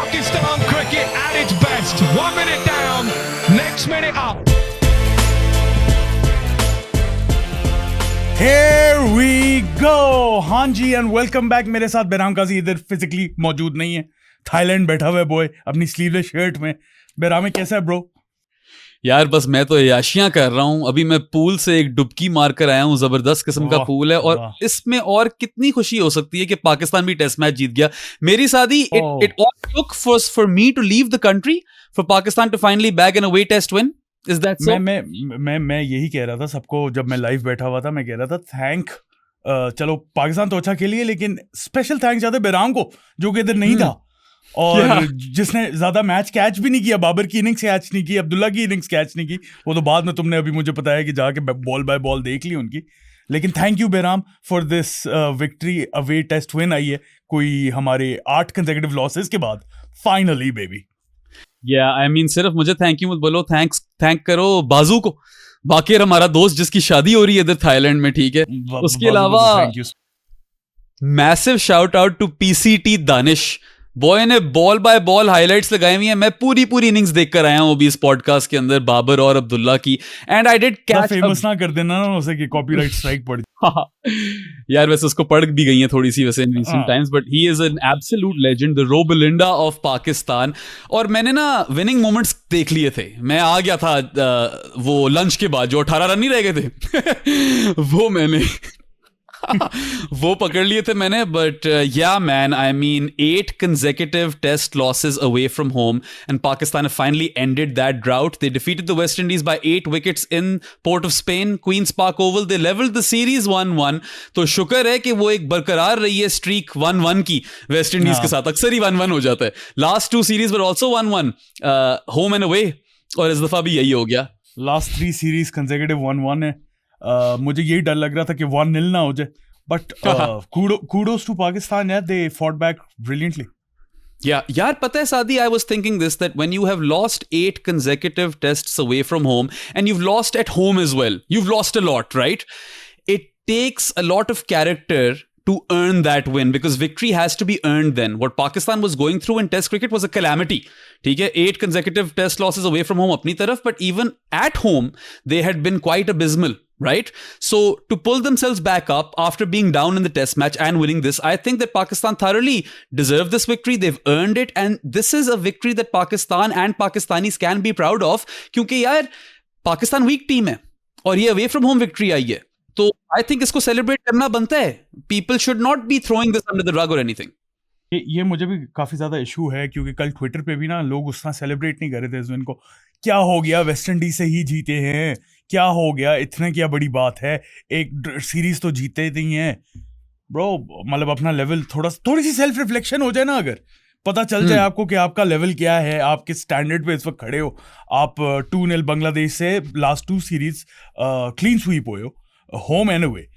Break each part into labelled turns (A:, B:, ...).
A: Pakistan cricket at its best. 1 minute down, next minute up.
B: Here we go. हाँ जी and welcome back. मेरे साथ बेराम काजी इधर physically मौजूद नहीं है, थाईलैंड बैठा हुआ है बॉय अपनी स्लीवलेस शर्ट में. बेराम कैसा है ब्रो?
C: यार बस मैं तो याशियां कर रहा हूँ. अभी मैं पूल से एक डुबकी मार कर आया हूँ. जबरदस्त किस्म का पूल है और इसमें और कितनी खुशी हो सकती है कि पाकिस्तान भी टेस्ट मैच जीत गया. मेरी शादी it all took for me to leave the country for Pakistan to finally bag an away test win. Is that so?
B: मैं यही कह रहा था सबको जब मैं लाइव बैठा हुआ था. मैं कह रहा था थैंक चलो पाकिस्तान तो अच्छा खेली है, लेकिन स्पेशल थैंक्स जाते बेराम को जो कि इधर नहीं था और जिसने ज्यादा मैच कैच भी नहीं किया. बाबर की इनिंग्स कैच नहीं की, अब्दुल्ला की इनिंग्स कैच नहीं की. वो तो बाद में तुमने अभी मुझे बताया कि जाके बॉल बाय बॉल देख ली उनकी. लेकिन थैंक यू बेराम for this victory. Away test win आई है कोई हमारे 8 कंसेक्यूटिव लॉसेस के बाद. Finally baby.
C: आई मीन सिर्फ मुझे थैंक यू मत बोलो, थैंक करो बाजू को. बाकिर हमारा दोस्त जिसकी शादी हो रही है इधर थाईलैंड में, ठीक है. उसके अलावा massive shout out to PCT Danish. Boy ने बॉल बाय बॉल हाइलाइट्स लगाई हुई हैं. मैं पूरी इनिंग्स देख कर आया हूं अभी इस पॉडकास्ट के अंदर, बाबर और अब्दुल्ला की. And I did catch.
B: Famous ना कर देना ना उसे कि कॉपीराइट स्ट्राइक पड़
C: यार वैसे उसको पड़ भी गई है थोड़ी सी वैसे in recent times, but he is an absolute legend, the रो बिलिंडा ऑफ पाकिस्तान. और मैंने ना विनिंग मोमेंट्स देख लिए थे. मैं आ गया था वो लंच के बाद जो 18 रन नहीं रह गए थे वो मैंने वो पकड़ लिए थे मैंने. बट या man, I mean 8 consecutive test losses away from home and Pakistan have finally ended that drought. They defeated the West Indies by 8 wickets in Port of Spain, Queen's Park Oval. They leveled the series 1-1. तो शुक्र है कि वो एक बरकरार रही है streak 1-1 की वेस्ट इंडीज के साथ. अक्सर ही 1-1 हो जाता है. Last 2 series were also 1-1 home and away, और इस दफा भी यही हो गया.
B: लास्ट 3 सीरीज कंसेक्यूटिव 1-1 है. मुझे यही डर लग रहा था कि 1-0 ना हो जाए, but kudos to Pakistan, yeah, they fought back brilliantly.
C: Yeah, yaar, pata hai Saadi, I was thinking this, that when you have lost 8 consecutive tests away from home and you've lost at home as well, you've lost a lot, right? It takes a lot of character to earn that win, because victory has to be earned then. What Pakistan was going through in test cricket was a calamity. ठीक है, 8 consecutive test losses away from home अपनी तरफ, but even at home they had been quite abysmal, right? So to pull themselves back up after being down in the test match and winning this, I think that Pakistan thoroughly deserved this victory. They've earned it, and this is a victory that Pakistan and Pakistanis can be proud of, क्योंकि यार Pakistan week team है और ये away from home victory आई है, तो I think इसको celebrate करना बनता है. People should not be throwing this under the rug और एनीथिंग.
B: ये मुझे भी काफी ज्यादा इशू है, क्योंकि कल ट्विटर पे भी ना लोग उतना सेलिब्रेट नहीं कर रहे थे इस विन को. क्या हो गया, वेस्ट इंडीज से ही जीते हैं, क्या हो गया, इतने क्या बड़ी बात है, एक सीरीज तो जीते नहीं है ब्रो. मतलब अपना लेवल थोड़ी सी सेल्फ रिफ्लेक्शन हो जाए ना, अगर पता चल जाए आपको कि आपका लेवल क्या है, आप किस स्टैंडर्ड पे इस वक्त खड़े हो. आप 2-0 बांग्लादेश से लास्ट 2 सीरीज क्लीन स्वीप हुए हो, home and away.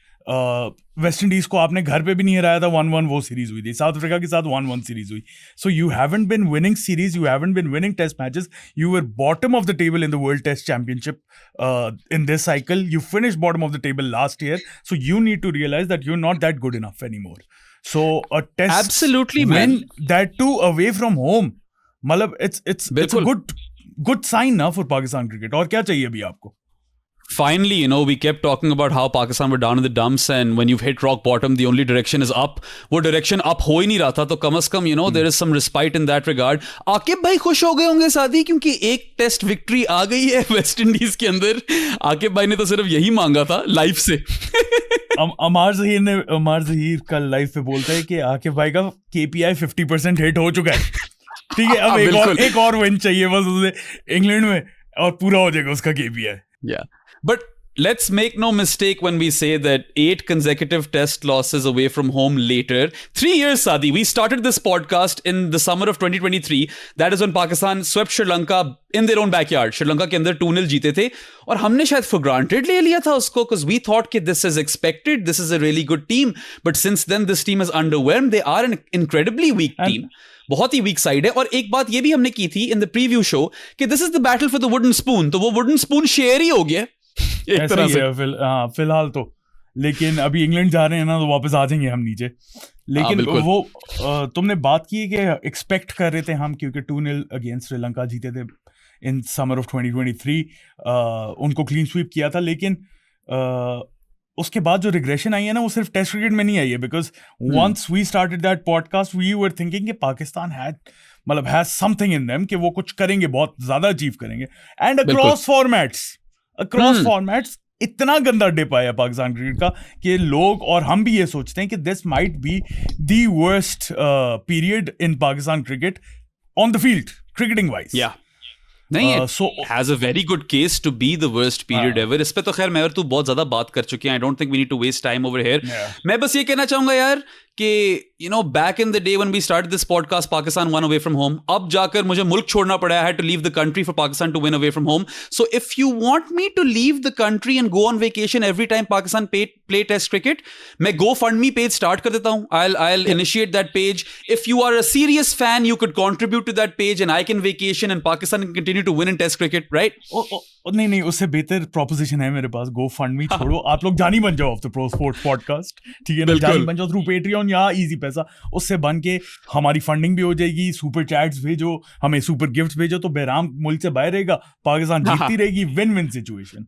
B: West Indies को आपने घर पे भी नहीं हराया था. 1-1 वो सीरीज हुई थी. साउथ अफ्रीका के साथ 1-1 सीरीज हुई. So you haven't been winning series, you haven't been winning test matches. You were bottom of the table in the world test championship in this cycle. You finish bottom of the table last year. So you need to realise that you are not that good enough anymore. So a test
C: absolutely
B: win,
C: man,
B: that too away from home, मतलब it's a good sign ना for Pakistan cricket. और क्या चाहिए अभी आपको?
C: Finally, you know, we kept talking about how Pakistan were down in the dumps, and when you've hit rock bottom, the only direction is up. वो direction up हो ही नहीं रहा था, तो कम से कम, you know, there is some respite in that regard. Aqib भाई खुश हो गए होंगे सादी, क्योंकि एक टेस्ट विक्ट्री आ गई है वेस्ट इंडीज के अंदर. आकिब भाई ने तो सिर्फ यही मांगा था लाइफ से.
B: अमार जहीर कल लाइव पे बोलता है कि आकिब भाई का KPI 50% हिट हो चुका है. ठीक है, अब एक और विन चाहिए बस उसे इंग्लैंड में, और पूरा हो जाएगा उसका KPI.
C: Yeah, but let's make no mistake when we say that 8 consecutive test losses away from home later. 3 years, Saadi. We started this podcast in the summer of 2023. That is when Pakistan swept Sri Lanka in their own backyard. Sri Lanka के अंदर 2-0 जीते थे, और हमने शायद for granted ले लिया था उसको, because we thought कि this is expected, this is a really good team. But since then, this team has underwhelmed. They are an incredibly weak team. बहुत ही वीक साइड है. और एक बात ये भी हमने की थी इन द प्रीव्यू शो कि this is the battle for the wooden spoon, तो वो वुडन स्पून शेयर ही हो गया एक तरह से.
B: फिलहाल तो लेकिन अभी इंग्लैंड जा रहे हैं ना, तो वापस आ जाएंगे हम नीचे। लेकिन
C: बिल्कुल।
B: वो तुमने बात की कि एक्सपेक्ट कर रहे थे हम, क्योंकि 2-0 अगेंस्ट श्रीलंका जीते थे इन समर ऑफ 2023, उनको क्लीन स्वीप किया था। लेकिन उसके बाद जो रिग्रेशन आई है ना, वो सिर्फ टेस्ट क्रिकेट में नहीं आई है, because once we started that podcast we were thinking कि Pakistan has something in them, कि वो कुछ करेंगे, बहुत ज्यादा अचीव करेंगे। एंड अक्रॉस फॉर्मेट्स इतना गंदा डिप आया पाकिस्तान क्रिकेट का कि लोग और हम भी ये सोचते हैं कि this might be the worst period in Pakistan cricket on the field, cricketing wise.
C: Yeah. नहीं,
B: so
C: has a very good case to be the worst period ever. इस पे तो खैर मैं और तू बहुत ज्यादा बात कर चुके हैं। I don't think we need to waste time over here. मैं बस ये कहना चाहूंगा यार कि you know back in the day when we started this podcast, Pakistan won away from home. अब जाकर मुझे मुल्क छोड़ना पड़ा। I had to leave the country for Pakistan to win away from home. So if you want me to leave the country and go on vacation every time Pakistan play test cricket, मैं GoFundMe page start कर देता हूं। I'll initiate that page. If you are a serious fan, you could contribute to that page and I can vacation and Pakistan can continue to win in test cricket, right?
B: नहीं, उससे बेहतर proposition है मेरे पास। GoFundMe छोड़ो, आप लोग जानी बन जाओ of the pro sports podcast, ठीक है ना? जानी बन जाओ थ्रू Patreon या इजी पैसा, उससे बन के हमारी फंडिंग भी हो जाएगी। सुपर चैट्स भेजो, हमें सुपर गिफ्ट्स भेजो, तो बेराम मुल्क से बाहर रहेगा, पाकिस्तान जीतती रहेगी। Win win situation.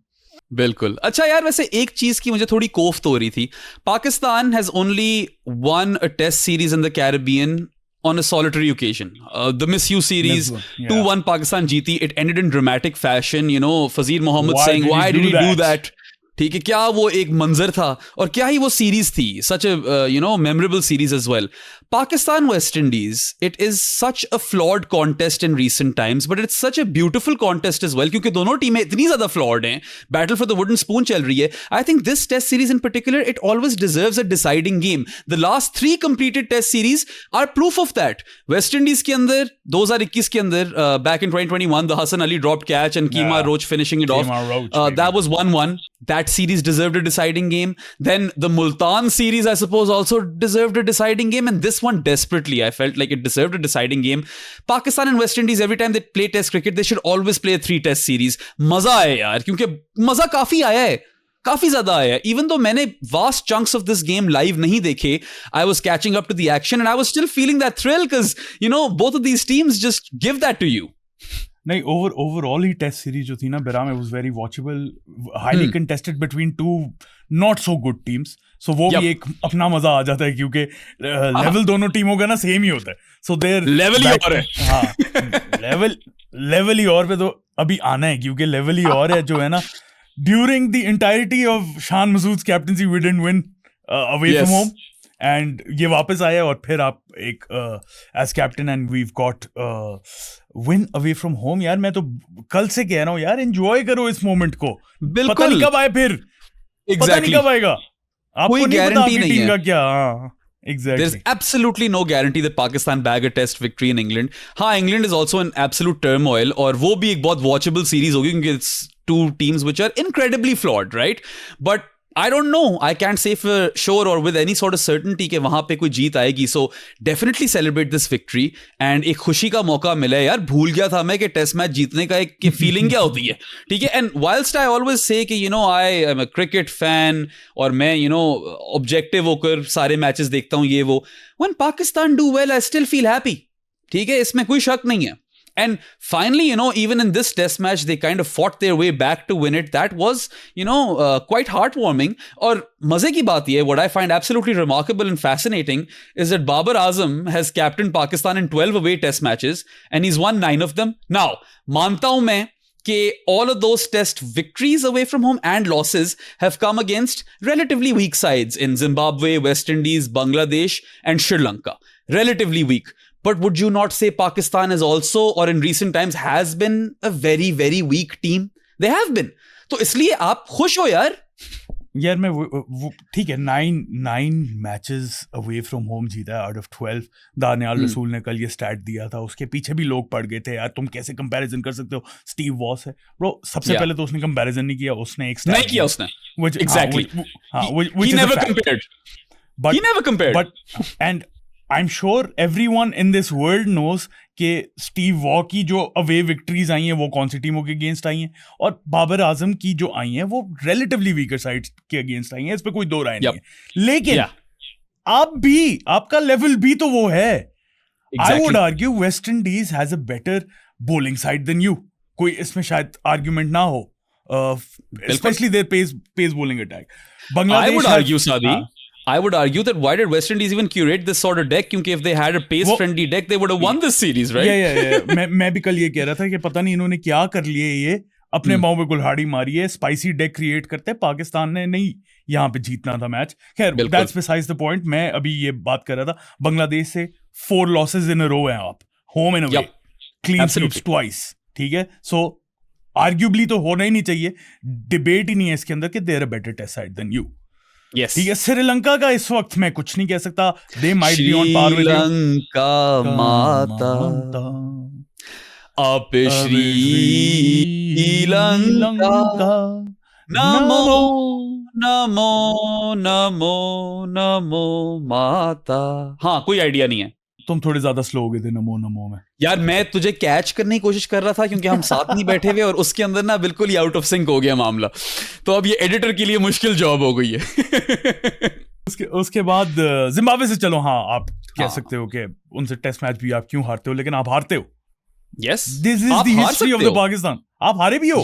C: बिल्कुल। अच्छा यार, वैसे एक चीज की मुझे थोड़ी कोफ्त हो रही थी। Pakistan has only won a test series in the Caribbean on a solitary occasion. The Miss You series, 2-1 Pakistan jeeti. It ended in dramatic fashion. You know, Fazil Mohammed saying, why did he do that? ठीक है, क्या वो एक मंजर था और क्या ही वो सीरीज थी। Such a memorable series as well. Pakistan West Indies, it is such a flawed contest in recent times, but it's such a beautiful contest as well, क्योंकि दोनों टीमें इतनी ज्यादा फ्लॉड हैं। Battle for the wooden spoon चल रही है। I think this test series in particular, it always deserves a deciding game. The last 3 completed test series are proof of that. West Indies के अंदर 2021 के अंदर, back in 2021, the Hasan Ali drop catch and Kemar Roach finishing it off, that was 1-1. That series deserved a deciding game. Then the Multan series, I suppose, also deserved a deciding game. And this one desperately, I felt like it deserved a deciding game. Pakistan and West Indies, every time they play test cricket, they should always play a 3-test series. मजा आया यार, क्योंकि मजा काफी आया है, काफी ज्यादा आया है। Even though मैंने vast chunks of this game live नहीं देखे, I was catching up to the action and I was still feeling that thrill because, you know, both of these teams just give that to you.
B: नहीं, overall ही test series जो थी ना बेराम, it was very watchable, highly contested between 2 not so good teams. सो वो भी एक अपना मजा आ जाता है, क्योंकि लेवल दोनों टीमों का ना सेम ही होता है। सो देयर
C: लेवल ही और है।
B: हाँ, लेवल ही और पे तो अभी आना है, क्योंकि लेवल ही और है जो है ना। During the entirety of Shan Masood captaincy we didn't win away from home, and ये वापस आया, और फिर आप एक as captain and we've got win away from home. यार मैं तो कल से कह रहा हूँ यार, एंजॉय करो इस मोमेंट को।
C: बिल्कुल।
B: पता नहीं कब आए, फिर पता नहीं कब आएगा, आपको नहीं पता आपकी टीम का क्या। Exactly.
C: There's absolutely no guarantee that Pakistan bag a test victory in England. हाँ, England is also in absolute turmoil, और वो भी एक बहुत watchable series होगी, क्योंकि it's 2 teams which are incredibly flawed, right? But I don't know. I can't say for sure or with any sort of certainty कि वहां पे कोई जीत आएगी. So definitely celebrate this victory. And एक खुशी का मौका मिला है यार. भूल गया था मैं कि टेस्ट मैच जीतने का एक फीलिंग क्या होती है. ठीक है. And whilst I always say कि I am a cricket fan और मैं objective होकर सारे मैचेस देखता हूँ ये वो. When Pakistan do well, I still feel happy. ठीक है. इसमें कोई शक नहीं है. And finally, even in this test match, they kind of fought their way back to win it. That was, quite heartwarming. Or maze ki baat ye, what I find absolutely remarkable and fascinating is that Babar Azam has captained Pakistan in 12 away test matches and he's won 9 of them. Now, manta hu main कि all of those test victories away from home and losses have come against relatively weak sides in Zimbabwe, West Indies, Bangladesh, and Sri Lanka. Relatively weak. But would you not say Pakistan is also, or in recent times, has been a very, very weak team? They have been. तो इसलिए आप खुश हो यार?
B: यार मैं वो ठीक है, 9 मैचेस अवे फ्रॉम होम जीता है आउट ऑफ 12. दानियाल रसूल ने कल ये स्टैट दिया था, उसके पीछे भी लोग पड़ गए थे यार. तुम कैसे कंपैरिजन कर सकते हो? स्टीव वॉस है ब्रो. सबसे पहले तो उसने कंपैरिजन नहीं किया, उसने एक
C: नहीं किया उसने. Exactly. He never compared. He never compared.
B: But and I'm sure everyone in this world knows कि स्टीव वॉ की जो अवे विक्ट्रीज आई हैं वो कौन सी टीमों के अगेंस्ट आई हैं, और बाबर आजम की जो आई हैं वो रिलेटिवली वीकर साइड के अगेंस्ट आई हैं, इस पे कोई दो राय नहीं है। लेकिन आप भी, आपका लेवल भी तो वो है। I would argue West Indies has a better bowling side than you. कोई इसमें शायद आर्ग्यूमेंट ना हो, especially their pace bowling attack. Bangladesh
C: I would argue, Sadi. I would argue that why did West Indies even curate this sort of deck? क्योंकि if they had a pace-friendly deck, they would have won this series, right?
B: Yeah. मैं भी कल ये कह रहा था कि पता नहीं इन्होंने क्या कर लिए, ये अपने माओ में कुल्हाड़ी मारी है, स्पाइसी डेक क्रिएट करते हैं। पाकिस्तान ने नहीं यहाँ पे जीतना था मैच। खैर, that's besides the point. मैं अभी ये बात कर रहा था, बांग्लादेश से 4 losses in a row हैं आप, home and away. Clean sweeps twice, ठीक है। So arguably तो होना ही नहीं चाहिए, डिबेट ही नहीं है इसके अंदर कि they are a better test side than you.
C: Yes.
B: ठीक है। श्रीलंका का इस वक्त मैं कुछ नहीं कह सकता, they might be on par with you.
C: Sri Lanka माता आप श्रीलंका नमो नमो नमो नमो माता। हाँ, कोई आइडिया नहीं है।
B: तुम थोड़े ज्यादा स्लो हो गए थे नमो नमो में
C: यार। मैं तुझे कैच करने की कोशिश कर रहा था क्योंकि हम साथ नहीं बैठे हुए और उसके अंदर ना बिल्कुल ही आउट ऑफ सिंक हो गया मामला। तो अब ये एडिटर के लिए मुश्किल जॉब हो गई है।
B: उसके बाद जिम्बाब्वे से चलो। हाँ, आप कह सकते हो कि उनसे टेस्ट मैच भी आप क्यों हारते हो, लेकिन आप हारते हो।
C: Yes,
B: this is the history of the Pakistan. आप हारे भी हो।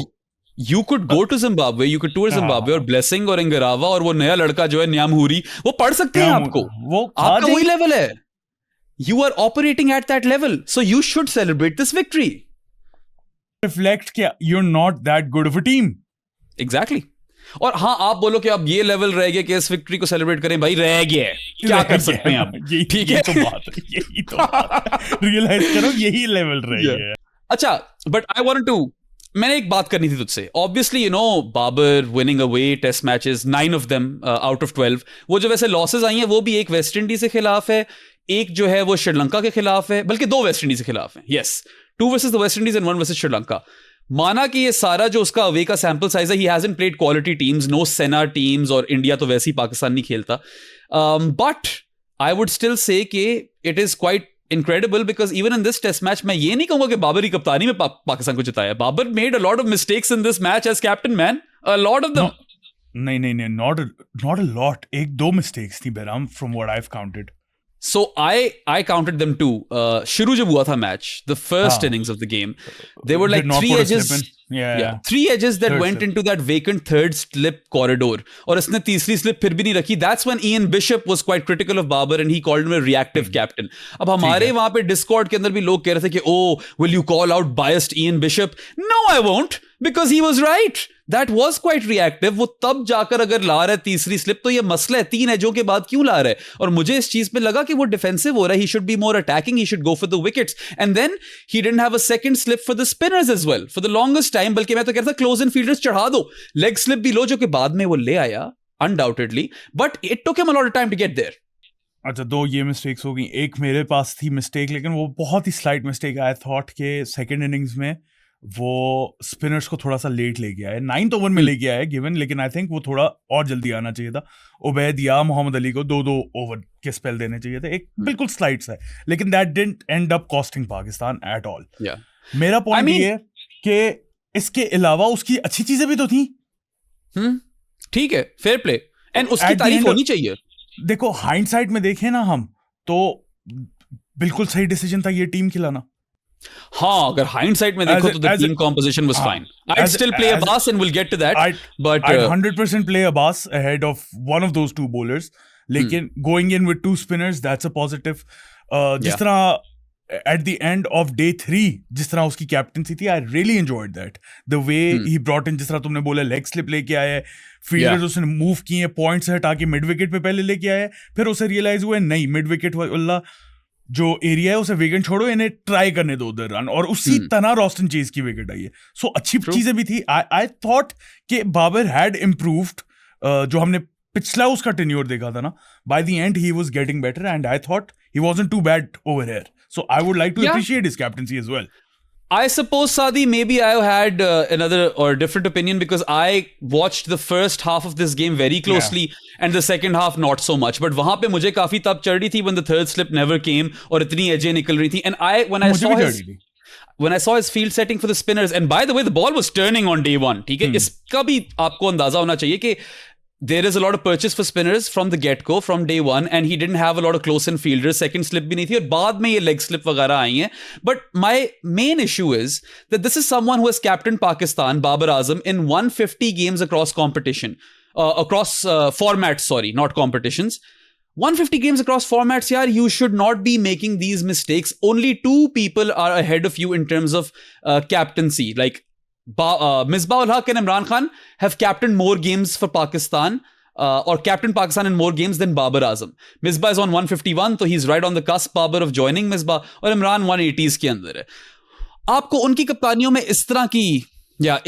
C: You could go to Zimbabwe, you could tour Zimbabwe और Blessing और इंगरावा और वो नया लड़का जो है न्यामहूरी, वो पढ़ सकते हैं आपको।
B: वो
C: आपका वही लेवल है। You are operating at that level, so you should celebrate this victory.
B: Reflect क्या you're not that good of a team.
C: Exactly. और हाँ, आप बोलो कि अब ये लेवल रह गया कि इस विक्ट्री को सेलिब्रेट करें, भाई रह गया है, क्या कर सकते हैं आप। ठीक है,
B: यही तो बात रियलाइज करो, यही लेवल रह गया है।
C: अच्छा, बट आई वांटेड टू, मैंने एक बात करनी थी तुझसे। Obviously you know Babar winning away test matches 9 of them out of 12। वो जो वैसे लॉसेज आई हैं वो भी एक वेस्ट इंडीज के खिलाफ है, एक जो है वो श्रीलंका के खिलाफ है, बल्कि 2 वेस्ट इंडीज के खिलाफ है। Yes, 2 versus the West Indies and 1 versus Sri Lanka. माना कि ये सारा जो उसका अवे का सैंपल साइज है, he hasn't played quality teams, no SENA teams, और इंडिया तो वैसे ही पाकिस्तान नहीं खेलता। But I would still say कि it is quite incredible because even in this test match मैं ये नहीं कहूंगा कि बाबर ही कप्तानी में पाकिस्तान को जिताया। Babar made a lot of mistakes in this match as captain, man, a lot of them.
B: नहीं, not a lot. 1-2 mistakes थी Behram from what I've counted.
C: So I counted them too. शुरू जब हुआ था match, the first innings of the game, there were like 3 edges. Yeah, 3 edges that went into that vacant third slip corridor. और इसने तीसरी slip फिर भी नहीं रखी. That's when Ian Bishop was quite critical of Babar and he called him a reactive captain. अब हमारे वहां पे Discord के अंदर भी लोग कह रहे थे कि oh, will you call out biased Ian Bishop? No, I won't, because he was right. That was quite reactive. वो तब जाकर अगर ला रहा है तीसरी स्लिप तो ये मसला है, 3 एजों के बाद क्यों ला रहा है। और मुझे इस चीज पे लगा कि वो डिफेंसिव हो रहा है, he should be more attacking, he should go for the wickets, and then he didn't have a second slip for the spinners as well for the longest time। बल्कि मैं तो कहता था क्लोज इन फील्डर्स चढ़ा दो, leg slip भी लो, जो कि बाद में वो ले आया undoubtedly, but it took him a lot of time to get there.
B: अच्छा, 2 ये मिस्टेक्स हो गई। एक मेरे पास थी मिस्टेक, लेकिन वो बहुत ही स्लाइट मिस्टेक। आई थॉट के सेकंड इनिंग्स में वो स्पिनर्स को थोड़ा सा लेट लेके आए, 9th ओवर में लेके आए गिवन, लेकिन आई थिंक वो थोड़ा और जल्दी आना चाहिए था। उबैद या मोहम्मद अली को 2-2 ओवर के स्पेल देने चाहिए थे। एक बिल्कुल स्लाइट सा है, लेकिन that didn't and up costing Pakistan at all. मेरा पॉइंट ये है कि इसके अलावा उसकी अच्छी चीजें भी तो थी।
C: ठीक है, फेयर प्ले, एंड उसकी तारीफ होनी चाहिए।
B: देखो, हाइंडसाइट में देखें ना हम तो बिल्कुल सही डिसीजन था ये टीम खिलाना।
C: हाँ, अगर हाइंडसाइट में देखो तो the team composition was fine. I'd still play Abbas and we'll get to that. But
B: I'd 100% play Abbas ahead of one of those 2 bowlers. लेकिन going in with 2 spinners, that's a positive. जिस तरह at the end of day 3 जिस तरह उसकी captaincy थी, I really enjoyed that. The way he brought in, जिस तरह तुमने बोला लेग स्लिप लेके आया, फील्डर्स उसने मूव किए, पॉइंट से हटा के मिड विकेट पे पहले लेके आया, फिर उसे रियलाइज हुआ नहीं, मिड विकेट वाला जो एरिया है उसे वेकेंट छोड़ो, इन्हें ट्राई करने दो उधर रन, और उसी तरह रोस्टन चेज की विकेट आई है। सो अच्छी चीजें भी थी। आई थॉट कि बाबर हैड इम्प्रूव्ड, जो हमने पिछला उसका टेन्योर देखा था ना, by the end he was getting better and I thought he wasn't too bad over here. So I would like to appreciate his captaincy as well.
C: I suppose, Sadi, maybe I had another or different opinion because I watched the first half of this game very closely and the second half not so much. But वहाँ पे मुझे काफी तब चढ़ रही थी when the third slip never came और इतनी edges निकल रही थी. And when I saw his field setting for the spinners, and by the way, the ball was turning on day one. ठीक है, इसका भी आपको अंदाजा होना चाहिए कि there is a lot of purchase for spinners from the get-go, from day one, and he didn't have a lot of close-in fielders. Second slip भी नहीं थी और बाद में ये leg slip वगैरह आई हैं. But my main issue is that this is someone who has captained Pakistan, Babar Azam, in 150 games across competition, across formats, sorry, not competitions. 150 games across formats, yaar, you should not be making these mistakes. Only two people are ahead of you in terms of captaincy. Like, Misbah ul Haq and Imran Khan have captained more games for Pakistan or captained Pakistan in more games than Babar Azam. Misbah is on 151, so he's right on the cusp, Babar, of joining Misbah, और Imran 180s के अंदर है. आपको उनकी कप्तानियों में इस तरह की या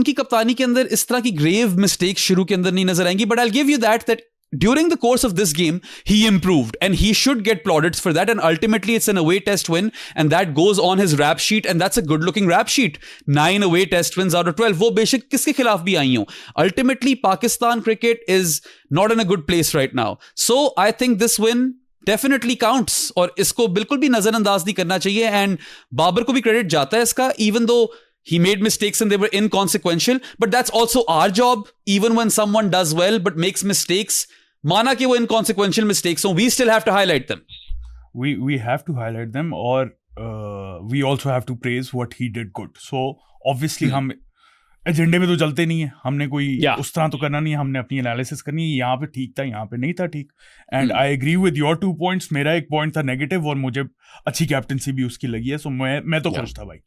C: उनकी कप्तानी के अंदर इस तरह की grave mistakes शुरू के अंदर नहीं नजर आएंगी. But I'll give you that during the course of this game, he improved and he should get plaudits for that. And ultimately, it's an away test win and that goes on his rap sheet. And that's a good looking rap sheet. 9 away test wins out of 12. वो बेशक किसके खिलाफ भी आई हों. Ultimately, Pakistan cricket is not in a good place right now. So I think this win definitely counts. और इसको बिल्कुल भी नजरअंदाज नहीं करना चाहिए. And बाबर को भी credit जाता है इसका, even though he made mistakes and they were inconsequential. But that's also our job. Even when someone does well but makes mistakes, माना कि वो inconsequential mistakes हो, we still have to highlight them.
B: We have to highlight them, or we also have to praise what he did good. So obviously हम एजेंडे में तो चलते नहीं है, हमने कोई उस तरह तो करना नहीं है, हमने अपनी एनालिसिस करनी है. यहाँ पे ठीक था, यहाँ पे नहीं था ठीक. And I agree with your 2 points. मेरा एक पॉइंट था नेगेटिव और मुझे अच्छी कैप्टनसी भी उसकी लगी है. सो मैं तो खुश था भाई.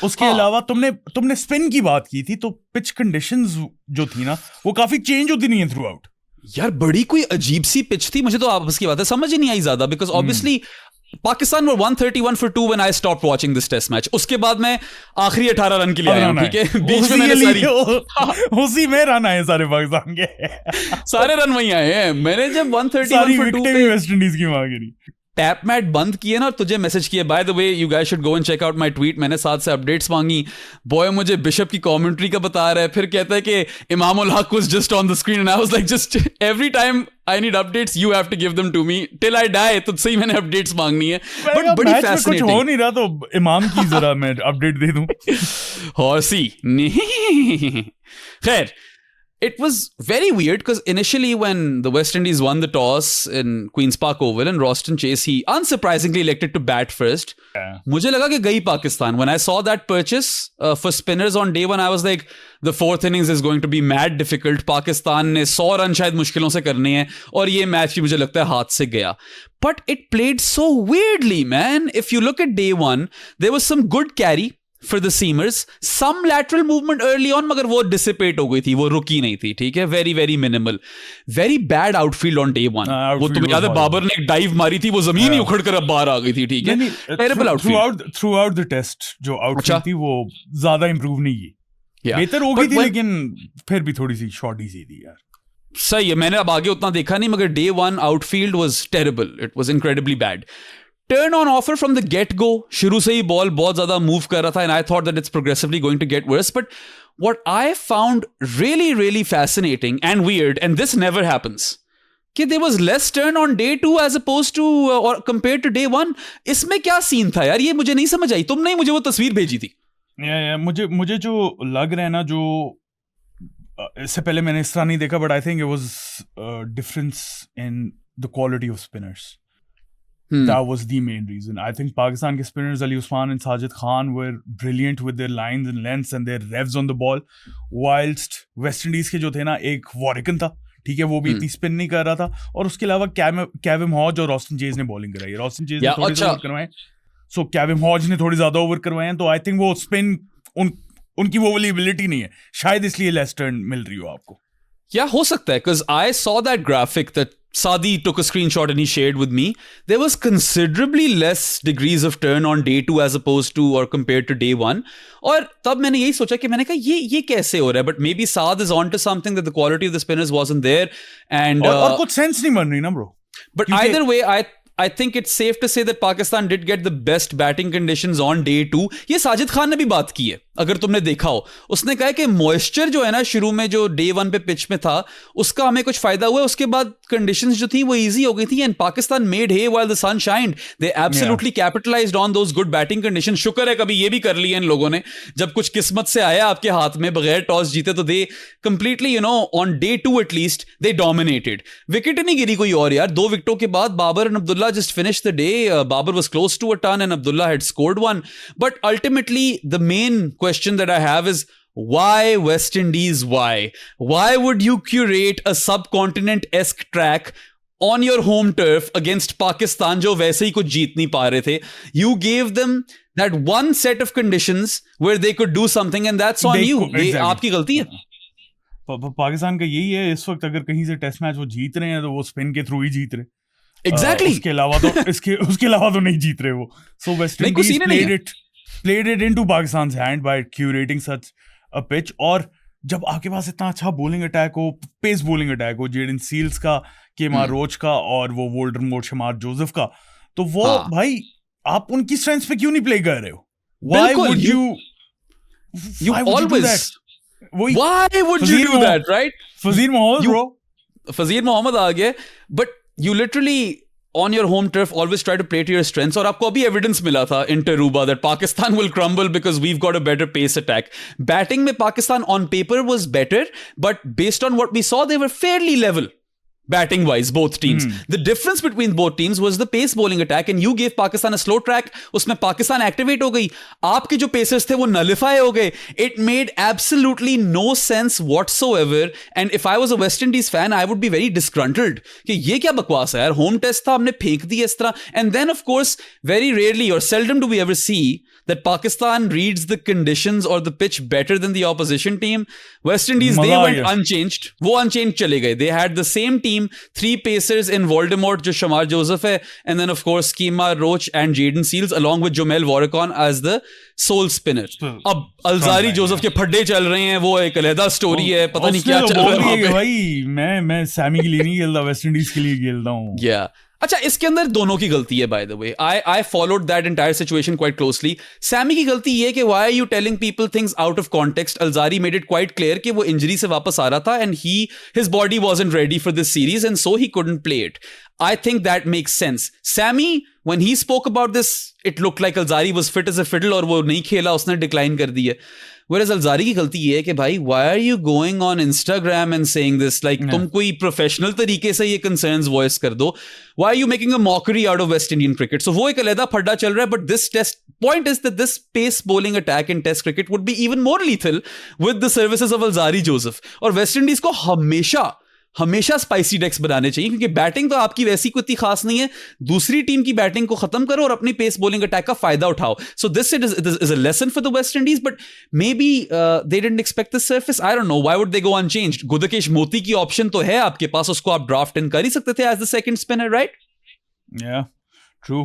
B: उसके अलावा तुमने स्पिन की बात की थी, तो पिच कंडीशंस जो थी ना वो काफी चेंज होती नहीं है थ्रू आउट.
C: यार बड़ी कोई अजीब सी पिच थी. मुझे तो आपस की बात है समझ ही नहीं आई ज्यादा, because obviously Pakistan were 131 for 2 when I stopped watching this test match. उसके बाद मैं आखिरी 18 रन के लिए आया हूं, ठीक है. बीच में मैंने
B: उसी में रन आए सारे पाकिस्तान के.
C: सारे रन वहीं आए हैं. मैंने जब 131 for 2 पे
B: वेस्ट इंडीज की मांग करी,
C: टैप मैट बंद किए ना, तुझे मैसेज किया, by the way you guys should go and check out my tweet. मैंने साथ से अपडेट्स मांगी. बॉय मुझे बिशप की कमेंट्री का बता रहा है, फिर कहता है कि Imam ul Haq was just on the screen and I was like just every time I need updates you have to give them to me till I die. तुझसे ही मैंने अपडेट्स मांगनी है. बट बड़ी फैसिनेटिंग.
B: कुछ हो नहीं रहा तो इमाम की जरा मैं अपडेट दे दूं.
C: हॉर्सी नहीं. खैर, it was very weird because initially when the West Indies won the toss in Queen's Park Oval and Roston Chase, he unsurprisingly elected to bat first. मुझे लगा कि गई Pakistan. When I saw that purchase for spinners on day one, I was like, the fourth innings is going to be mad difficult. Pakistan ने 100 run शायद मुश्किलों से करने हैं और ये मैच भी मुझे लगता है हाथ से गया. But it played so weirdly, man. If you look at day one, there was some good carry for the seamers, some lateral movement early on, मगर वो dissipate हो गई थी, वो रुकी नहीं थी, ठीक है. very very minimal, very bad outfield on day one. वो तुम्हें याद है बाबर ने एक डाइव मारी थी, वो जमीन ही उखड़ कर अब बाहर आ गई थी, ठीक है. terrible outfield.
B: throughout the test जो outfield थी वो ज्यादा improve नहीं की. बेहतर हो गई थी लेकिन फिर भी थोड़ी सी शॉर्टी सी थी यार.
C: सही है, मैंने अब आगे उतना देखा नहीं, मगर day one outfield was terrible. It was incredibly bad. Turn on offer from the get-go. शुरू से ही बॉल बहुत ज़्यादा मूव कर रहा था and I thought that it's progressively going to get worse. But what I found really, really fascinating and weird, and this never happens, कि there was less turn on day 2 as opposed to or compared to day 1. इसमें क्या scene था यार, ये मुझे नहीं समझ आई. तुमने ही मुझे वो तस्वीर भेजी थी.
B: मुझे जो लग रहा है ना, जो इससे पहले मैंने इस तरह नहीं देखा, but I think it was a difference in the quality of spinners. That was the main reason. I think Pakistan ke spinners Ali Usman and Sajid Khan were brilliant with their lines and lengths and their revs on the ball, whilst West Indies के जो थे ना, एक Warrican था, ठीक है, वो भी इतनी स्पिन नहीं कर रहा था. और उसके अलावा कैविम हॉज और रॉस्टन चेज ने बॉलिंग कराई. रॉस्टन चेज ने थोड़ी ओवर करवाए, सो कैविम हॉज ने थोड़ी ज्यादा ओवर करवाए हैं. तो आई थिंक वो स्पिन उनकी वो वाली एबिलिटी नहीं है, शायद इसलिए लेस टर्न मिल रही हो आपको.
C: या हो सकता है, because I saw that graphic that Sadi took a screenshot and he shared with me. There was considerably less degrees of turn on day 2 as opposed to or compared to day 1. और तब मैंने यही सोचा कि मैंने कहा ये कैसे हो रहा है. But maybe Saad is on to something that the quality of the spinners wasn't there. And
B: और कुछ सेंस नहीं बन रही ना bro.
C: But either way, I think it's safe to say that Pakistan did get the best batting conditions on day 2. ये साजिद खान ने भी बात की है, अगर तुमने देखा हो. उसने कहा कि मॉइस्चर जो है ना शुरू में जो डे 1 पे पिच में था, उसका हमें कुछ फायदा हुआ. उसके बाद कंडीशंस जो थी वो इजी हो गई थी, and Pakistan made hay while the sun shined. They absolutely capitalized on those good batting conditions. शुक्र है कभी ये भी कर लिया इन लोगों ने, जब कुछ किस्मत से आया आपके हाथ में बगैर टॉस जीते, तो they completely, on day 2 at least, they dominated. Wicket नहीं गिरी कोई और यार. 2 विकेटों के बाद Babar and Abdullah just finished the day. Babar was close to a ton and Abdullah had scored one. But ultimately, the main question that I have is, why West Indies? Why? Why would you curate a subcontinent-esque track on your home turf against Pakistan, जो वैसे ही कुछ जीत नहीं पा रहे थे? You gave them that one set of conditions where they could do something, and that's on you. ये आपकी गलती है.
B: पाकिस्तान का यही है इस वक्त, अगर कहीं से टेस्ट मैच वो जीत रहे हैं तो वो स्पिन के थ्रू ही जीत रहे.
C: Exactly.
B: उसके अलावा तो नहीं जीत रहे वो. So West Indies played it into Pakistan's hand by curating such a pitch. और जब आपके पास इतना अच्छा बॉलिंग अटैक हो, पेस बॉलिंग अटैक हो, जेडन सील्स का, केमार रोच का और वो वोल्डरमोर शमार जोसेफ का, तो वो भाई आप उनकी स्ट्रेंथ्स पे क्यों नहीं प्ले कर रहे हो? Why would you
C: always? Why would you do that, right?
B: Fazir Mohammed, bro.
C: Fazir Mohammed आ गए, but you literally on your home turf always try to play to your strengths. और आपको अभी evidence मिला था in Taruba that Pakistan will crumble because we've got a better pace attack. Batting में Pakistan on paper was better, but based on what we saw, they were fairly level. Batting wise, both teams. The difference between both teams was the pace bowling attack, and you gave Pakistan a slow track. उसमें Pakistan activate हो गई, आपके जो pacers थे वो nullify हो गए. It made absolutely no sense whatsoever. And if I was a West Indies fan, I would be very disgruntled कि ये क्या बकवास है यार, home test था, हमने फेंक दी इस तरह. And then of course, very rarely or seldom do we ever see that Pakistan reads the conditions or the pitch better than the opposition team. West Indies, they went unchanged. वो unchanged चले गए. They had the same team, 3 pacers in Voldemort, जो शमार Joseph है, and then of course Kemar Roach and Jaden Seals along with Jomel Warrican as the sole spinner. अब Alzarri Joseph के फड्डे चल रहे हैं, वो एक अलग स्टोरी है, पता नहीं क्या चल रहा है
B: भाई. मैं सैमी के लिए नहीं खेलता, वेस्ट इंडीज के लिए खेलता हूँ.
C: Yeah. अच्छा, इसके अंदर दोनों की गलती है, by the way. I followed that entire situation quite closely. Sammy की गलती ये कि why are you telling people things out of context. Alzarri made it quite clear कि वो इंजरी से वापस आ रहा था and his body wasn't ready for this series and so he couldn't play it. I think that makes sense. Sammy, when he spoke about this, it looked like Alzari was fit as a fiddle और वो नहीं खेला, उसने decline कर दी है. Whereas Alzari की गलती ये है कि भाई, why are you going on Instagram and saying this? Like, तुम कोई professional तरीके से ये concerns voice कर दो. Why are you making a mockery out of West Indian cricket? So वो एक अलग फड्डा चल रहा है, but this test point is that this pace bowling attack in test cricket would be even more lethal with the services of Alzari Joseph. और West Indies को हमेशा spicy डेक्स बनाने चाहिए, क्योंकि बैटिंग तो आपकी वैसी कोई इतनी खास नहीं है. दूसरी टीम की बैटिंग को खत्म करो और अपनी पेस बॉलिंग अटैक का फायदा उठाओ. So this is a lesson for the West Indies, but maybe they didn't expect this surface. I don't know why would they go unchanged. Gudakesh Motie की option तो है आपके पास, उसको आप draft इन कर ही सकते थे as the second spinner, right?
B: Yeah true.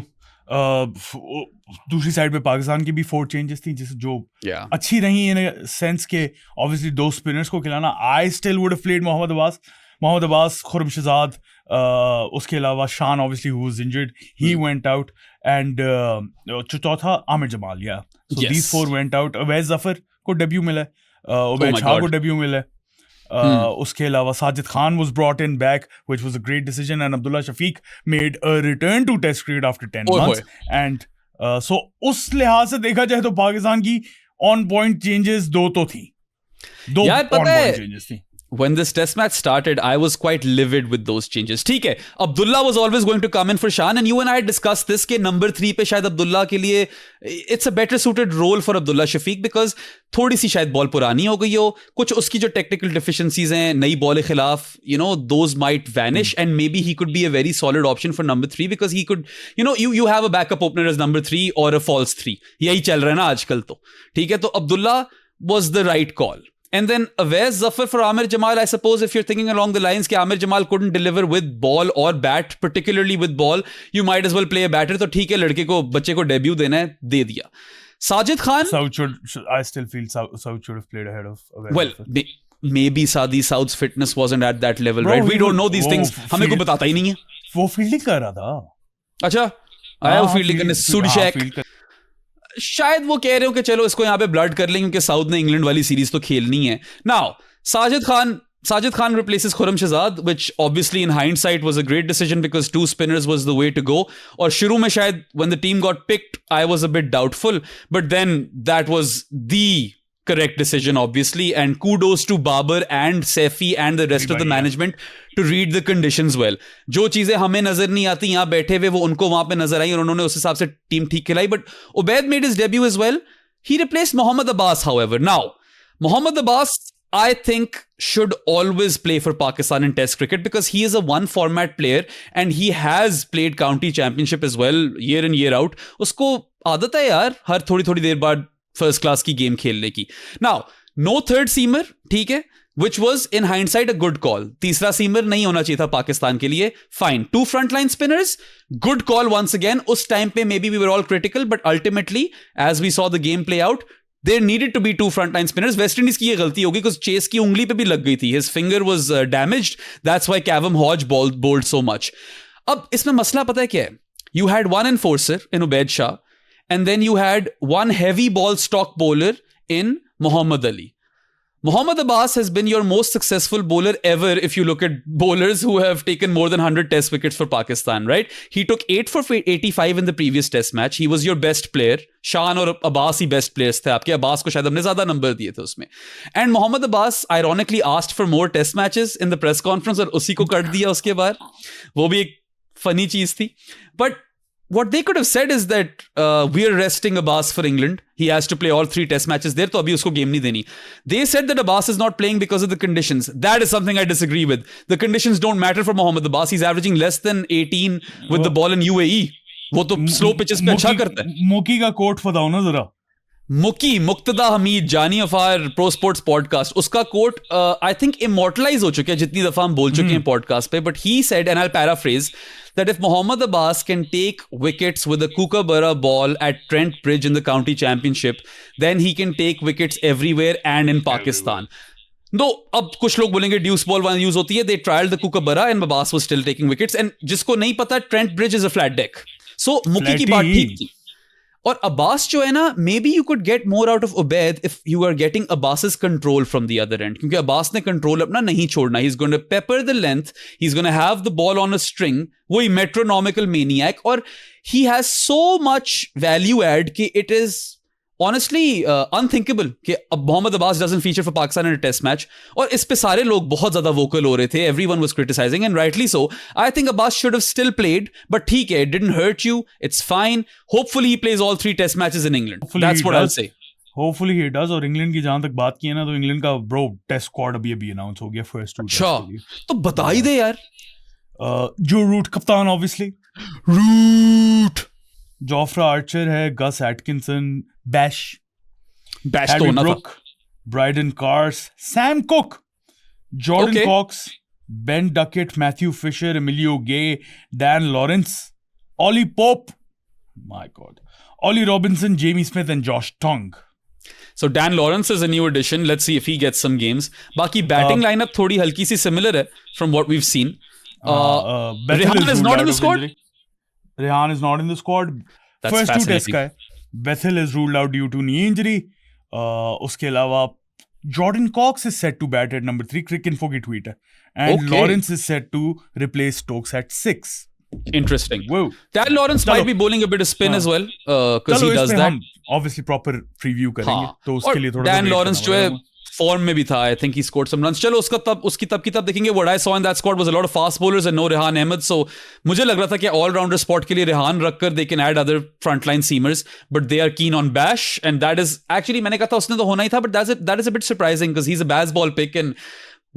B: दूसरी साइड पे पाकिस्तान की भी 4 चेंजेस थी जो अच्छी रही इन सेंस के ऑब्वियसली 2 स्पिनर्स को खिलाना. I still would have played Mohammad Abbas, Khurram Shahzad, उसके अलावा Shan obviously who was injured, he went out, and चौथा Aamir Jamal. Yeah so these 4 went out. Awais Zafar को डेब्यू मिला है, उबैद शाह को डेब्यू मिला है. उसके अलावा Sajid Khan was brought in back, which was a great decision, and Abdullah Shafiq made a return to test cricket after 10 months. And so उस लिहाज से देखा जाए तो पाकिस्तान की on point changes 2 तो थी, 2 on point changes थी.
C: When this test match started, I was quite livid with those changes. ठीक है, Abdullah was always going to come in for Shan, and you and I discussed this कि number 3 पे शायद Abdullah के लिए it's a better suited role for Abdullah Shafiq because थोड़ी सी शायद ball पुरानी हो गई हो, कुछ उसकी जो technical deficiencies हैं नई बॉल के खिलाफ, those might vanish, and maybe he could be a very solid option for number 3 because he could, you have a backup opener as number 3 or a false 3. यही चल रहा है ना आजकल तो. ठीक है, तो Abdullah was the right call. And then Awais Zafar for Amir Jamal, I suppose if you're thinking along the lines that Amir Jamal couldn't deliver with ball or bat, particularly with ball, you might as well play a batter. तो ठीक है, बच्चे को debut देना है, दे दिया. Sajid Khan,
B: I still feel Saud should have played ahead of Awais.
C: Well, maybe Saud's fitness wasn't at that level, right? We don't know these things. हमें को बताता ही नहीं है.
B: वो फील्डिंग कर रहा था.
C: अच्छा आया वो फील्डिंग करने सुडशेक।
B: फील्ड
C: शायद वो कह रहे हो कि चलो इसको यहाँ पे ब्लड कर लेंगे क्योंकि साउथ ने इंग्लैंड वाली सीरीज तो खेलनी है। Now Sajid Khan replaces Khurram Shahzad, which obviously in hindsight was a great decision because two spinners was the way to go. और शुरू में शायद when the team got picked, I was a bit doubtful, but then that was the correct decision obviously, and kudos to Babar and Saifi and the rest of the management to read the conditions well. जो चीजें हमें नजर नहीं आती यहाँ बैठे हुए वो उनको वहां पे नजर आई और उन्होंने उस हिसाब से टीम ठीक खिलाई। But Ubaid made his debut as well. He replaced Mohammad Abbas, however. Now Mohammad Abbas, I think, should always play for Pakistan in Test cricket because he is a one format player and he has played county championship as well year in year out. उसको आदत है यार हर थोड़ी थोड़ी देर बाद first class की game खेलने की। Now no third seamer, ठीक है, which was in hindsight a good call. तीसरा सीमर नहीं होना चाहिए था पाकिस्तान के लिए, fine. Two frontline spinners, good call once again. उस टाइम पे maybe we were all critical, but ultimately as we saw the game play out, there needed to be two frontline spinners. West Indies की ये गलती होगी because Chase की उंगली पे भी लग गई थी. His finger was damaged. That's why Kavem Hodge bowled so much. अब इसमें मसला पता है क्या है? You had one enforcer in Ubaid Shah, and then you had one heavy ball stock bowler in Muhammad Ali. Mohammad Abbas has been your most successful bowler ever if you look at bowlers who have taken more than 100 test wickets for Pakistan, right? He took 8 for 85 in the previous test match. He was your best player. Shan और Abbas ही best players थे आपके। Abbas को शायद हमने ज़्यादा number दिए थे उसमें। And Mohammad Abbas ironically asked for more test matches in the press conference और उसी को कट दिया उसके बाद। वो भी एक funny चीज़ थी। But what they could have said is that we are resting Abbas for England. He has to play all 3 test matches there, तो अभी उसको game नहीं देनी. They said that Abbas is not playing because of the conditions. That is something I disagree with. The conditions don't matter for Mohammad Abbas. He's averaging less than 18 with the ball in UAE. वो तो slow pitches पे अच्छा करता है।
B: मुकी का coat बताओ ना जरा।
C: मुकी Muqtada Hamid Jani of our pro sports podcast, उसका कोट आई थिंक इमोर्टलाइज हो चुका है जितनी दफा हम बोल चुके हैं पॉडकास्ट पे, but he said and I will paraphrase that if Mohammad Abbas can take wickets with a Kookaburra ball at Trent Bridge in the county championship, then he can take wickets everywhere and in Pakistan. No, अब कुछ लोग बोलेंगे ड्यूस ball वहां use होती है, they trialed the Kookaburra and Abbas was still taking wickets, and जिसको नहीं पता Trent Bridge is a flat deck. So मुकी की बात ठीक थी। और अब्बास जो है ना, maybe you could get more out of Ubaid if you are getting अब्बास's control from the other end, क्योंकि अब्बास ने कंट्रोल अपना नहीं छोड़ना। He is going to pepper the length, he is going to have the ball on a string, वही metronomical maniac, और he has so much value add कि it is honestly unthinkable कि अब Mohammad Abbas doesn't feature for Pakistan in a test match, और इस पे सारे लोग बहुत ज़्यादा vocal हो रहे थे, everyone was criticizing and rightly so. I think Abbas should have still played, but ठीक है, it didn't hurt you, it's fine. Hopefully he plays all 3 test matches in England.
B: Hopefully
C: That's what I'll say.
B: Hopefully he does. और England की जहां तक बात की है ना, तो इंग्लैंड का ब्रो टेस्ट स्क्वाड अभी अनाउंस हो गया फर्स्ट 2
C: अच्छा, तो बता ही दे यार।
B: जो रूट कप्तान ऑब्वियसली,
C: रूट
B: जोफ्रा आर्चर है, गस एटकिंसन, बैश
C: तो होना था,
B: Brydon Carse, Sam Cook, Jordan Cox, Ben Duckett, Matthew Fisher, Emilio Gay, Dan Lawrence, Ollie Pope, my God, Ollie Robinson, Jamie Smith and Josh Tongue.
C: So Dan Lawrence is a new addition. Let's see if he gets some games. बाकी batting lineup थोड़ी हल्की सी similar है from what we've seen. Rehan is not in the squad.
B: Rehan is not in the squad.
C: That's
B: First 2
C: fascinating.
B: Test का है. Bethel is ruled out due to knee injury. उसके अलावा Jordan Cox is set to bat at number 3. Crick Info की tweet है. And
C: Okay.
B: Lawrence is set to replace Stokes at 6.
C: Interesting.
B: Whoa.
C: Dan Lawrence
B: चलो.
C: might be bowling a bit of spin as well, because
B: चलो
C: he
B: इस
C: does
B: पे
C: that.
B: हम obviously proper preview करेंगे.
C: हाँ.
B: तो उसके लिए थोड़ा
C: Dan
B: wait
C: Lawrence
B: करना
C: जो है
B: पड़ेगा.
C: फॉर्म में भी था, I think he scored some runs. चलो उसकी तब की तब देखेंगे. What I saw in that squad was a lot of fast bowlers and no Rehan Ahmed, so मुझे लग रहा था कि ऑलराउंडर स्पॉट के लिए रेहान रखकर they can add other frontline seamers, but they are keen on bash and that is actually, मैंने कहा था उसने तो होना ही था, but that is a bit surprising because he is a Bazball pick and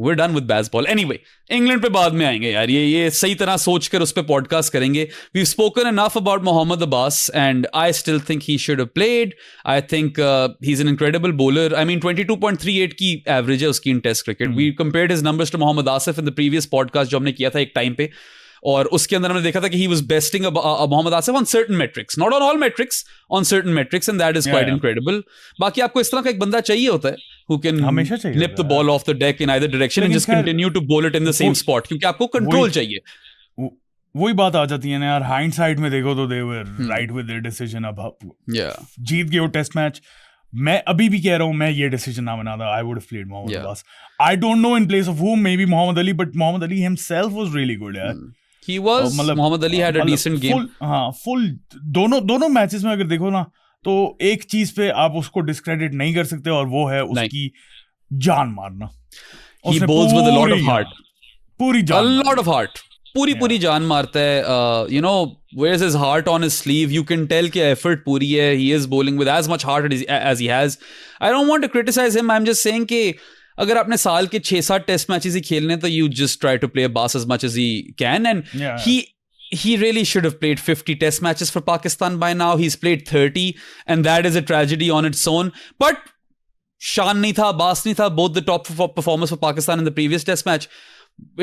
C: we're done with baseball. Anyway, England पे बाद में आएंगे यार, ये सही तरह सोचकर उस पे पॉडकास्ट करेंगे. We've spoken enough about Mohammad Abbas and I still think he should have played. I think he's an incredible bowler. I mean 22.38 की एवरेज है उसकी in test cricket. We compared his numbers to Mohammad Asif in the previous podcast जो हमने किया था एक time पे, और उसके अंदर हमने देखा था कि he was besting Mohammad Asif on certain metrics, not on all metrics, on certain metrics, and that is quite incredible. बाकी आपको इस तरह का एक बंदा चाहिए होता है who can
B: हमेशा चाहिए
C: nip the ball off the deck in either direction and just continue to bowl it in the same spot, क्योंकि आपको कंट्रोल चाहिए.
B: वही बात आ जाती है ना यार, हाइंडसाइट में देखो तो दे वर राइट विद देयर डिसीजन। अब जीत गए वो टेस्ट मैच। मैं अभी भी कह रहा हूँ, मैं ये डिसीजन ना बनाता, I would have played Mohammad Abbas. I don't know in place of whom, maybe Mohammad Ali, but Mohammad Ali himself was really good यार।
C: He was, Mohammad Ali had a decent game.
B: Full दोनों मैचेस में अगर देखो ना, तो एक चीज पे आप उसको डिस्क्रेडिट नहीं कर सकते, और वो है उसकी जान मारना।
C: He bowls with a lot of heart.
B: पूरी जान,
C: a lot of heart. पूरी जान मारता है। You know, wears his heart on his sleeve. You can tell कि effort पूरी है. He is bowling with as much heart as he has. I don't want to criticize him. I'm just saying कि अगर आपने साल के 6-7 test matches ही खेलने, तो you just try to play Abbas as much as he can, and he really should have played 50 test matches for Pakistan by now. He's played 30, and that is a tragedy on its own. But Shan nahi tha, Abbas nahi tha, both the top performers for Pakistan in the previous test match.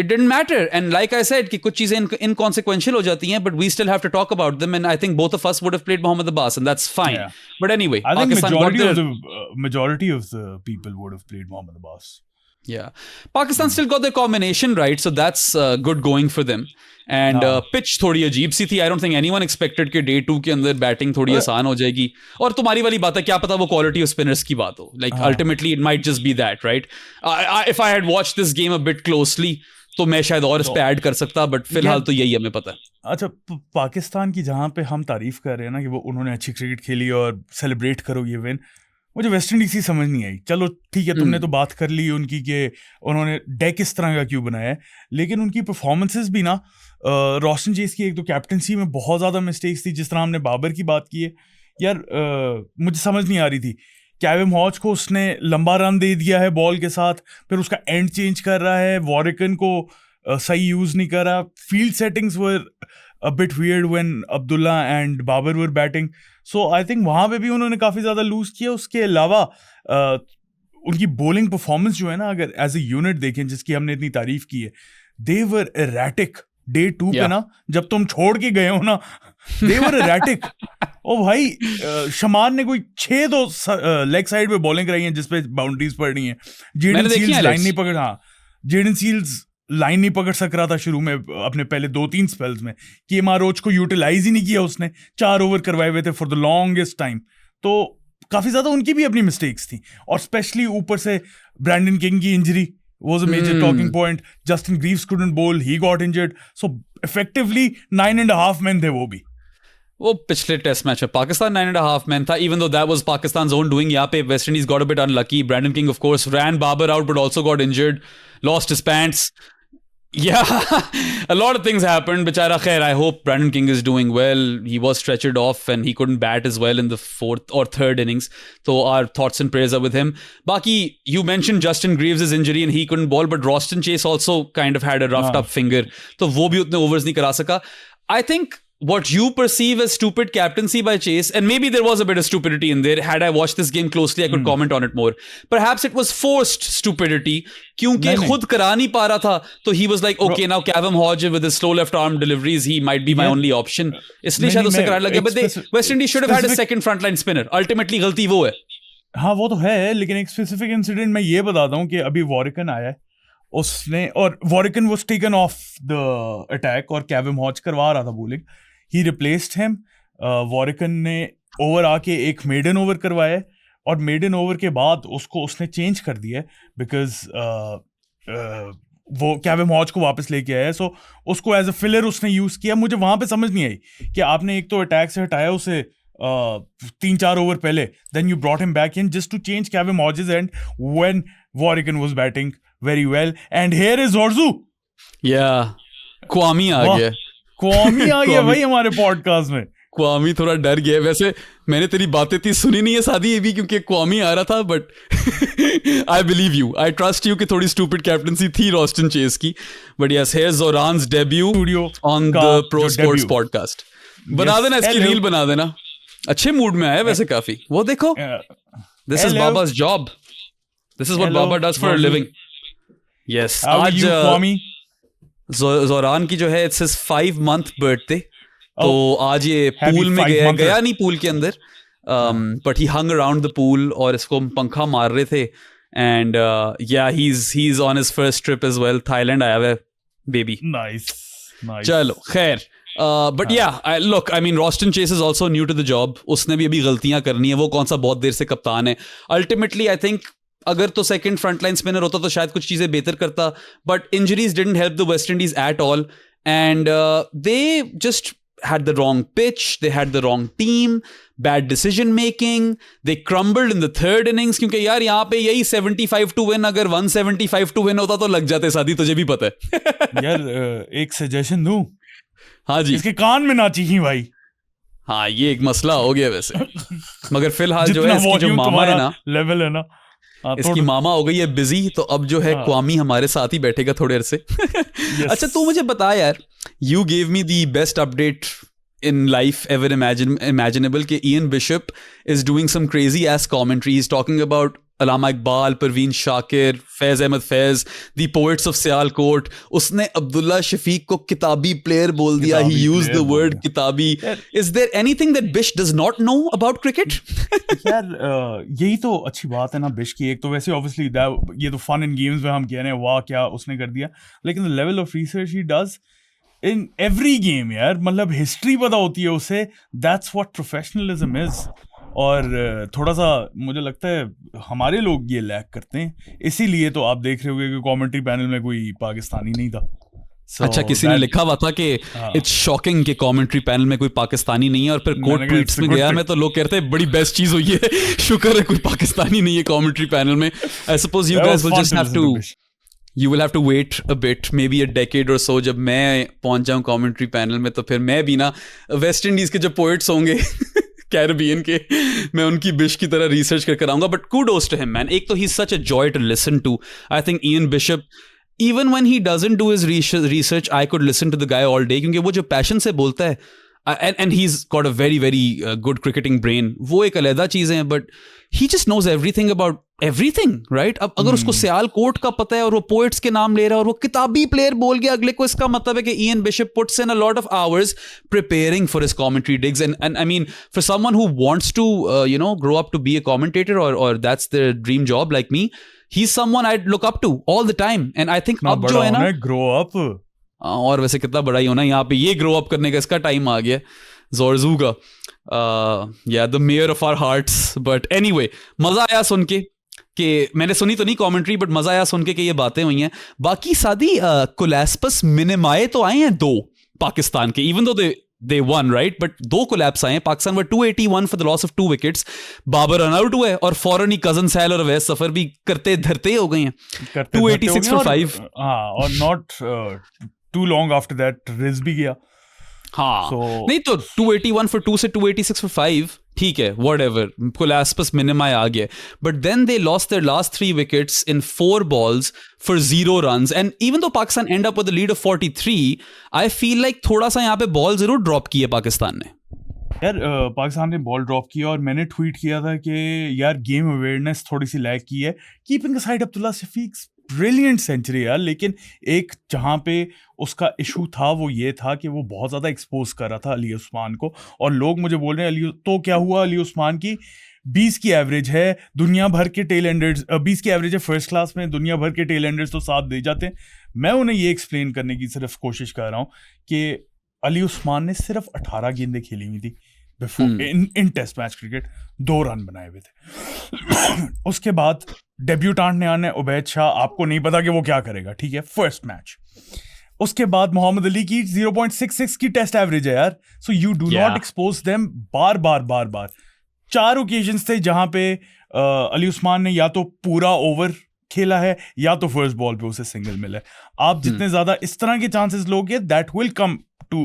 C: It didn't matter, and like I said कि कुछ चीजें inconsequential हो जाती हैं, but we still have to talk about them, and I think both of us would have played Mohammad Abbas, and that's fine. But anyway,
B: I think
C: Pakistan
B: majority of the people would have played Mohammad Abbas.
C: Yeah, Pakistan still got their combination right, so that's good going for them. And pitch थोड़ी अजीब सी थी. I don't think anyone expected कि day 2 के अंदर batting थोड़ी आसान हो जाएगी. और तुम्हारी वाली बात है, क्या पता वो quality of spinners की बात हो. Like ultimately it might just be that, right? If I had watched this game a bit closely, तो मैं शायद और इस पे ऐड कर सकता, बट फिलहाल तो यही हमें पता है.
B: अच्छा, पाकिस्तान की जहाँ पे हम तारीफ कर रहे हैं ना कि वो उन्होंने अच्छी क्रिकेट खेली और सेलिब्रेट करो ये विन, मुझे वेस्ट इंडीज की समझ नहीं आई. चलो ठीक है, तुमने तो बात कर ली उनकी कि उन्होंने डेक इस तरह का क्यों बनाया है, लेकिन उनकी परफॉर्मेंसेस भी ना, रोशन चेस की एक तो कैप्टनसी में बहुत ज़्यादा मिस्टेक्स थी. जिस तरह हमने बाबर की बात की है यार, मुझे समझ नहीं आ रही थी. कैविम हॉज को उसने लंबा रन दे दिया है बॉल के साथ, फिर उसका एंड चेंज कर रहा है, वॉरिकन को सही यूज़ नहीं कर रहा. Field settings were a bit weird when Abdullah and Babar were batting. So I think वहाँ पे भी उन्होंने काफ़ी ज़्यादा लूज़ किया. उसके अलावा उनकी बॉलिंग परफॉर्मेंस जो है ना, अगर एज ए यूनिट देखें जिसकी हमने इतनी तारीफ की है, दे वर एरैटिक. डे 2 पे ना, जब तुम छोड़ के गए हो ना, दे वर एरैटिक. ओ भाई, शमान ने कोई 6 तो लेग साइड पे बॉलिंग कराई है जिसपे बाउंड्रीज पड़ रही हैं. जेडन सील्स लाइन नहीं पकड़, जेडन सील्स लाइन नहीं पकड़ सक रहा था शुरू में अपने पहले 2-3 स्पेल्स में. केएम रोच को यूटिलाइज ही नहीं किया उसने. 4 ओवर करवाए हुए थे फॉर द लॉन्गेस्ट टाइम. तो काफी ज्यादा उनकी भी अपनी मिस्टेक्स थी, और स्पेशली ऊपर से ब्रैंडन किंग की injury was a major talking point. Justin Greaves couldn't bowl, he got injured. So effectively 9.5 men थे वो भी.
C: वो पिछले टेस्ट मैच में पाकिस्तान 9.5 men था, even though that was Pakistan's own doing. यहाँ पे West Indies got a bit unlucky. Brandon King of course ran Babar out but also got injured, lost his pants. Yeah, a lot of things happened. Bichara khair, I hope Brandon King is doing well. He was stretchered off and he couldn't bat as well in the 4th or 3rd innings. So our thoughts and prayers are with him. Baki, you mentioned Justin Greaves' injury and he couldn't bowl, but Roston Chase also kind of had a roughed up finger. So wo bhi utne overs nahi kara saka. I think what you perceive as stupid captaincy by Chase, and maybe there was a bit of stupidity in there. Had I watched this game closely, I could comment on it more. Perhaps it was forced stupidity, क्योंकि खुद करा नहीं पा रहा था. तो he was like, okay, now Kavem Hodge with his slow left arm deliveries, he might be my only option. इसलिए शायद उसे कराने लगे. But West Indies should have had a second frontline spinner. Ultimately गलती वो है.
B: हाँ वो तो है, लेकिन एक स्पेसिफिक इंसिडेंट मैं ये बताता हूँ कि अभी वॉरिकन आया है, उसने, और Warrican was taken of the attack और कैविम हॉज करवा रहा था बॉलिंग. ही रिप्लेस्ड हिम. वॉरिकन ने ओवर आके एक मेडन ओवर करवाया, और मेडन ओवर के बाद उसको उसने चेंज कर दिया बिकॉज वो कैविम हॉज को वापस लेके आया. सो उसको एज अ फिलर उसने यूज़ किया. मुझे वहाँ पे समझ नहीं आई कि आपने एक तो अटैक से हटाया उसे 3-4 ओवर पहले, then you brought him back in just to change Kavem Hodges and when Warrican was batting very well. And here is ऑर्जू.
C: या क्वामी आ गया.
B: क्वामी आ गया भाई हमारे पॉडकास्ट में.
C: क्वामी थोड़ा डर गया. वैसे मैंने तेरी बातें इतनी सुनी नहीं है शादी ये भी, क्योंकि क्वामी आ रहा था, but I believe you, I trust you कि थोड़ी स्टूपिड कैप्टनसी थी रोस्टन चेस की. बट यस, हियर इज जोरान्स debut on the pro sports podcast. बना देना इसकी रील, बना देना. अच्छे मूड में आया वैसे काफी. वो देखो, दिस इज बाबा's job. This is what Baba does for a living. Yes, आज जोरान की जो है इट्स हिज 5-month बर्थडे. तो आज ये पूल में गया नहीं पूल के अंदर, but he hung around the pool और इसको पंखा मार रहे थे. And yeah he is on his first trip as well. Thailand आया हुआ है बेबी.
B: नाइस. Nice.
C: चलो खैर but yeah look I mean Roston Chase is also new to the job. उसने भी अभी गलतियां करनी है. वो कौन सा बहुत देर से कप्तान है. अल्टीमेटली आई थिंक अगर तो सेकंड फ्रंटलाइन स्पिनर होता तो शायद कुछ चीजें बेहतर करता. But injuries didn't help the West Indies at all and they just had the wrong pitch, they had the wrong team, bad decision making, they crumbled in the third innings. क्योंकि यार यहाँ पे यही 75 to win, अगर 175 to win होता तो लग जाते सादी, तुझे भी पता है.
B: यार एक सजेशन दूं.
C: हाँ जी.
B: इसके कान में ना चाहिए भाई.
C: हाँ ये एक मसला हो गया वैसे. मगर फिलहाल जो है इसकी जो मामा है ना,
B: लेवल है ना,
C: इसकी मामा हो गई है बिजी. तो अब जो है क्वामी हमारे साथ ही बैठेगा थोड़े अरसे. अच्छा तू मुझे बता यार, you gave me the best update in life ever imaginable कि Ian Bishop is doing some crazy ass commentary. He's talking about Allama Iqbal, Parveen Shakir, Faiz Ahmed Faiz, the poets of Sialkot. उसने अब्दुल्ला शफीक को किताबी player बोल दिया. He used the word किताबी. Is there anything that Bish does not know about cricket?
B: यार यही तो अच्छी बात है ना बिश की. एक तो वैसे ऑब्वियसली ये तो फन एंड गेम्स में हम कह रहे हैं वाह क्या उसने कर दिया, लेकिन the level of research he does in every game यार, मतलब हिस्ट्री पता होती है उसे. That's what professionalism is. और थोड़ा सा मुझे लगता है हमारे लोग ये लैक करते हैं, इसीलिए तो आप देख रहे होगे कि कमेंट्री पैनल में कोई पाकिस्तानी नहीं था.
C: अच्छा किसी ने लिखा हुआ था कि इट्स शॉकिंग कि कमेंट्री पैनल में कोई पाकिस्तानी नहीं है, और फिर कोर्ट ट्वीट्स में गया मैं तो लोग कहते हैं बड़ी बेस्ट चीज हुई है, शुक्र है कोई पाकिस्तानी नहीं है कमेंट्री पैनल में. I suppose you guys will just have to You will have to wait a bit, maybe a decade or so, जब मैं पहुंच जाऊं कमेंट्री पैनल में, तो फिर मैं भी ना वेस्ट इंडीज के जो पोइट्स होंगे कैरिबियन के, मैं उनकी बिश की तरह रिसर्च करके आऊंगा. But kudos to him man. एक तो he's such a joy to listen to. I think Ian Bishop, even when he doesn't do his research, I could listen to the guy all day, क्योंकि वो जो passion से बोलता है, and he's got a very very good cricketing brain, वो एक अलग चीज़ है, but he just knows everything about everything, right? अब अगर उसको सियालकोट का पता है और वो पोएट्स के नाम ले रहा है और वो किताबी प्लेयर बोल गया अगले को, इसका मतलब है कि Ian Bishop puts in a lot of hours preparing for his commentary digs, and I mean for someone who wants to grow up to be a commentator, or that's their dream job like me, he's someone I'd look up to all the time. And I think अब जो है ना
B: grow up,
C: और वैसे कितना बड़ा ही होना यहाँ पे, ये ग्रो अप करने का इसका टाइम आ गया जोरजू का. The mayor of our hearts. But anyway मजा आया सुन के, कि मैंने सुनी तो नहीं कमेंट्री, बट मजा आया सुन के कि ये बातें हुई हैं. बाकी सादी कोलैप्स मिनिमाए तो आए हैं 2 पाकिस्तान के, even though they won, right? But 2 collapse आए हैं. Pakistan were 281 for the loss of 2 wickets. Babar run out हुए और फौरन ही कजन सैल और अवैस सफर भी करते धरते हो गए हैं. 286 for 5.
B: हाँ, और not too long after that ridge भी गया.
C: हाँ नहीं तो 281 for 2 से 286 for 5 ठीक है, whatever, कोलैप्स मिनिमा आ गया. But then they lost their last 3 wickets in 4 balls for 0 runs, and even though Pakistan end up with a lead of 43, I feel like थोड़ा सा यहाँ पे बॉल जरूर ड्रॉप की है पाकिस्तान ने.
B: यार पाकिस्तान ने बॉल ड्रॉप किया, और मैंने ट्वीट किया था कि यार गेम अवेयरनेस थोड़ी सी लैक की है. Keeping aside Abdullah Shafique brilliant century यार, लेकिन एक जहाँ पे उसका इशू था वो ये था कि वो बहुत ज़्यादा एक्सपोज कर रहा था अली उस्मान को. और लोग मुझे बोल रहे हैं तो क्या हुआ, अली उस्मान की 20 की एवरेज है, दुनिया भर के टेल एंडर्स 20 की एवरेज है फर्स्ट क्लास में, दुनिया भर के टेल एंडर्स तो साथ दे जाते हैं. मैं उन्हें ये एक्सप्लेन करने की सिर्फ कोशिश कर रहा हूँ कि अली उस्मान ने सिर्फ 18 गेंदें खेली हुई थी before in test match cricket, 2 run बनाए हुए थे. उसके बाद डेब्यूटांट ने आने उबैद शाह, आपको नहीं पता कि वो क्या करेगा, ठीक है, फर्स्ट मैच. उसके बाद मोहम्मद अली की 0.66 की टेस्ट एवरेज है यार. So you do not expose them. Bar bar 4 occasions थे जहां पे अली उस्मान ने या तो पूरा ओवर खेला है या तो फर्स्ट बॉल पे उसे सिंगल मिला है. आप जितने ज्यादा इस तरह के चांसेस लोगे, that will come to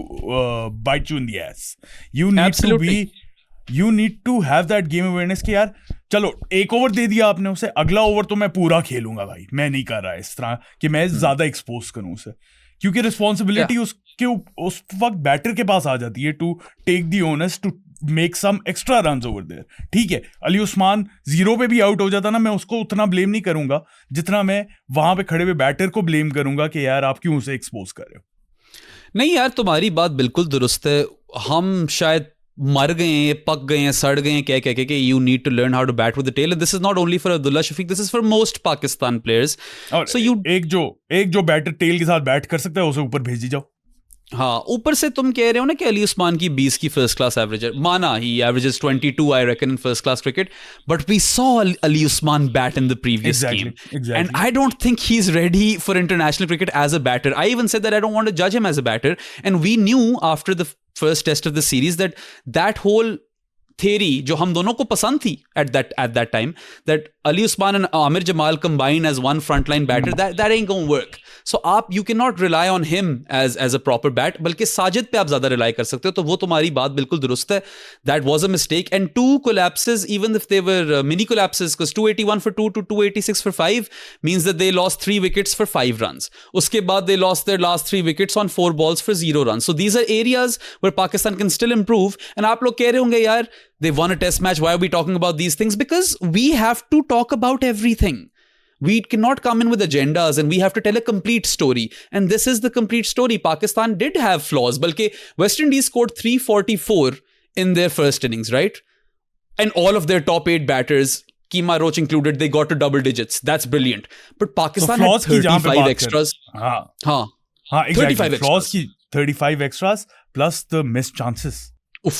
B: bite you in the ass. You need to have that game awareness कि यार चलो 1 ओवर दे दिया आपने उसे, अगला ओवर तो मैं पूरा खेलूंगा भाई, मैं नहीं कर रहा इस तरह कि मैं ज्यादा एक्सपोज करूं उसे, क्योंकि रिस्पॉन्सिबिलिटी उसके उस वक्त बैटर के पास आ जाती है to take the honours to make some extra runs over there. ठीक है, अली उस्मान 0 पे भी आउट हो जाता ना, मैं उसको उतना ब्लेम नहीं करूंगा जितना मैं वहां पे खड़े हुए बैटर को ब्लेम करूंगा कि यार आप क्यों उसे एक्सपोज कर रहे हो.
C: नहीं यार तुम्हारी बात बिल्कुल दुरुस्त है. हम शायद मर गए हैं, पक गए हैं, सड़ गए हैं कह के you need to learn how to bat with the tail. This is not only for Abdullah Shafique, this is for most Pakistan players.
B: So you एक जो बैटर टेल के साथ बैट कर सकता है उसे ऊपर भेज दी जाओ.
C: हाँ, ऊपर से तुम कह रहे हो ना कि अली उस्मान की 20 की फर्स्ट क्लास एवरेज है, माना ही averages 22 I reckon in first class cricket, but we saw Ali Usman bat in the previous game, and I don't think he's ready for international cricket as a batter. I even said that I don't want to judge him as a batter, and we knew after the first test of the series that whole theory जो हम दोनों को पसंद थी at that time, that Ali Usman and Amir Jamal combined as one frontline batter, that ain't gonna work. So you cannot rely on him as a proper bat, बल्कि साजिद पे आप ज़्यादा rely कर सकते हो, तो वो तुम्हारी बात बिल्कुल दुरुस्त है. That was a mistake, and 2 collapses, even if they were mini collapses, because 281 for 2 to 286 for 5 means that they lost 3 wickets for 5 runs. उसके बाद they lost their last 3 wickets on 4 balls for 0 runs. So these are areas where Pakistan can still improve, and आप लोग कह रहे होंगे यार they won a test match, why are we talking about these things? Because we have to talk about everything. We cannot come in with agendas, and we have to tell a complete story. And this is the complete story. Pakistan did have flaws. Balki West Indies scored 344 in their first innings, right? And all of their top 8 batters, Keema Roach included, they got to double digits. That's brilliant. But Pakistan had 35 extras.
B: हाँ, exactly. 35 flaws की 35 extras plus the missed chances.
C: उफ,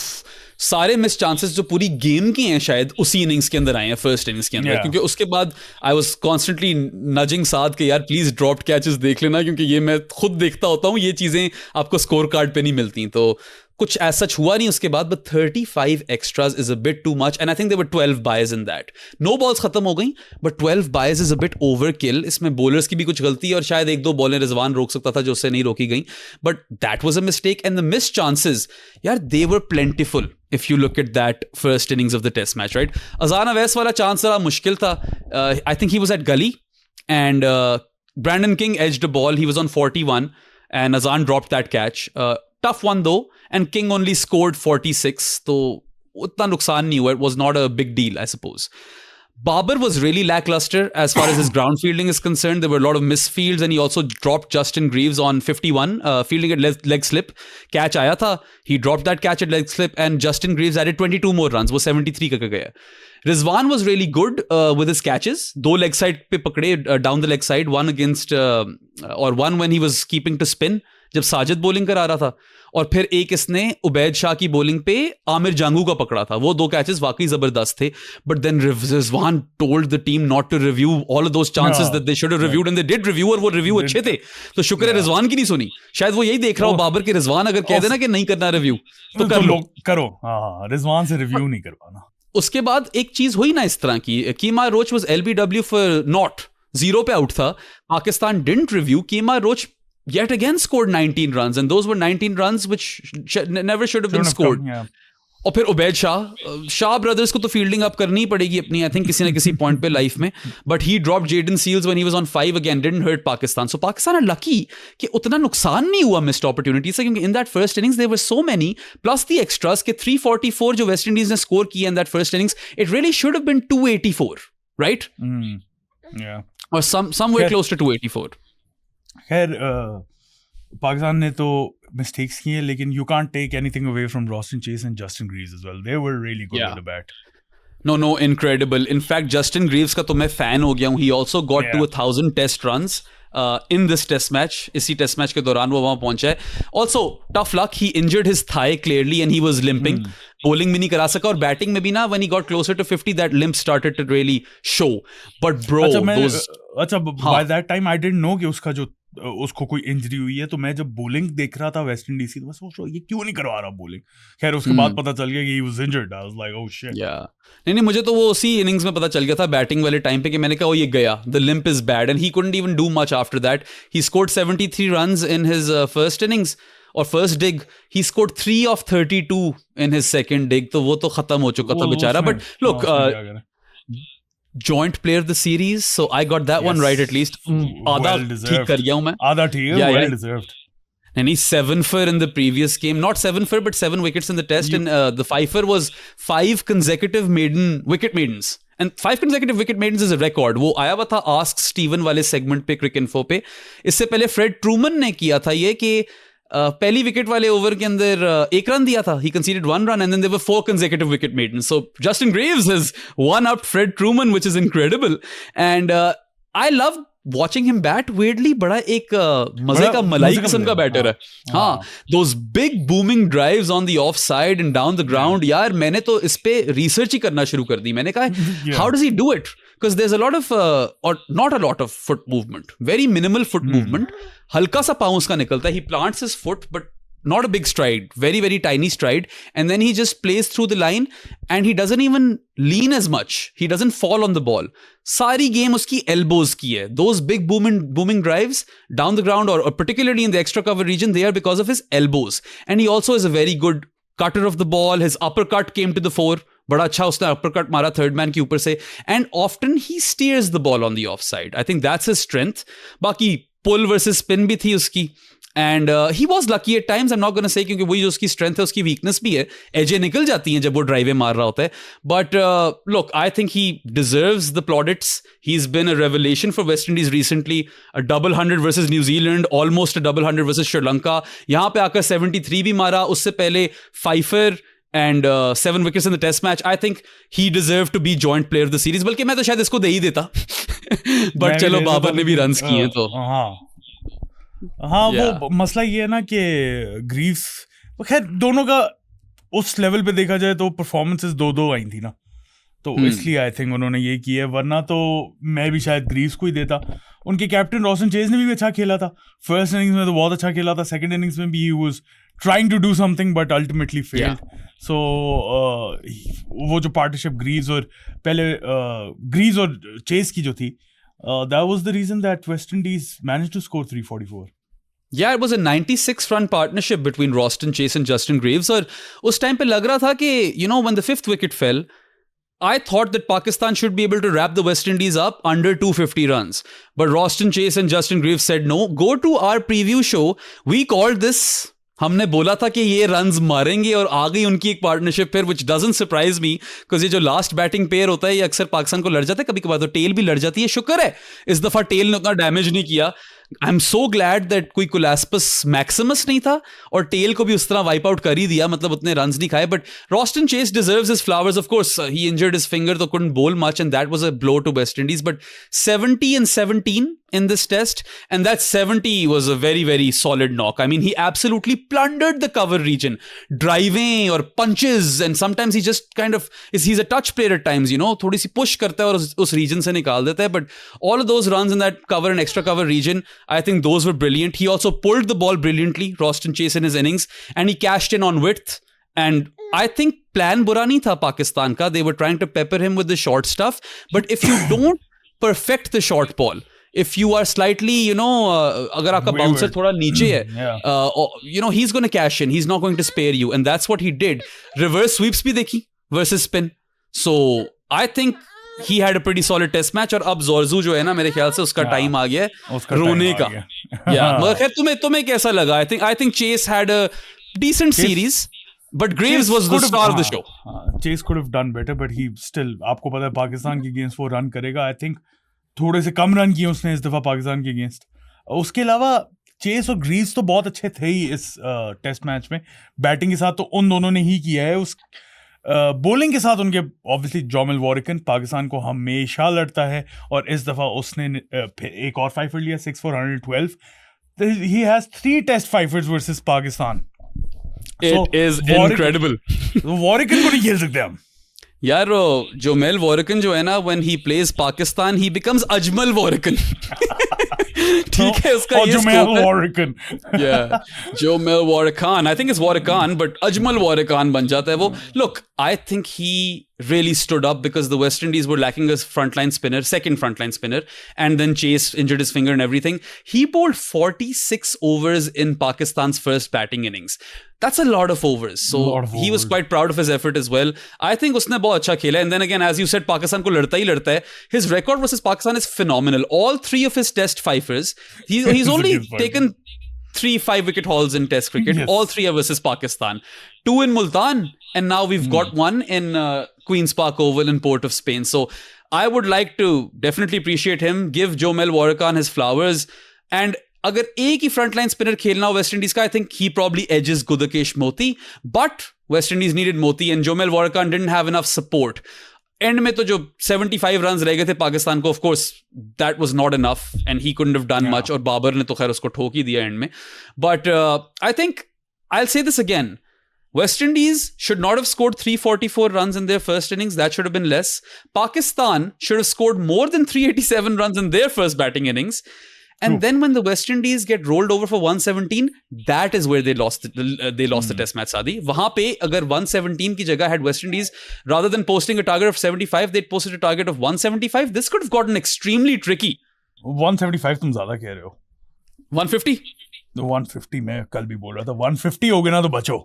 C: सारे miss chances जो पूरी game के हैं शायद उसी इनिंग्स के अंदर आए हैं, फर्स्ट इनिंग्स के अंदर, क्योंकि उसके बाद आई वाज कॉन्स्टेंटली नजिंग साद के यार प्लीज ड्रॉप्ड कैचेस देख लेना, क्योंकि ये मैं खुद देखता होता हूँ, ये चीजें आपको स्कोर कार्ड पे नहीं मिलती. तो कुछ एज सच हुआ नहीं उसके बाद, but 35 extras is a bit too much, and I think there were 12 byes in that. No balls खत्म हो गई, but 12 byes is a bit overkill. इसमें बॉलर्स की भी कुछ गलती है, और शायद 1-2 बॉलें रिजवान रोक सकता था जो उससे नहीं रोकी गई, but that was a mistake. And the miss chances यार, दे वर प्लेंटिफुल if you look at that first innings of the test match, right? Azan Awais wala chance zara mushkil tha. I think he was at gully, and Brandon King edged a ball. He was on 41, and Azan dropped that catch. Tough one though, and King only scored 46, so utna nuksan nahi hua. It was not a big deal, I suppose. Babar was really lackluster as far as his ground fielding is concerned. There were a lot of misfields, and he also dropped Justin Greaves on 51, fielding at leg slip. Catch आया था, he dropped that catch at leg slip, and Justin Greaves added 22 more runs. वो 73 का गया. Rizwan was really good with his catches. 2 leg side पे पकड़े, down the leg side, one against or one when he was keeping to spin, जब Sajid bowling करा रहा था, और फिर एक इसने उबैद शाह की बॉलिंग पे आमिर जांगू का पकड़ा था. वो 2 कैचेस वाकई जबरदस्त थे, but then Rizwan told the team not to review all of those chances that they should have reviewed, and they did review, और वो रिव्यू अच्छे थे. तो शुक्र है रिजवान की नहीं सुनी. शायद वो यही देख रहा हो बाबर के, रिजवान अगर कह देना कि नहीं करना रिव्यू तो कर लो,
B: करो. हाँ, रिजवान से रिव्यू नहीं करवाना.
C: उसके बाद एक चीज हुई ना इस तरह की, Kemar Roach was LBW for not, 0 पे आउट था. Pakistan didn't review. Kemar Roach yet again scored 19 runs, and those were 19 runs which never should have been scored. और फिर उबैद शाह ब्रदर्स को तो फील्डिंग अप करनी पड़ेगी अपनी, आई थिंक किसी ना किसी पॉइंट पे लाइफ में, but he dropped Jayden Seales when he was on 5 again, didn't hurt Pakistan. So Pakistan are lucky कि उतना नुकसान नहीं हुआ मिस्ड अपॉर्चुनिटी से, क्योंकि in that first innings there were so many, plus the extras के 344 जो वेस्ट इंडीज ने स्कोर किया in that first innings, it really should have been 284, right? और somewhere close to 284.
B: खैर पाकिस्तान ने तो मिस्टेक्स किए, लेकिन you can't take anything away from Roston Chase and Justin Greaves as well. They were really good with the bat.
C: No, incredible. In fact, Justin Greaves का तो मैं fan हो गया हूँ. He also got to 1,000 test runs in this test match. इसी test match के दौरान वो वहाँ पहुँचा है. Also, tough luck. He injured his thigh clearly, and he was limping. Bowling भी नहीं करा सका, और बैटिंग में भी ना, when he got closer to 50, that limp started to really show. But bro,
B: by that time I didn't know कि उसको कोई इंजरी हुई है. तो मैं जब बॉलिंग देख रहा था वेस्ट इंडीज की, तो मैं सोच रहा ये क्यों नहीं करवा रहा बॉलिंग. खैर उसके बाद पता चल गया कि he was injured. I was like, oh shit.
C: नहीं, मुझे तो वो उसी इनिंग्स में पता चल गया था बैटिंग वाले टाइम पे, कि मैंने कहा ये गया, the limp is bad, and he couldn't even do much after that. He scored 73 runs in his first innings, और first dig he scored 3 of 32 in his second dig. तो वो तो खत्म हो चुका था बेचारा. But look, joint player of the series, so I got that one right at least. आधा ठीक कर गया हूँ मैं.
B: आधा ठीक है, well deserved.
C: And he's 7 for in the previous game. Not 7 for, but 7 wickets in the test. And the 5 was 5 consecutive wicket maidens. And 5 consecutive wicket maidens is a record. वो आया हुआ था Ask Steven वाले segment पे Cricinfo पे. इससे पहले Fred Truman ने किया था ये, कि पहली विकेट वाले ओवर के अंदर 1 रन दिया था. He conceded 1 run, and then there were 4 consecutive wicket maidens. So Justin Greaves has one-upped Fred Truman, which is incredible. And I love watching him bat weirdly बड़ा एक मजे का मलाई किस्म का बैटर है. हाँ, those big booming drives on the off side and down the ground. यार मैंने तो इस पे रिसर्च ही करना शुरू कर दी. मैंने कहा how does he do it? Because there's a lot of or not a lot of foot movement, very minimal foot movement. हल्का सा पाँव उसका निकलता है. He plants his foot but not a big stride, very, very tiny stride. And then he just plays through the line and he doesn't even lean as much. He doesn't fall on the ball. Sari game uski elbows ki hai. Those big booming drives down the ground or particularly in the extra cover region, they are because of his elbows. And he also is a very good cutter of the ball. His uppercut came to the fore. बड़ा अच्छा उसने uppercut मारा third man के ऊपर से. And often he steers the ball on the offside. I think that's his strength. बाकी pull versus spin भी थी उसकी. And he was lucky at times. I'm not going to say क्योंकि वही जो उसकी strength है उसकी weakness भी है. एजें निकल जाती हैं जब वो ड्राइवें मार रहा होता है. But look, I think he deserves the plaudits. He's been a revelation for West Indies recently. A double 100 versus New Zealand, almost a double 100 versus Sri Lanka. यहाँ पे आकर 73 भी मारा. उससे पहले Pfeiffer and 7 wickets in the test match. I think he deserved to be joint player of the series. बल्कि मैं तो शायद इसको दे ही देता. But चलो बाबर ने भी runs किए हैं तो.
B: हाँ वो मसला ये है ना कि ग्रीव्स खैर दोनों का उस लेवल पे देखा जाए तो परफॉर्मेंसेस दो आई थी ना, तो इसलिए आई थिंक उन्होंने ये किया. वरना तो मैं भी शायद ग्रीव्स को ही देता. उनके कैप्टन रॉसन चेज ने भी अच्छा खेला था. फर्स्ट इनिंग्स में तो बहुत अच्छा खेला था. सेकंड इनिंग्स में भी he was trying to do something but ultimately failed. So वो जो पार्टनरशिप ग्रीव्स और चेज की जो थी, that was the reason that West Indies managed to score 344.
C: Yeah, it was a 96-run partnership between Roston Chase and Justin Greaves. और उस time पे लग रहा था कि when the 5th wicket fell, I thought that Pakistan should be able to wrap the West Indies up under 250 runs. But Roston Chase and Justin Greaves said no. Go to our preview show. We called this. हमने बोला था कि ये runs मारेंगे और आ गई उनकी एक पार्टनरशिप फिर, which doesn't surprise me because ये जो लास्ट बैटिंग पेयर होता है ये अक्सर पाकिस्तान को लड़ जाता है. कभी कभार तो टेल भी लड़ जाती है. शुक्र है इस दफा टेल ने उतना डैमेज नहीं किया. I am so glad that कोई कोलास्पस मैक्सिमस नहीं था और टेल को भी उस तरह वाइप आउट कर ही दिया, मतलब उतने रन्स नहीं खाए. But Roston Chase deserves his flowers. Of course he injured his finger तो couldn't bowl much and that was a blow to West Indies. But 70 and 17 in this test, and that 70 was a very, very solid knock. I mean, he absolutely plundered the cover region, driving or punches, and sometimes he just kind of he's a touch player at times, थोड़ी सी push करता है और उस region से निकाल देता है. But all of those runs in that cover and extra cover region, I think those were brilliant. He also pulled the ball brilliantly, Roston Chase, in his innings, and he cashed in on width. And I think plan बुरा नहीं था पाकिस्तान का. They were trying to pepper him with the short stuff. But if you don't perfect the short ball, if you are slightly, अगर आपका bouncer थोड़ा नीचे है, he's going to cash in. He's not going to spare you. And that's what he did. Reverse sweeps भी देखी versus spin. So I think he had a pretty solid test match. और अब जोरजू जो है ना, मेरे ख्याल से उसका टाइम आ गया है रोने का. मगर खैर तुम्हें कैसा लगा? I think Chase had a decent series. But Graves was the star of the show.
B: Chase could have done better, but he still, आपको पता है पाकिस्तान के अगेंस्ट वो रन करेगा. आई थिंक थोड़े से कम रन किए उसने इस दफा पाकिस्तान के अगेंस्ट. उसके अलावा चेस और ग्रीव्स तो बहुत अच्छे थे ही इस टेस्ट मैच में. बैटिंग के साथ तो उन दोनों ने ही किया है. उस बॉलिंग के साथ उनके ऑब्वियसली जोमेल वॉरिकन पाकिस्तान को हमेशा लड़ता है और इस दफा उसने एक और 5 लिया, 6 for 112. He has 3 test 5ers versus Pakistan.
C: It is incredible.
B: Warrican को नहीं खेल सकते हम
C: यार. जोमेल वॉरिकन जो है ना, when he plays Pakistan he becomes Ajmal Warrican. ठीक है, उसका ये
B: जोमेल Warrican.
C: Yeah, जोमेल Warrican. I think it's Warrican, but Ajmal Warrican बन जाता है वो. Look, I think he really stood up because the West Indies were lacking a second frontline spinner, and then Chase injured his finger and everything. He bowled 46 overs in Pakistan's first batting innings. That's a lot of overs. So he was quite proud of his effort as well. I think उसने बहुत अच्छा खेला. And then again, as you said, Pakistan को लड़ता ही लड़ता है. His record versus Pakistan is phenomenal. All 3 of his test fifers, he's only taken 3 5-wicket hauls in test cricket. Yes. All 3 are versus Pakistan. 2 in Multan, and now we've got 1 in Queen's Park Oval in Port of Spain. So I would like to definitely appreciate him, give Jomel Warakan his flowers. And अगर एक ही frontline spinner खेलना हो West Indies का, I think he probably edges Gudakesh Moti. But West Indies needed Moti, and Jomel Warakan didn't have enough support. And में तो जो 75 run रह गए थे पाकिस्तान को, of course that was not enough and he couldn't have done much, और बाबर ने तो खैर उसको ठोक ही दिया एंड में. But I think I will say this again, West Indies should not have scored 344 runs in their first innings. That should have been less. Pakistan should have scored more than 387 runs in their first batting innings. And then when the West Indies get rolled over for 117, that is where they lost the test match, Saadi. Wahan pe agar 117 ki jagah had West Indies, rather than posting a target of 75, they'd posted a target of 175. This could have gotten extremely tricky.
B: 175 तुम ज्यादा कह रहे हो.
C: 150?
B: तो 150 मैं कल भी बोल रहा था. 150 हो गया ना तो बचो.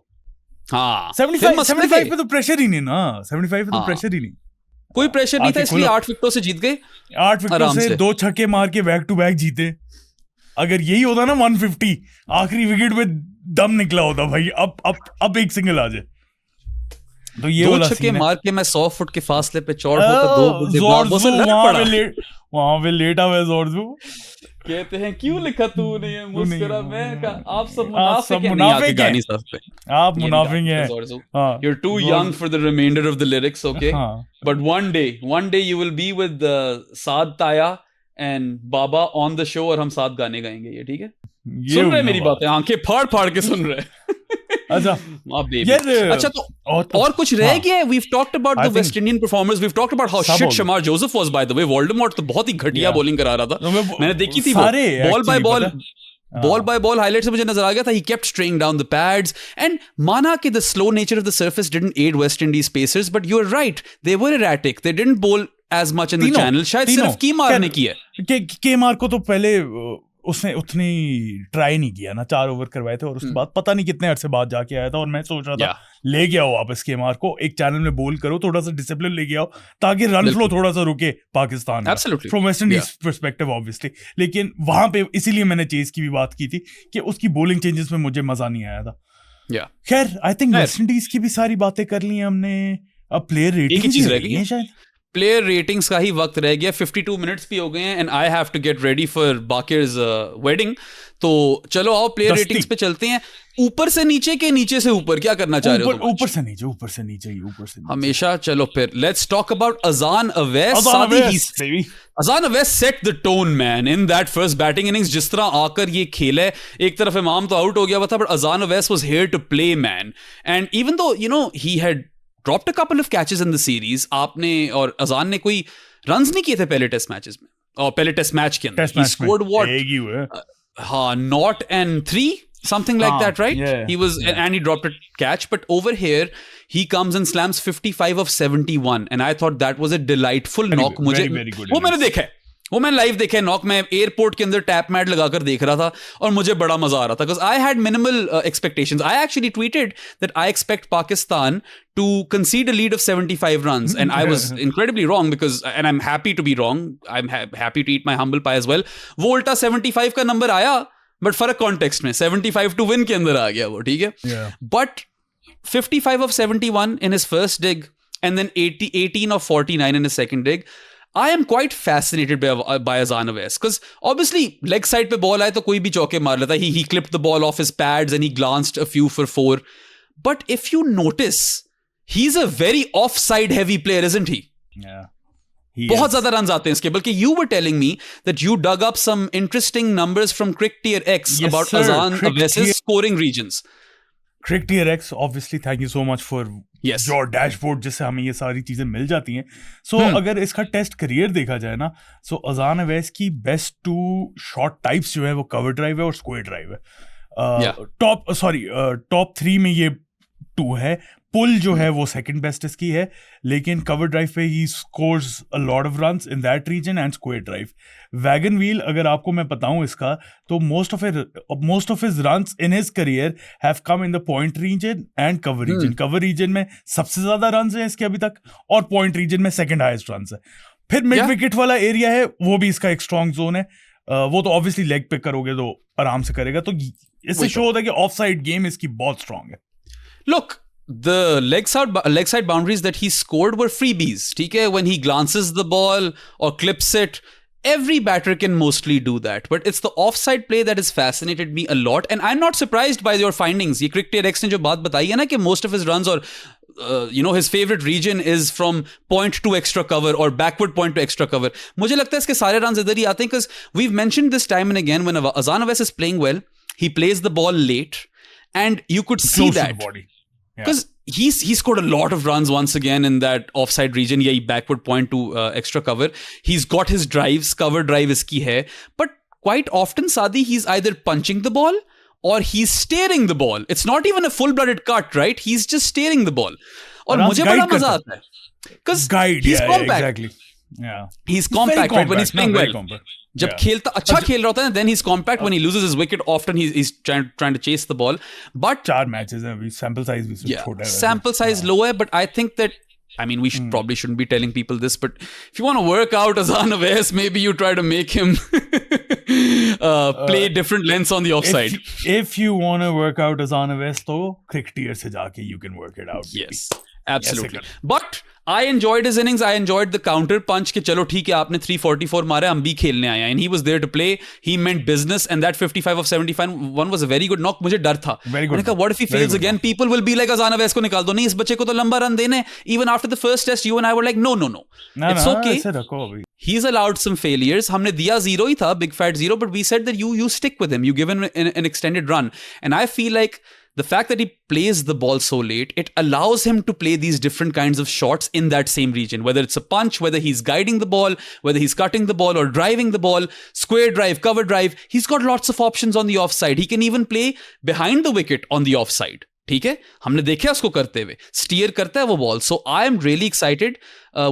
C: हाँ,
B: 75 पे तो प्रेशर ही नहीं ना. 75 पे तो प्रेशर ही नहीं.
C: कोई प्रेशर नहीं था, इसलिए 8 विकेटों से जीत गए.
B: 8 विकेटों से 2 छक्के मार के बैक टू बैक जीते. अगर यही होता ना 150, आखिरी विकेट पे दम निकला होता भाई. अब एक सिंगल आ जाए तो ये वाला
C: छक्के मार के मैं 100 फुट के फासले पे चौड़ होकर
B: वहां पे लेटा हुआ जोरजू.
C: कहते हैं क्यों लिखा तूने ये मुस्कुरा. मैं आप सब मुनाफिक हैं. नहीं आके गानी साहब पे
B: आप मुनाफिक हैं.
C: You're too young for the remainder of the lyrics, okay? But one day you will be with Saad Taya and Baba on the show, और हम साथ गाने गाएंगे. ये ठीक है? सुन रहे मेरी बातें, आंखें फाड़ फाड़ के सुन रहे.
B: अच्छा
C: अच्छा, तो और कुछ रह गया है? We've talked about the West Indian performers. We've talked about how shit Shamar Joseph was, by the way. Voldemort तो बहुत ही घटिया बॉलिंग करा रहा था. मैंने देखी थी बॉल बाय बॉल हाईलाइट से मुझे नजर आ गया था. He kept straying down the pads, and माना कि the slow nature of the surface didn't aid West Indies pacers, but you're right, they were erratic. They didn't bowl as much in the channel. शायद सिर्फ केमार ने किया.
B: केमार को तो पहले उसने उतनी ट्राई नहीं किया ना. 4 ओवर करवाए थे और उसके बाद पता नहीं कितने अरसे बाद जाके आया था. और मैं सोच रहा था ले गया हो वापस केमार को, एक चैनल में बोल करो, थोड़ा सा डिसिप्लिन ले गया हो ताकि रन फ्लो थोड़ा सा रुके पाकिस्तान में, from West Indies perspective obviously. लेकिन वहां पे इसीलिए मैंने चेज की भी बात की थी कि उसकी बॉलिंग चेंजेस में मुझे मजा नहीं आया था. खैर आई थिंक वेस्ट इंडीज की भी सारी बातें कर ली हमने. अब प्लेयर रेटिंग रह गई है शायद.
C: प्लेयर रेटिंग्स का ही वक्त रह गया. 52 मिनट्स भी हो गए हैं, and I have to get ready for Baqir's wedding. तो चलो आओ प्लेयर रेटिंग्स पे चलते हैं. ऊपर से नीचे के नीचे से ऊपर, क्या करना चाह रहे हो?
B: ऊपर से नीचे
C: हमेशा. चलो फिर लेट्स टॉक अबाउट अजान अवैस. अजान Awais set the tone man in that first batting innings. जिस तरह आकर ये खेला, एक तरफ इमाम तो आउट हो गया हुआ था, but Azan Awais was here to play man. And even though he had dropped a couple of catches in the series. आपने और अजान ने कोई runs नहीं किए थे पहले टेस्ट मैचेस में, और पहले टेस्ट मैच के अंदर. He scored what? हाँ, 0 and 3, something like that, right? He was and he dropped a catch, but over here he comes and slams 55 of 71, and I thought that was a delightful knock. मुझे वो मैंने देखा है, वो मैंने live देखा है नॉक. मैं एयरपोर्ट के अंदर टैप मैट लगाकर देख रहा था और मुझे बड़ा मजा आ रहा था, because I had minimal expectations. I actually tweeted that I expect Pakistan to concede a lead of 75 runs, and I was incredibly wrong, because and I'm happy to be wrong. I'm happy to eat my humble pie as well. वो उल्टा 75 का number आया, but फर्क context में 75 to win के अंदर आ गया वो, ठीक है. But 55 of 71 in his first dig, and then 18 of 49 in his second dig. I am quite fascinated by Azan Awais, because obviously leg side पे ball आए तो कोई भी चौके मार लेता. He clipped the ball off his pads and he glanced a few for 4. But if you notice, he's a very offside heavy player, isn't he?
B: Yeah.
C: बहुत ज्यादा runs आते हैं इसके. बल्कि you were telling me that you dug up some interesting numbers from Crick Tier X about Azan Awais's scoring regions.
B: Crick Tier X, obviously, thank you so much for your dashboard, जिससे हमें ये सारी चीजें मिल जाती हैं. So अगर इसका test career देखा जाए ना, so अजान अवैस की बेस्ट 2 शॉट टाइप्स जो है वो कवर ड्राइव है और स्क्वायर ड्राइव है. टॉप 3 में ये 2 है. पुल जो है वो सेकंड बेस्ट इसकी है, लेकिन कवर ड्राइव पे he scores a lot of runs in that region, and square drive. Wagon wheel अगर आपको मैं बताऊं इसका, तो most of his runs in his career have come in the point region and cover region. Cover region में सबसे ज्यादा runs हैं इसके अभी तक, और पॉइंट रीजन में सेकंड हाईएस्ट रन्स है. फिर मिड विकेट वाला एरिया है, वो भी इसका एक स्ट्रॉन्ग जोन है. वो तो ऑब्वियसली लेग पे करोगे तो आराम से करेगा. तो इससे शो होता है कि ऑफ साइड गेम इसकी बहुत स्ट्रॉन्ग है.
C: Look, the leg side boundaries that he scored were freebies. ठीक है, when he glances the ball or clips it, every batter can mostly do that. But it's the offside play that has fascinated me a lot, and I'm not surprised by your findings. ये Crick Tier X ने जो बात बताई है ना कि most of his runs, और his favorite region is from point to extra cover or backward point to extra cover. मुझे लगता है इसके सारे runs इधर ही आते हैं because we've mentioned this time and again when Azan Awais is playing well, he plays the ball late and you could see
B: Close to
C: that
B: the body. Yeah.
C: because he scored a lot of runs once again in that offside region. Yeah, backward point to extra cover. He's got his drives, cover drive iski hai, but quite often Sadi he's either punching the ball or he's steering the ball. It's not even a full-blooded cut, right? He's just steering the ball. और मुझे बड़ा मजा आता है because he's compact.
B: Exactly. Yeah.
C: He's compact, right? When he's playing well. जब खेलता अच्छा खेल रहा होता है, then he's compact. When he loses his wicket, often he's trying to chase the ball. But
B: 4 matches हैं अभी, sample size भी छोटा है.
C: Sample size low है, but I think that we probably shouldn't be telling people this, but if you want to work out Azan Awais, maybe you try to make him play different lengths on the offside.
B: If you want to work out Azan Awais, तो cricketer से जाके you can work it out.
C: Yes. Absolutely. But I enjoyed his innings. I enjoyed the counter punch कि चलो ठीक है आपने 344 मारा हम भी खेलने आए हैं. And he was there to play. He meant business. And that 55 of 75 one was a very good knock. मुझे डर था.
B: Very good.
C: मैंने कहा what if he fails again? People will be like Azan Awais को निकाल दो. नहीं इस बच्चे को तो लंबा रन देने. Even after the first test, you and I were like no. It's okay.
B: ऐसे रखो अभी.
C: He's allowed some failures. हमने दिया 0 ही था, big fat 0. But we said that you stick with him. You give him an extended run. And I feel like the fact that he plays the ball so late, it allows him to play these different kinds of shots in that same region. Whether it's a punch, whether he's guiding the ball, whether he's cutting the ball or driving the ball, square drive, cover drive. He's got lots of options on the offside. He can even play behind the wicket on the offside. ठीक है हमने देखा उसको करते हुए steer करता है वो ball. So I am really excited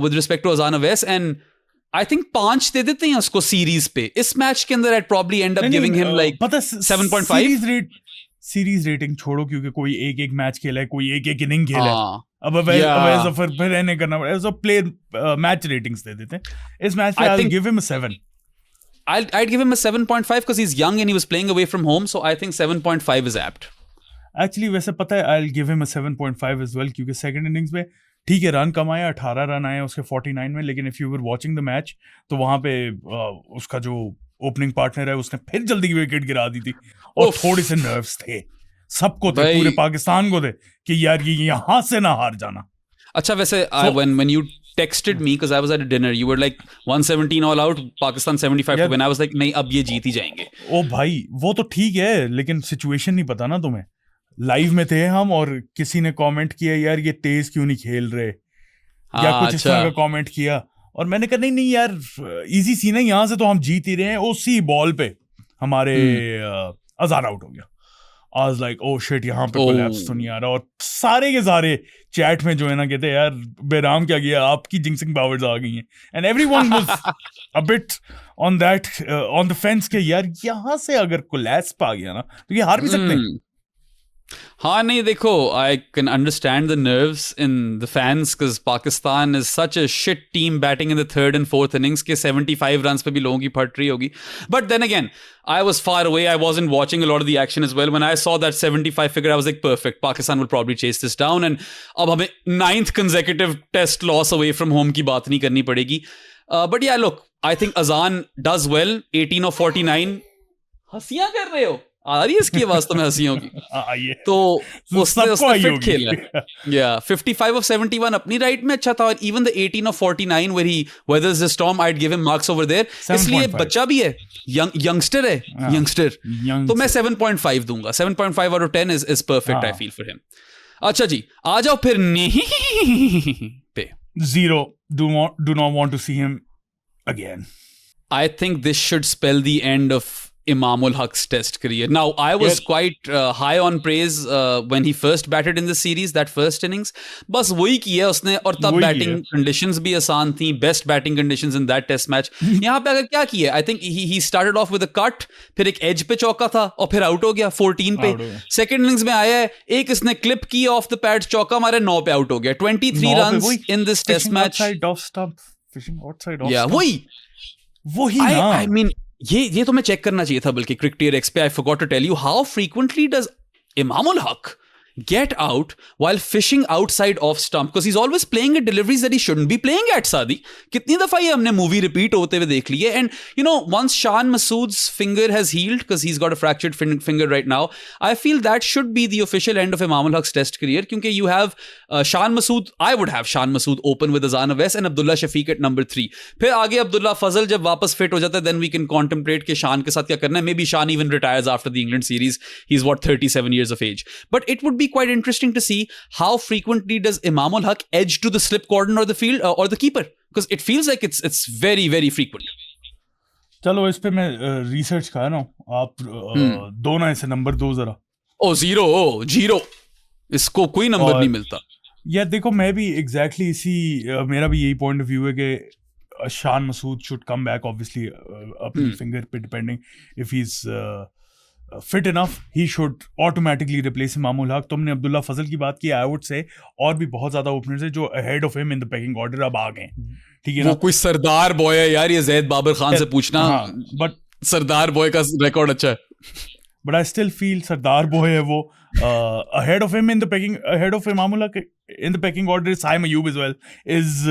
C: with respect to Azan Awais and I think 5 दे देते हैं उसको series पे. इस match के अंदर I'd probably end up giving him like 7.5.
B: Series rating छोड़ो क्योंकि कोई एक मैच खेला है, कोई एक इनिंग खेला है. अब अवैस फिर रहने करना पड़ेगा. सो प्ले मैच रेटिंग्स दे देते हैं. इस मैच पे I'll give him a 7.
C: I'd give him a 7.5 because he's young and he was playing away from home. So I think 7.5 is apt.
B: Actually वैसे पता है I'll give him a 7.5 as well क्योंकि second innings में ठीक है run कम आया, 18 run आए उसके 49 में. लेकिन if you were watching the match तो वहां पे उसका जो ओपनिंग पार्टनर है उसने फिर जल्दी विकेट गिरा दी थी और थोड़े से नर्व्स थे सबको थे, पूरे पाकिस्तान को थे कि यार ये यहाँ से ना हार जाना.
C: अच्छा वैसे when you texted me because I was at a dinner, you were like 117 all out, Pakistan 75 to win. I was like नहीं अब ये जीत ही जाएंगे. ओ
B: भाई वो तो ठीक है लेकिन सिचुएशन नहीं पता ना तुम्हें. लाइव में थे हम और किसी ने कमेंट किया यार ये तेज क्यों नहीं खेल रहे या कुछ इस तरह का कमेंट किया और मैंने कहा नहीं यार इजी सी ना यहाँ से तो हम जीत ही रहे हैं. उसी बॉल पे हमारे अजान आउट हो गया. I was like, oh shit, यहाँ पे कोलैप्स तो नहीं आ रहा. और सारे के सारे चैट में जो है ना कहते यार बेराम क्या किया, आपकी जिंक्सिंग पावर्स आ गई हैं. And everyone was a bit on that on the fence के यार यहाँ से अगर कोलैप्स आ गया ना तो ये हार भी सकते हैं.
C: हाँ नहीं देखो I can understand the nerves in the fans because Pakistan is such a shit team batting in the 3rd and 4th innings के 75 runs पे भी लोगों की फट रही होगी. But then again I was far away. I wasn't watching a lot of the action as well. When I saw that 75 figure I was like perfect. Pakistan will probably chase this down and अब हमें 9th consecutive test loss away from home की बात नहीं करनी पड़ेगी. But yeah look I think Azan does well. 18 of 49. हंसियां कर रहे हो आ रही है इसकी आवाज तो मैं हंसियों की तो उसने फिट खेला. Yeah 55 of 71 अपनी राइट में अच्छा था और even the 18 of 49 where he weathers the storm I'd give him marks over there. इसलिए बच्चा भी है youngster है youngster तो मैं 7.5 दूंगा. 7.5 out of 10 is perfect I feel for him. अच्छा जी आ जाओ फिर नहीं पे
B: 0 do not want to see him again.
C: I think this should spell the end of Imamul Haq's test career. Now, I was quite high on praise when he first batted in the series, that first innings. बस वही किया उसने और तब batting conditions भी आसान थी, best batting conditions in that test match. यहाँ पे अगर क्या किया? I think he started off with a cut, फिर एक edge पे चौका था और फिर out हो गया 14 पे. Second innings में आया है, एक इसने clip की off the pad चौका मारे 9 पे out हो गया. 23 runs in this test match.
B: Outside off stump, fishing outside off stump.
C: Yeah, वही ना. I mean ये तो मैं चेक करना चाहिए था बल्कि क्रिकेटर एक्स पे. I forgot to tell you how frequently does Imamul Haq get out while fishing outside off stump because he's always playing at deliveries that he shouldn't be playing at. Saadi, kitni dafa ye humne movie repeat hote hue dekh li hai. And you know, once Shan Masood's finger has healed because he's got a fractured finger right now, I feel that should be the official end of Imam ul Haq's test career, kyunki you have Shan Masood. I would have Shan Masood open with Azan Awais and Abdullah Shafiq at number 3. फिर आगे Abdullah Fazal जब वापस fit हो जाता है, then we can contemplate कि शान के साथ क्या करना है. Maybe Shan even retires after the England series. He's what, 37 years of age. But it would be quite interesting to see how frequently does Imam ul Haq edge to the slip cordon or the field or the keeper, because it feels like it's very very frequent.
B: चलो इस पे मैं research कर रहा हूँ, आप दो ना इसे नंबर 2 जरा.
C: ओ जीरो, इसको कोई नंबर नहीं मिलता.
B: या देखो, मैं भी एग्जैक्टली इसी मेरा भी यही पॉइंट ऑफ व्यू है कि Shan Masood should come back obviously अपनी फिंगर पे depending. If he is fit enough he should automatically replace Imam ul हक. तुमने अब्दुल्ला फजल की बात की, आई वुड से और भी बहुत ज्यादा ओपनर्स है जो ahead of him in the packing order अब आ गए. ठीक है ना,
C: वो कोई सरदार बॉय है यार, ये जैद बाबर खान से पूछना.
B: बट
C: सरदार बॉय का रिकॉर्ड अच्छा है.
B: But I still feel Sardar boy है वो ahead of him in the pecking, ahead of Imam ul Haq in the pecking order is Saim Ayoub as well, is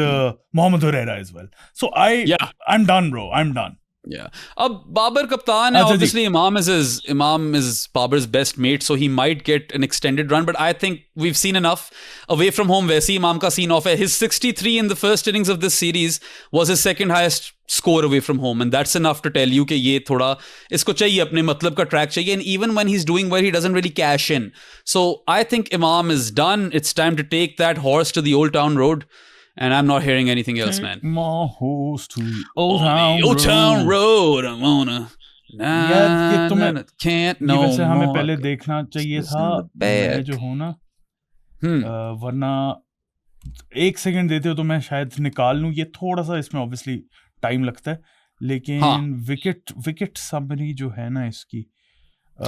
B: Mohammad Herrera as well. So I'm done, bro. I'm done.
C: Yeah. अब बाबर कप्तान है, obviously Imam is Babar's best mate, so he might get an extended run, but I think we've seen enough. Away from home, वैसे ही Imam का scene off है. His 63 in the first innings of this series was his second highest score away from home, and that's enough to tell you कि ये थोड़ा इसको चाहिए, अपने मतलब का track चाहिए, and even when he's doing well, he doesn't really cash in. So I think Imam is done. It's time to take that horse to the Old Town Road. And I'm not hearing anything else, man.
B: My horse to the
C: Old Town Road. I wanna. Can't no
B: वैसे हमें
C: more.
B: पहले देखना चाहिए था मैं जो हूँ ना, वरना 1 सेकंड देते हो तो मैं शायद निकाल लूँ. ये थोड़ा सा इसमें ऑब्वियसली टाइम लगता है, लेकिन विकेट समरी जो है ना इसकी,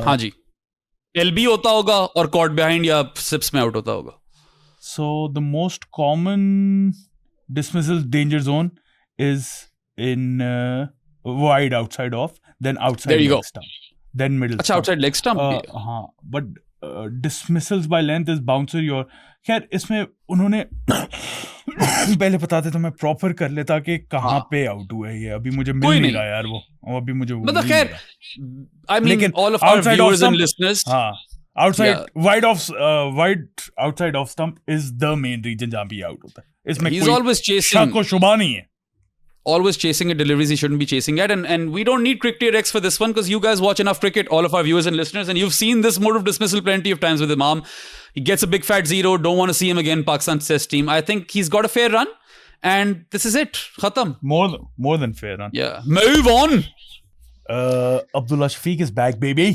C: हाँ जी, एलबी होता होगा और कॉट बिहाइंड या सिप्स में आउट होता होगा.
B: So the most common dismissal danger zone is in wide outside off, then outside
C: there you
B: leg
C: go.
B: stump, then middle.
C: अच्छा, outside leg stump.
B: हाँ, but dismissals by length is bouncer your. खैर इसमें उन्होंने पहले बताते तो मैं proper कर लेता कि कहाँ पे आउट हुआ है. ये अभी मुझे मिल नहीं रहा यार, वो अभी मुझे
C: मतलब खैर, I mean all of our viewers and listeners.
B: हाँ, outside wide outside off stump is the main region जहाँ पे आउट होता है. इसमें
C: he's always chasing,
B: शक व शुबा नहीं है.
C: Always chasing at deliveries he shouldn't be chasing at, and we don't need Cricketer X for this one because you guys watch enough cricket, all of our viewers and listeners, and you've seen this mode of dismissal plenty of times with Imam. He gets a big fat 0, don't want to see him again. Pakistan's test team. I think he's got a fair run, and this is it. Khatam.
B: More than fair run.
C: Yeah. Move on.
B: Abdullah Shafiq is back, baby.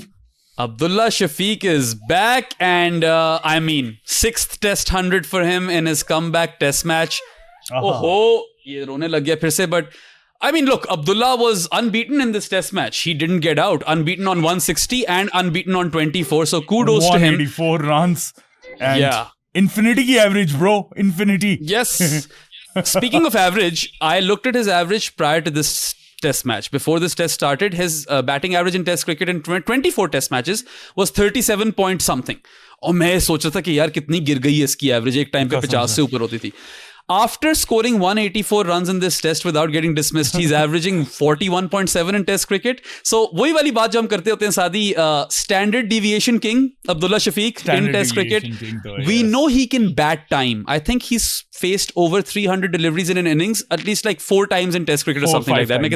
C: Abdullah Shafiq is back, and I mean 6th test 100 for him in his comeback test match. Oh, ये रोने लग गया फिर से. But I mean, look, Abdullah was unbeaten in this test match. He didn't get out. Unbeaten on 160 and unbeaten on 24. So kudos to him.
B: 184 runs. And infinity की average, bro. Infinity.
C: Yes. Speaking of average, I looked at his average prior to this test match. Before this test started, his batting average in test cricket in 24 test matches was 37 point something. और मैं सोच रहा था कि यार कितनी गिर गई है इसकी एवरेज. एक टाइम पे 50 से ऊपर होती थी. After scoring 184 runs in this test without getting dismissed, he's averaging 41.7 in test cricket. So वही वाली बात जो हम करते होते हैं सादी, standard deviation king Abdullah Shafiq in test cricket. We know he can bat time. I think he's faced over 300 deliveries in an innings, at least like 4 times in test cricket or something like that. मैं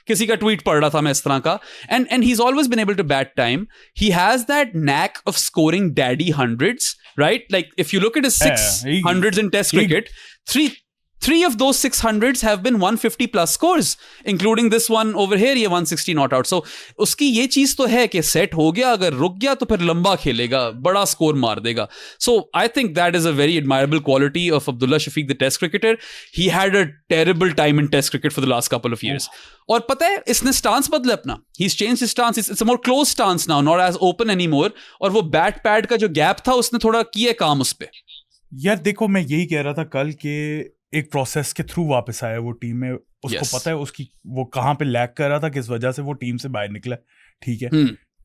C: किसी का tweet पढ़ रहा था मैं इस तरह का. And he's always been able to bat time. He has that knack of scoring daddy hundreds, right? Like if you look at his 600s in test cricket, three of those 600s have been 150 plus scores, including this one over here, ये 160 not out. So उसकी ये चीज तो है कि set हो गया, अगर रुक गया तो फिर लंबा खेलेगा, बड़ा स्कोर मार देगा. So I think that is a very admirable quality of Abdullah Shafiq, the test cricketer. He had a terrible time in test cricket for the last couple of years. और पता है इसने स्टांस बदला अपना. He's changed his stance. It's a more close stance now, not as open anymore. और वो bat pad का जो गैप था उसने थोड़ा किया काम उस पे.
B: यार देखो, मैं यही कह रहा था कल के एक प्रोसेस के थ्रू वापस आया वो टीम में. उसको पता है उसकी वो कहाँ पे लैग कर रहा था, किस वजह से वो टीम से बाहर निकला. ठीक है,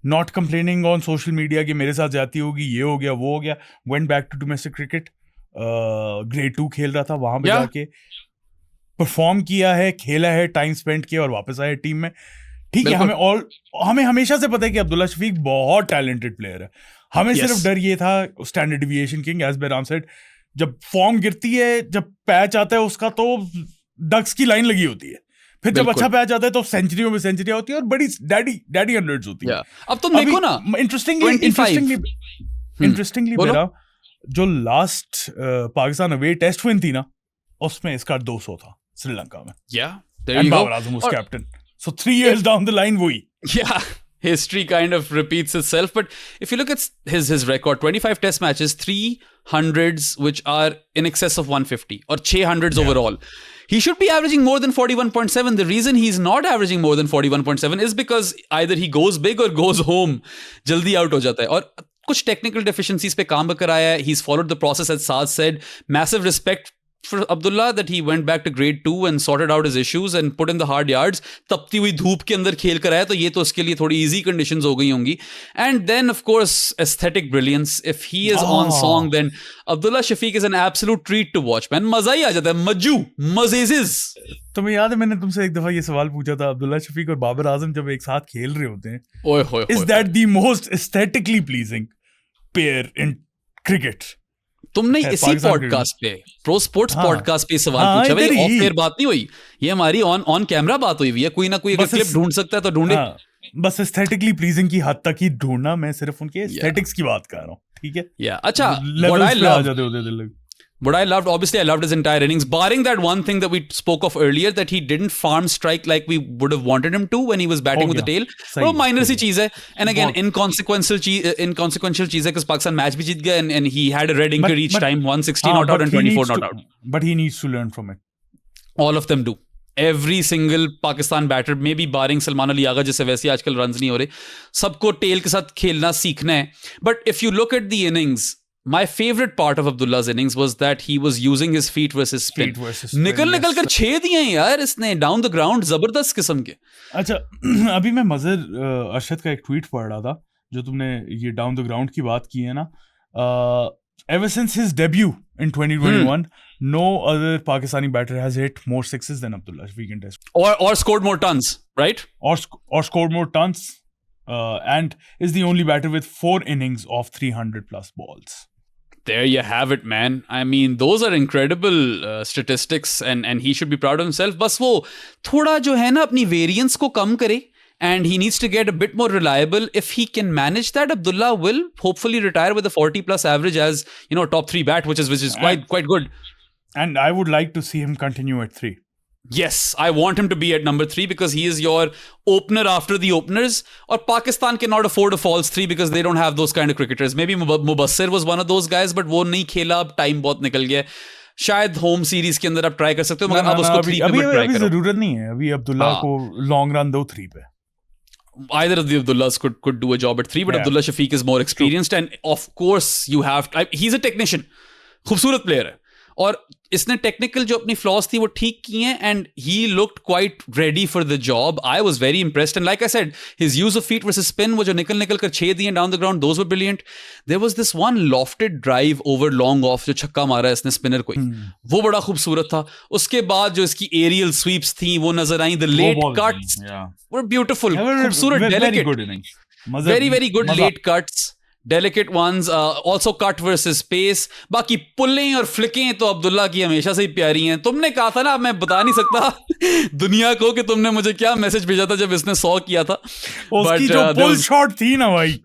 B: not complaining on social media कि मेरे साथ जाती होगी, ये हो गया, वो हो गया. Went back to domestic cricket, grade 2 खेल रहा था वहां पे
C: Yeah.
B: जाके परफॉर्म किया है, खेला है, टाइम स्पेंड किया और वापस आया टीम में. ठीक है,
C: बिल्कुल.
B: हमें हमेशा से पता है कि अब्दुल्ला शफीक बहुत टैलेंटेड प्लेयर है. हमें
C: Yes.
B: सिर्फ डर ये था स्टैंडर्ड डिविएशन किंग, एज बैराम सेड, जब फॉर्म गिरती है, जब पैच आता है उसका, तो डक्स की लाइन लगी होती है. फिर जब
C: बिल्कुल.
B: अच्छा पैच आता है तो सेंचुरियों में सेंचुरी होती है और बड़ी डैडी हंड्रेड्स होती है.
C: Yeah. अब तुम देखो ना, 25.
B: इंटरेस्टिंगली
C: बोलो.
B: मेरा जो last Pakistan away test win थी ना, उसमें इसका 200 था श्रीलंका में.
C: Yeah, there
B: and
C: you go.
B: Babar Azam was
C: और-
B: captain. So 3 years down the line वही.
C: Yeah, history kind of repeats itself. But if you look at his record, 25 test matches, 300s which are in excess of 150 or 600s overall. He should be averaging more than 41.7. The reason he's not averaging more than 41.7 is because either he goes big or goes home. Jaldi out ho jata hai. और कुछ technical deficiencies पे काम कराया है. He's followed the process as Saad said. Massive respect for Abdullah that he went back to grade 2 and sorted out his issues and put in the hard yards. तपती हुई धूप के अंदर खेल कर आया, तो ये तो उसके लिए थोड़ी easy conditions हो गई होंगी. And then of course aesthetic brilliance. If he is on song, then Abdullah Shafiq is an absolute treat to watch, man. मजा ही आ जाता है. मज्जू, मजेजिज.
B: तुम्हें याद है मैंने तुमसे एक दफा ये सवाल पूछा था, अब्दुल्ला शफीक और बाबर आजम जब एक साथ खेल रहे होते हैं,
C: ओए होए
B: is that the most aesthetically pleasing pair in cricket?
C: तुमने
B: है,
C: इसी
B: पाकिस्तान
C: पॉडकास्ट पे, प्रो स्पोर्ट्स
B: हाँ।
C: पॉडकास्ट पे सवाल
B: हाँ,
C: पूछा. भाई
B: इधर ही।
C: ऑफ एयर बात नहीं हुई, ये हमारी ऑन कैमरा बात हुई हुई है. कोई ना कोई अगर
B: बस
C: क्लिप
B: इस-
C: ढूंढ सकता है तो ढूंढे.
B: हाँ, बस एस्थेटिकली प्लीजिंग की हद तक ही ढूंढना, मैं सिर्फ उनके एस्थेटिक्स की बात कर रहा हूँ. ठीक है,
C: Yeah. अच्छा,
B: Levels
C: what I
B: पे आ
C: love,
B: जाते होते थे लोग.
C: what I loved, obviously I loved his entire innings, barring that one thing that we spoke of earlier, that he didn't farm strike like we would have wanted him to when he was batting
B: हो
C: with the
B: गया.
C: tail.
B: सही
C: वो
B: है,
C: minor सी
B: सही
C: चीज है. And again,
B: बहुत.
C: inconsequential चीज है, because Pakistan match भी जीत गया and he had a red inker each
B: but-
C: time, 160
B: हाँ,
C: not out
B: but
C: and
B: he
C: 24
B: needs
C: not
B: to-
C: out.
B: But he needs to learn from it.
C: All of them do. Every single Pakistan batter, maybe barring Salman Ali Agha, जिससे वैसे आजकल runs नहीं हो रहे, सबको tell के साथ खेलना सीखना है. But if you look at the innings, my favorite part of Abdullah's innings was that he was using his feet versus spin.
B: Feet versus spin,
C: निकल
B: yes.
C: कर 6 दिए हैं यार इसने डाउन द ग्राउंड, जबरदस्त किस्म के.
B: अच्छा, अभी मैं मजर अरशद का एक ट्वीट पढ़ रहा था, जो तुमने ये डाउन द ग्राउंड की बात की है ना. Ever since his debut in 2021, no other Pakistani batter has hit more sixes than Abdullah Shafiq in Test,
C: Or scored more tons, right?
B: or scored more tons, and is the only batter with 4 innings of 300 plus balls.
C: There you have it, man. I mean, those are incredible statistics, and he should be proud of himself. बस वो थोड़ा जो है ना अपनी variance को कम करे, and he needs to get a bit more reliable. If he can manage that, Abdullah will hopefully retire with a 40 plus average as, you know, top 3 bat, which is quite good.
B: And I would like to see him continue at 3.
C: Yes, I want him to be at number 3 because he is your opener after the openers. Or Pakistan cannot afford a false 3 because they don't have those kind of cricketers. Maybe Mubassir was one of those guys, but वो नहीं खेला, अब time बहुत निकल गया. शायद home series के अंदर आप ट्राई कर सकते हो, मगर अब उसको 3 पे मत ट्राई
B: अभी
C: करो.
B: जरूरत नहीं है. अभी अब्दुल्ला
C: हाँ.
B: को लॉन्ग रन दो 3 पे.
C: Either of the Abdullahs could do a job at 3, but
B: Yeah.
C: Abdullah Shafiq is more experienced, and of course you have he's a technician. खूबसूरत प्लेयर है और इसने टेक्निकल जो अपनी फ्लॉज थी वो ठीक की हैं, and he looked quite ready for the job. I was very impressed, and like I said, his use of feet versus spin, वो जो निकल कर 6 दिए down the ground, those were brilliant. There was this one lofted drive over long off जो छक्का मारा है इसने स्पिनर को, वो बड़ा खूबसूरत था. उसके बाद जो इसकी एरियल स्वीप्स थी वो नजर आई. The late cuts were beautiful, खूबसूरत, delicate, very good late cuts, delicate ones, also cut versus pace. बाकी पुल्लें और फ्लिकें तो अब्दुल्ला की हमेशा से ही प्यारी हैं. तुमने कहा था ना, मैं बता नहीं सकता दुनिया को कि तुमने मुझे क्या मैसेज भेजा था जब इसने 100 किया था.
B: उसकी जो पुल शॉट थी ना भाई,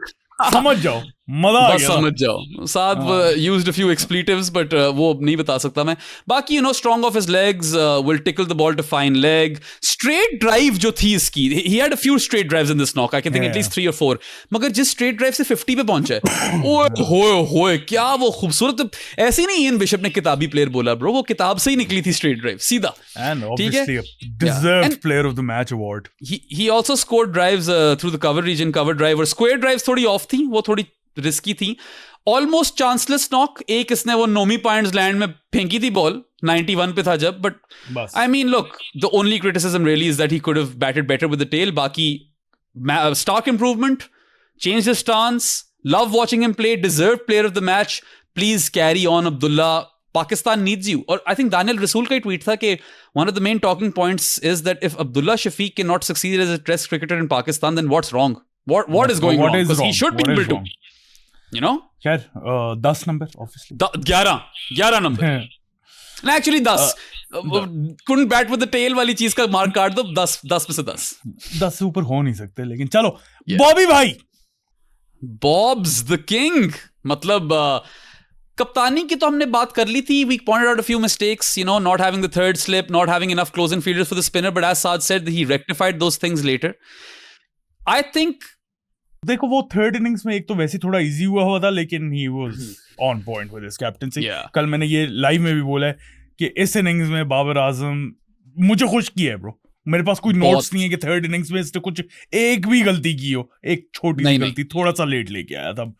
B: समझ जाओ, मजा आ
C: बस
B: गया.
C: समझ जाओ. साथ used a few expletives, but वो नहीं बता सकता मैं. बाकी you know, strong off his legs, will tickle the ball to fine leg. Straight drive जो थी इसकी, he had a few straight drives in this knock. I can think at least 3 or 4. मगर जिस straight drive से 50 पे पहुंचा है, ओए होए क्या वो खूबसूरत. ऐसे ही नहीं इयन बिशप ने किताबी प्लेयर बोला ब्रो, वो किताब से ही निकली थी straight drive सीधा.
B: And
C: ठीक है?
B: obviously a deserved
C: And-
B: player of the match award.
C: He also scored drives through the cover region, cover drive, और square drives थोड़ी off थी, वो थोड़ी रिस्की थी. ऑलमोस्ट चांसलेस नॉक, एक इसने वो नोमी पॉइंट्स लैंड में फेंकी थी बॉल, 91 पे था जब. बट
B: बस.
C: I mean look, the only criticism really is that he could have batted better with the tail. बाकी stock improvement, changed his stance. Love watching him play. Deserved player of the match. Please carry on, Abdullah. Pakistan needs you. Or I think Daniel Rasool का tweet था कि one of the main talking points is that if Abdullah Shafiq cannot succeed as a test cricketer in Pakistan, then what's wrong? What is going wrong? Because he should be able to. You know?
B: खैर 10 number obviously.
C: 11 number. Actually 10. Couldn't bat with the tail वाली चीज का mark काट दो 10 में से 10.
B: 10 से ऊपर हो नहीं सकते लेकिन चलो बॉबी भाई.
C: Bob's the king. मतलब कप्तानी की तो हमने बात कर ली थी. We pointed out a few mistakes, you know, not having the third slip, not having enough close-in fielders for the spinner, but as Saad said, he rectified those things later. I think
B: देखो वो third innings में एक तो वैसे थोड़ा easy हुआ था लेकिन ही was on point with his captaincy. कल मैंने ये लाइव में भी बोला है कि इस इनिंग्स में बाबर आजम मुझे खुश किया है ब्रो. मेरे पास कोई नोट्स नहीं है कि थर्ड इनिंग्स में इसने कुछ एक भी गलती की हो. एक छोटी सी गलती, थोड़ा सा लेट लेके आया था.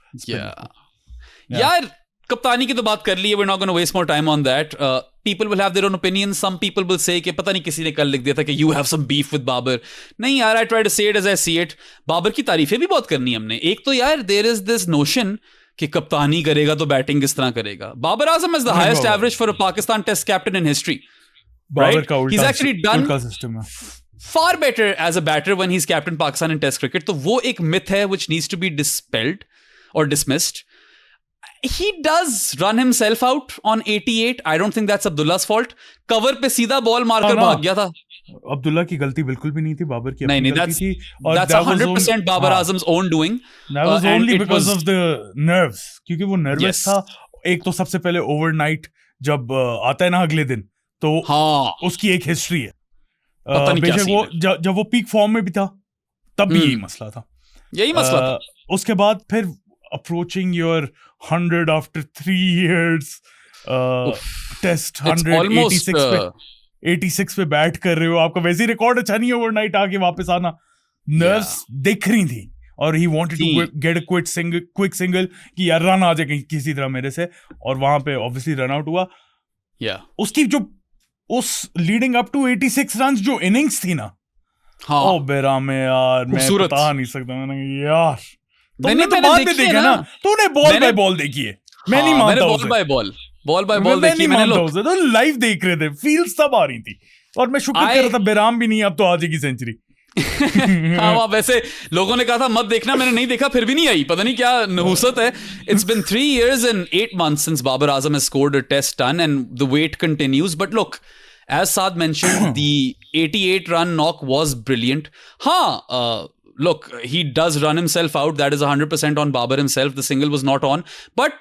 C: यार कप्तानी की तो बात कर ली है. We're not going to waste more time on that. People will have their own opinions. Some people will say कि पता नहीं किसी ने कल लिख दिया था कि you have some beef with Babar. नहीं यार, I try to say it as I see it. Babar की तारीफें भी बहुत करनी है हमने. एक तो यार there is this notion कि कप्तानी करेगा तो बैटिंग किस तरह करेगा. Babar Azam has the highest average for a Pakistan Test captain in history. Right? He's actually done far better as a batter when he's captain Pakistan in Test cricket. तो वो एक myth है which needs to be dispelled or dismissed. He does run himself out on 88. I don't think that's Abdullah's fault. Cover पे सीधा ball मारकर भाग गया था.
B: अब्दुल्ला की गलती बिल्कुल भी नहीं थी. बाबर की
C: नहीं, that's 100% Babar Azam's own doing.
B: That was only because of the nerves. क्योंकि वो nervous था. एक तो सबसे पहले overnight जब आता है ना अगले दिन तो उसकी एक हिस्ट्री है. बेशक वो जब वो पीक फॉर्म में भी था तब भी यही मसला था. उसके बाद फिर approaching your 100 after 3 years test 86 पे बैट कर रहे हो. आपका वैसे ही रिकॉर्ड अच्छा नहीं है. ओवरनाइट आके वापस आना नर्व्स दिख रही थी और he wanted to get a quick single कि यार रन आ जाए किसी तरह मेरे से. और वहां पे obviously रन आउट हुआ. उसकी जो उस लीडिंग अप टू 86 रन जो इनिंग्स थी ना, ओ बेरा में यार मैं बता नहीं सकता. मैंने यार तुमने तो बाद में देखा ना. तूने बॉल बाय बॉल देखी है. मैं नहीं मानता उसे.
C: बॉल बाय बॉल देखी मैंने. लोग
B: तो लाइव देख रहे थे. फील्स सब आ रही थी और मैं शुक्र कर रहा था बेराम भी नहीं अब तो आ जाएगी सेंचुरी.
C: हाँ वैसे लोगों ने कहा था मत देखना. मैंने नहीं देखा फिर भी नहीं आई. पता नहीं क्या नहुसत है. It's been 3 years and 8 months since Babar Azam has scored a test ton and the wait continues. But look, as Saad mentioned, the 88 run knock was brilliant. Look, he does run himself out. That is 100% on Babar himself. The single was not on. But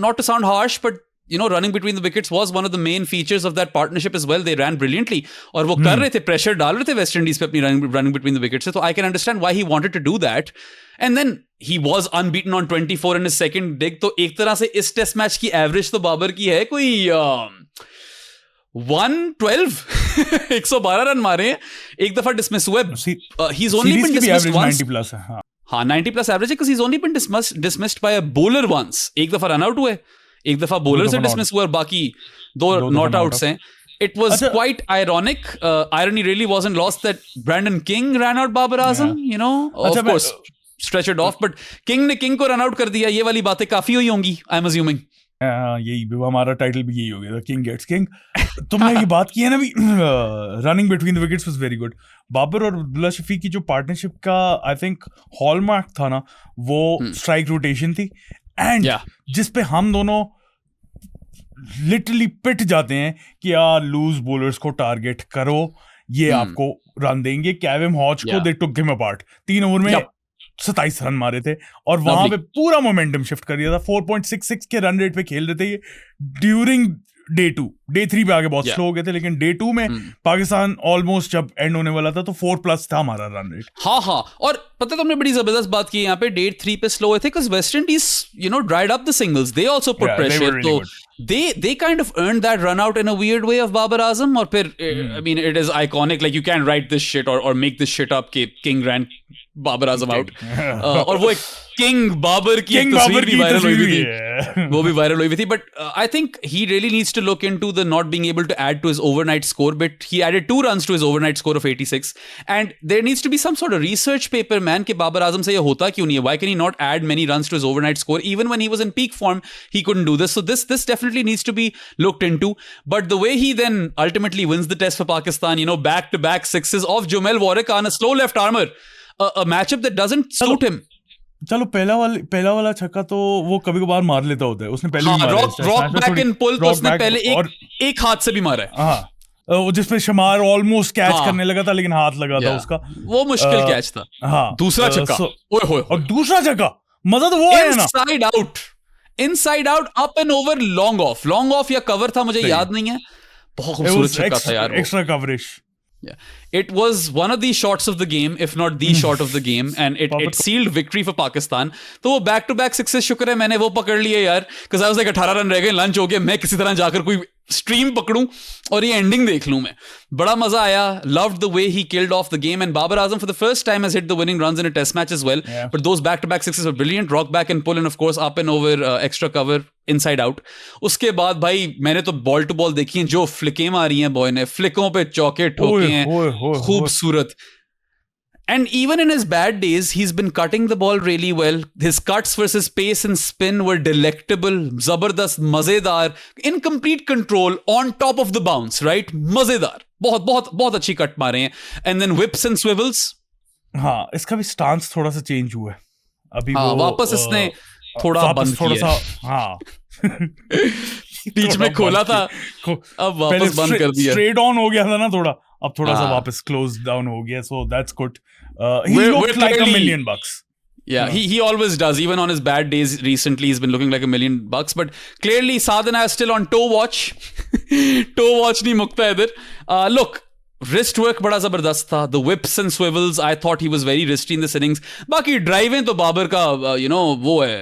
C: not to sound harsh, but you know, running between the wickets was one of the main features of that partnership as well. They ran brilliantly. और वो कर रहे थे, pressure डाल रहे थे West Indies पे अपनी running between the wickets. So I can understand why he wanted to do that. And then he was unbeaten on 24 in his second dig. तो एक तरह से इस टेस्ट मैच की एवरेज तो बाबर की है कोई 112 112 रन मारे. एक दफा डिसमिस हुआ. He's only been dismissed once.
B: 90 plus है.
C: हाँ 90 plus average है because he's only been dismissed by a bowler once. एक दफा रन आउट हुए, एक दफा बॉलर से डिसमिस हुआ और बाकी दो नॉट आउट्स हैं. It was quite ironic. Irony really wasn't lost that Brandon King ran out Babar Azam. You know, of course, stretchered off. But King ने King को run out कर दिया. ये वाली बातें काफी हुई होंगी. I'm assuming.
B: यही हमारा टाइटल भी यही हो गया था. King gets King. तुमने ये बात की है ना भी running between the wickets was very good. Babar और अब्दुल्ला शफीक की जो पार्टनरशिप का आई थिंक हॉलमार्क था ना वो स्ट्राइक रोटेशन थी. एंड जिस पे हम दोनों लिटरली पिट जाते हैं कि यार लूज बॉलर्स को टारगेट करो, ये आपको रन देंगे. केविन हॉच को दे टुक हिम अपार्ट. 3 ओवर में 27 रन मारे थे और वहां पे पूरा मोमेंटम शिफ्ट कर दिया था. 4.66 के रन रेट पे खेल रहे थे ये ड्यूरिंग डे 2. डे 3 पे आगे बहुत स्लो हो गए थे लेकिन डे 2 में पाकिस्तान ऑलमोस्ट जब एंड होने वाला था तो 4+ था हमारा रन रेट.
C: हाँ और पता तुमने बड़ी जबरदस्त बात की यहाँ पे. डे 3 पे स्लो हुए थे because West Indies you know dried up the singles. They also put pressure. So they kind of earned that run out in a weird way of Babar Azam. और फिर I mean it is iconic. Like you can't write this shit or make this shit up कि King ran Babar Azam out. और वो एक king Babar की
B: king
C: तस्वीर
B: बाबर
C: भी
B: की
C: वायरल हुई
B: तस्वीर
C: थी
B: है।
C: वो भी वायरल हुई थी but I think he really needs to look into the not being able to add to his overnight score but he added 2 runs to his overnight score of 86 and there needs to be some sort of research paper man कि बाबर आजम से ये होता क्यों नहीं है why can he not add many runs to his overnight score even when he was in peak form he couldn't do this so this definitely needs to be looked into but the way he then ultimately wins the test for Pakistan you know back to back sixes of Jomel Warwick on a slow left armer a matchup that doesn't suit him
B: चलो पहला वाला छक्का तो वो कभी कभार मार लेता होता है, उसने पहले भी मारा है इस
C: रॉक
B: मैच में,
C: बैक
B: थोड़ी
C: एंड पुल तो
B: rock
C: उसने
B: back
C: पहले
B: और
C: एक हाथ से भी मारा है
B: हाँ वो जिसपे शमार ऑलमोस्ट कैच
C: हाँ।
B: करने लगा था लेकिन हाथ लगा था उसका,
C: वो मुश्किल कैच था
B: हाँ
C: दूसरा छक्का ओए होए
B: और दूसरा छक्का मजा तो वो है ना,
C: inside out up and over long of या कवर था मुझे याद नहीं है बहुत खूबसूरत छक्का था यार
B: extra coverage.
C: Yeah. It was one of the shots of the game, if not the shot of the game, and it sealed victory for Pakistan. तो वो back to back sixes शुक्र है मैंने वो पकड़ लिए यार, because I was like 18 run रह गए, लंच हो गया, मैं किसी तरह जाकर कोई स्ट्रीम पकड़ूं और ये एंडिंग देख लूं मैं. बड़ा मजा आया. Loved the way he killed off the game, and Babar Azam for the first time has hit the winning runs in a test match as well.
B: Yeah.
C: But those back to back sixes were brilliant. Rock back and pull, and of course up and over extra cover. Inside out. उसके बाद भाई मैंने तो ball to ball देखी है, जो फ्लिकें मारी हैं बॉय ने, फ्लिकों पे चौके ठोके हैं, खूबसूरत. And even in his bad days, he's been cutting the ball really well. His cuts versus pace and spin were delectable, zabardast, mazedar, in complete control, on top of the bounce, right? Mazedar. बहुत बहुत बहुत अच्छी cut मारे हैं. And then whips and swivels.
B: हाँ, इसका भी stance थोड़ा सा चेंज हुआ है अभी.
C: हाँ, वापस इसने थोड़ा बंद किया.
B: हाँ
C: बीच में खोला था, अब वापस बंद कर दिया.
B: स्ट्रेट ऑन हो गया था ना थोड़ा, अब थोड़ा सा वापस क्लोज डाउन हो गया. So that's good. He looked like $1 million.
C: Yeah, he always does. Even on his bad days recently, he's been looking like $1 million. But clearly, Sadhana is still on toe watch. Toe watch nahi mukta idhar. Look, wrist work bada zabardast tha. The whips and swivels, I thought he was very risky in this innings. Baki driving to Babar ka, wo hai.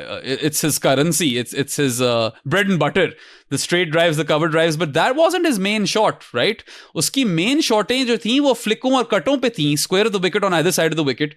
C: It's his currency. It's his bread and butter. The straight drives, the cover drives, but that wasn't his main shot, right? Uski main shotteं jo thi, wo flickon aur cutton pe thi, square of the wicket on either side of the wicket.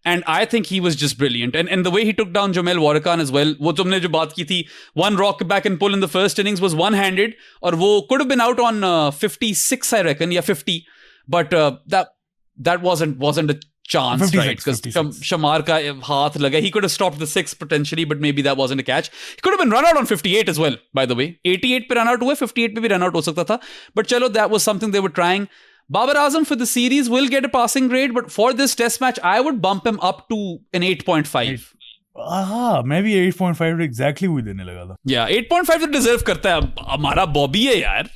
C: And I think he was just brilliant. And the way he took down Jomel Warwick as well, wo tumne jo baat ki thi, one rock back and pull in the first innings was one-handed, aur wo could have been out on 56, I reckon, yeah, 50. But that wasn't a chance, 56, right? Because Shamar ka haath laga. He could have stopped the 6 potentially, but maybe that wasn't a catch. He could have been run out on 58 as well, by the way. 88 pe run out hua, 58 pe bhi run out ho sakta tha. But chalo, that was something they were trying. Babar Azam for the series will get a passing grade, but for this test match, I would bump him up to an 8.5.
B: हाँ, मैं भी 8.5 exactly वही देने लगा था.
C: Yeah, 8.5 तो deserve करता है. हमारा बॉबी है यार.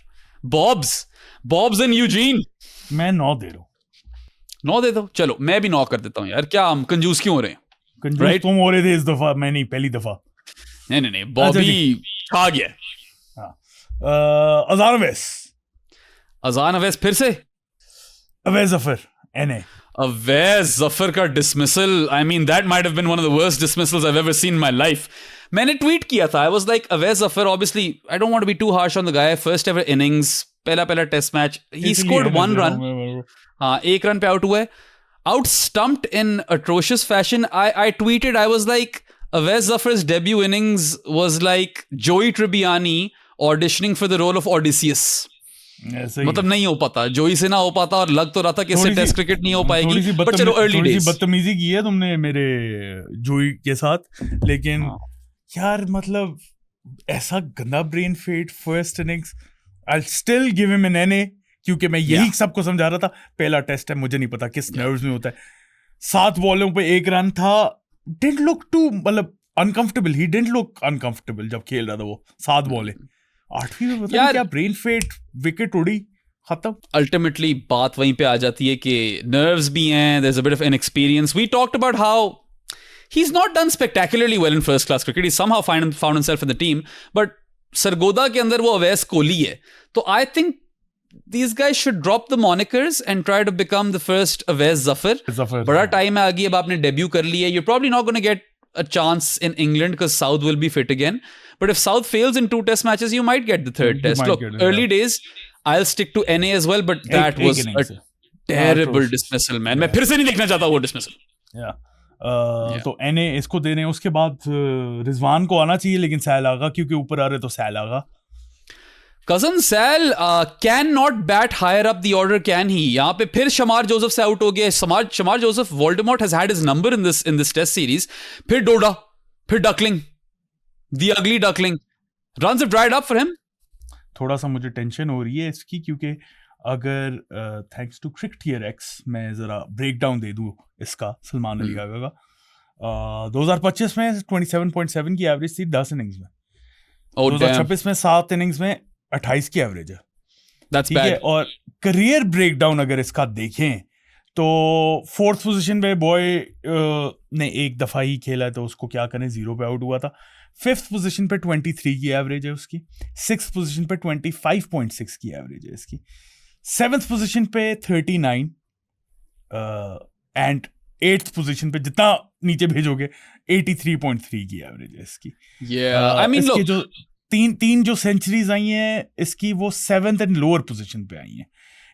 C: Bobs and Eugene.
B: मैं 9 दे रहा हूँ.
C: 9 दे दो. चलो, मैं भी 9 कर देता हूँ यार. क्या हम कंजूस क्यों हो रहे हैं?
B: कंजूस right? तुम हो रहे थे इस दफा, मैं नहीं, पहली दफा.
C: नहीं, बॉबी खा गया. अजान अवैस फिर से.
B: अवैस जफर, NA.
C: अवैस जफर का dismissal, I mean, that might have been one of the worst dismissals I've ever seen in my life. मैंने ट्वीट किया था. I was like, Awais Zafar, obviously, I don't want to be too harsh on the guy. First ever innings, पहला test match. He scored 1 run. हाँ, 1 run पे out हुआ है. Out stumped in atrocious fashion. I tweeted, I was like, Awais जफर's debut innings was like Joey Tribbiani auditioning for the role of Odysseus. मतलब नहीं हो पाता, जोई से ना हो पाता, और लग तो रहा था कि इससे टेस्ट क्रिकेट नहीं हो पाएगी. बट चलो, अर्ली डेज
B: बदतमीजी की है तुमने मेरे जोई के साथ, लेकिन यार मतलब ऐसा गंदा brain fade first innings. I still give him an NA, क्योंकि मैं यही सबको समझा रहा था. पहला टेस्ट है, मुझे नहीं पता किस नर्व्स में होता है. 7 बॉलों पे 1 रन था. डिडंट लुक टू मतलब uncomfortable. He didn't look uncomfortable जब खेल रहा था वो. 7 बॉलें 8वीं में पता नहीं क्या ब्रेन फेट, विकेट उड़ी, खत्म.
C: अल्टीमेटली बात वहीं पे आ जाती है कि नर्व्स भी हैं, there's a bit of inexperience. We talked about how he's not done spectacularly well in first class cricket. He somehow found himself in the team, but Sargodha के अंदर वो अवैस कोहली है. तो I think these guys should drop the monikers and try to become the first Awais Zafar. बड़ा time है आगे, अब आपने डेब्यू कर लिया. You're probably not going to get a chance in England because South will be fit again. But if South fails in 2 test matches, you might get the 3rd test. Look, early days, I'll stick to NA as well, but that was a terrible dismissal, man. मैं फिर से नहीं देखना चाहता वो dismissal.
B: Yeah. तो NA इसको दे रहे हैं. उसके बाद रिजवान को आना चाहिए, लेकिन सैल आगा क्योंकि ऊपर आ रहे तो cell Agha.
C: Cousin Sal cannot bat higher up the order, can he? यहाँ पे फिर शमार जोसेफ से आउट हो गया. शमार Joseph, Voldemort has had his number in this test series. फिर डोडा, फिर duckling, the ugly duckling. Runs have dried up for him.
B: थोड़ा सा मुझे टेंशन हो रही है इसकी, क्योंकि अगर थैंक्स टू क्रिकेटियर एक्स मैं जरा ब्रेक डाउन दे दूं इसका सलमान अली आगा का. 2025 में 27.7 की एवरेज थी 10 इनिंग्स में. 2026 में 7 इनिंग्स में 28 की एवरेज है.
C: That's bad.
B: और करियर ब्रेकडाउन अगर इसका देखें तो 4th पोजीशन पे बॉय ने एक दफा ही खेला है, तो उसको क्या करें, 0 पे आउट हुआ था. 5th पोजीशन पे 23 की एवरेज है उसकी. 6th पोजीशन पे 25.6 की एवरेज है इसकी. 7th पोजीशन पे 39 एंड 8th पोजीशन पे जितना नीचे भेजोगे 83.3 की एवरेज है इसकी.
C: I mean,
B: इसके
C: look.
B: जो तीन जो सेंचुरीज आई हैं इसकी, वो 7th एंड लोअर पोजीशन पे आई हैं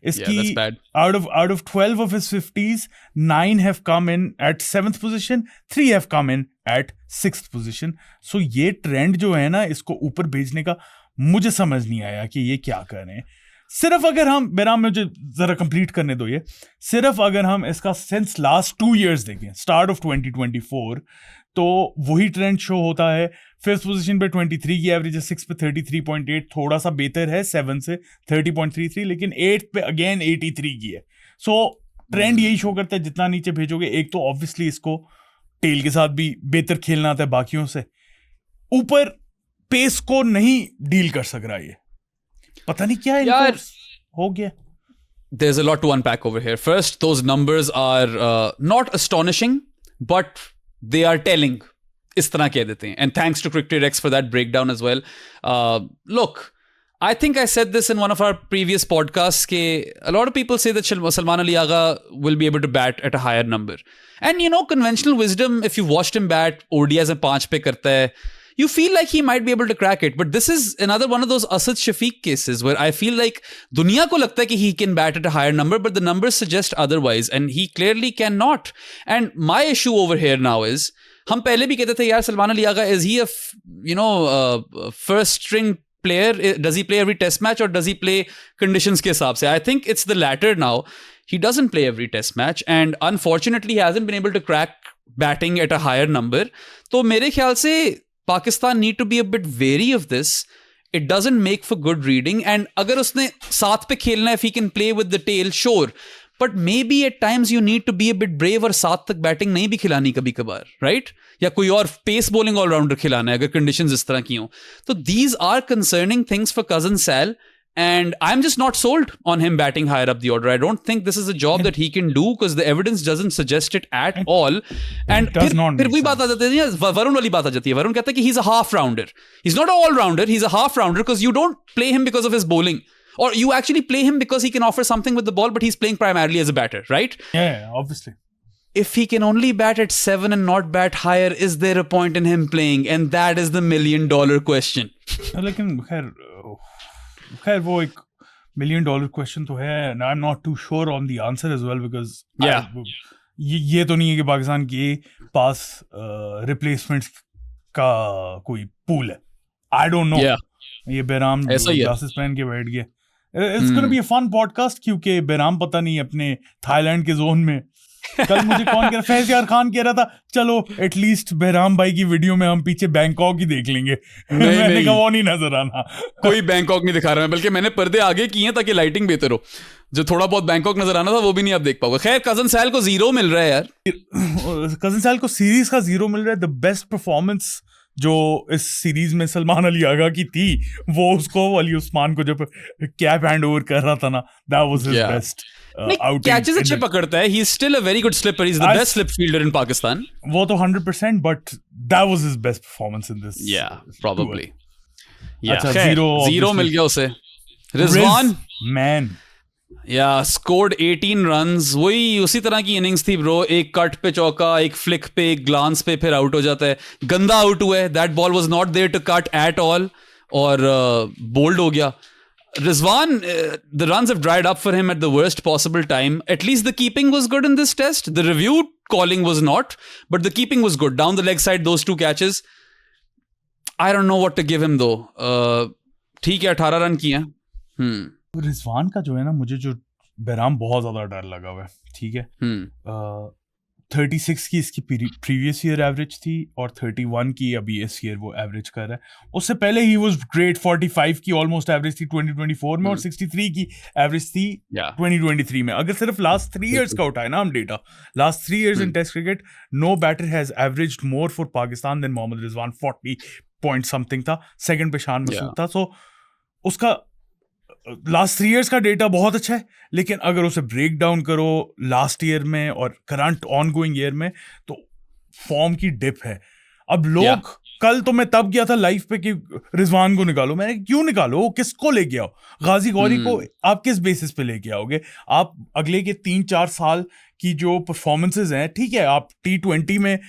B: इसकी.
C: that's bad.
B: out of 12 of his 50s, 9 have come in at 7th position, 3 have come in at 6th position. So ये ट्रेंड जो है ना, इसको ऊपर भेजने का मुझे समझ नहीं आया कि ये क्या कर रहे हैं. सिर्फ अगर हम बेराम मुझे जरा कंप्लीट करने दो ये. सिर्फ अगर हम इसका सिंस लास्ट 2 years देखें, स्टार्ट ऑफ 2024, तो वही ट्रेंड शो होता है. 5th पोजीशन पे 23 की एवरेज है, 6 पे 33.8, थोड़ा सा बेहतर है 7 से 30.33, लेकिन 8 पे अगेन 83 की है. सो ट्रेंड यही शो करता है, जितना नीचे भेजोगे. एक तो ऑब्वियसली इसको टेल के साथ भी बेहतर खेलना आता है बाकियों से, ऊपर पेस को नहीं डील कर सक रहा. ये पता नहीं क्या
C: यार
B: हो गया.
C: There's a lot to unpack over here. First, those numbers are not astonishing, but they are telling. इस तरह कह देते हैं. And thanks to Cricketer X for that breakdown as well. Look, I think I said this in one of our previous podcasts ke a lot of people say that Salman Ali Agha will be able to bat at a higher number. And you know, conventional wisdom, if you've watched him bat, ODIs में 5 पे करता है, you feel like he might be able to crack it. But this is another one of those Asad Shafiq cases where I feel like दुनिया को लगता है कि he can bat at a higher number, but the numbers suggest otherwise, and he clearly cannot. And my issue over here now is, हम पहले भी कहते थे यार Salman Ali Agha, is he a first string player? Does he play every test match or does he play conditions के हिसाब से? I think it's the latter now. He doesn't play every test match, and unfortunately he hasn't been able to crack batting at a higher number. तो मेरे ख्याल से Pakistan need to be a bit wary of this. It doesn't make for good reading. And अगर उसने 7 पे खेलना है, if he can play with the tail, sure. But maybe at times you need to be a bit brave और 7 तक batting नहीं भी खिलानी कभी कभार, right? या कोई और पेस बॉलिंग ऑलराउंडर खिलाना है अगर कंडीशंस इस तरह की हों. तो these are concerning things for cousin Sal, and I'm just not sold on him batting higher up the order. I don't think this is a job that he can do because the evidence doesn't suggest it at all. And फिर वही बात आ जाती है, वरुण वाली बात आ जाती है. वरुण कहता है कि he's a half rounder. He's not an all rounder. He's a half rounder because you don't play him because of his bowling. Or you actually play him because he can offer something with the ball, but he's playing primarily as a batter, right?
B: Yeah, obviously.
C: If he can only bat at 7 and not bat higher, is there a point in him playing? And that is the $1 million question.
B: लेकिन खैर वो एक $1 million question तो है, and I'm not too sure on the answer as well because ये तो नहीं है कि पाकिस्तान के पास रिप्लेसमेंट्स का कोई पूल है. I don't know. ये बेराम ग्लासेस पहन के बैठ गया. It's going to be a fun podcast क्योंकि बेराम पता नहीं अपने थाईलैंड के जोन में. कल मुझे कौन कह रहा, फैज यार खान कह रहा था चलो एटलीस्ट बहराम भाई की वीडियो में हम पीछे बैंकॉक ही देख लेंगे. मैंने कहा वो नहीं नजर आना, कोई
C: बैंकॉक नहीं दिखा रहा है, बल्कि मैंने पर्दे आगे किए हैं ताकि लाइटिंग बेहतर हो. जो थोड़ा बहुत बैंकॉक नजर आना था वो भी नहीं आप देख पाओगे. खैर कजन सैल को 0 मिल रहा है यार.
B: कजन सैल को सीरीज का 0 मिल रहा है. द बेस्ट परफॉर्मेंस जो इस सीरीज में सलमान अली आगा की थी, वो उसको अली उस्मान को जब कैप हैंड ओवर कर रहा था ना, that was his best.
C: Catches अच्छे पकड़ता है. He is still a very good slipper. He is the best slip fielder in Pakistan.
B: वो तो 100%, but that was his best performance in this.
C: या प्रोबब्ली.
B: अच्छा,
C: 0 मिल गया उसे. Rizwan
B: man
C: scored 18 runs. वही उसी तरह की इनिंग्स थी ब्रो. एक कट पे चौका, एक फ्लिक पे, एक ग्लांस पे, फिर आउट हो जाता है. गंदा आउट हुआ है. That ball was not there to cut at all, और बोल्ड हो गया. Rizwan, the runs have dried up for him at the worst possible time. At least the keeping was good in this test. The review calling was not, but the keeping was good. Down the leg side, those two catches. I don't know what to give him though. ठीक है 18 run किए हैं.
B: रिजवान का जो है ना, मुझे जो बहराम बहुत ज्यादा डर लगा हुआ है. ठीक है. 36 की इसकी प्रीवियस ईयर एवरेज थी और 31 की अभी इस ईयर वो एवरेज कर रहा है. उससे पहले ही वाज ग्रेट. 45 की ऑलमोस्ट एवरेज थी 2024 में और 63 की एवरेज थी 2023 में. अगर सिर्फ लास्ट 3 इयर्स का उठाए ना हम data, last 3 years in test cricket, no batter has averaged more for Pakistan than Mohammad Rizwan. 40 point something था. सेकंड पे शान मसूद था. सो उसका लास्ट 3 इयर्स का डेटा बहुत अच्छा है, लेकिन अगर उसे ब्रेक डाउन करो लास्ट ईयर में और करंट ऑन गोइंग ईयर में, तो फॉर्म की डिप है. अब लोग कल तो मैं तब गया था लाइव पे कि रिजवान को निकालो. मैंने क्यों निकालो? किसको लेके आओ? गाजी गौरी को आप किस बेसिस पे लेके आओगे? आप अगले के 3-4 साल की जो परफॉर्मेंसेज हैं, ठीक है, आप T20 में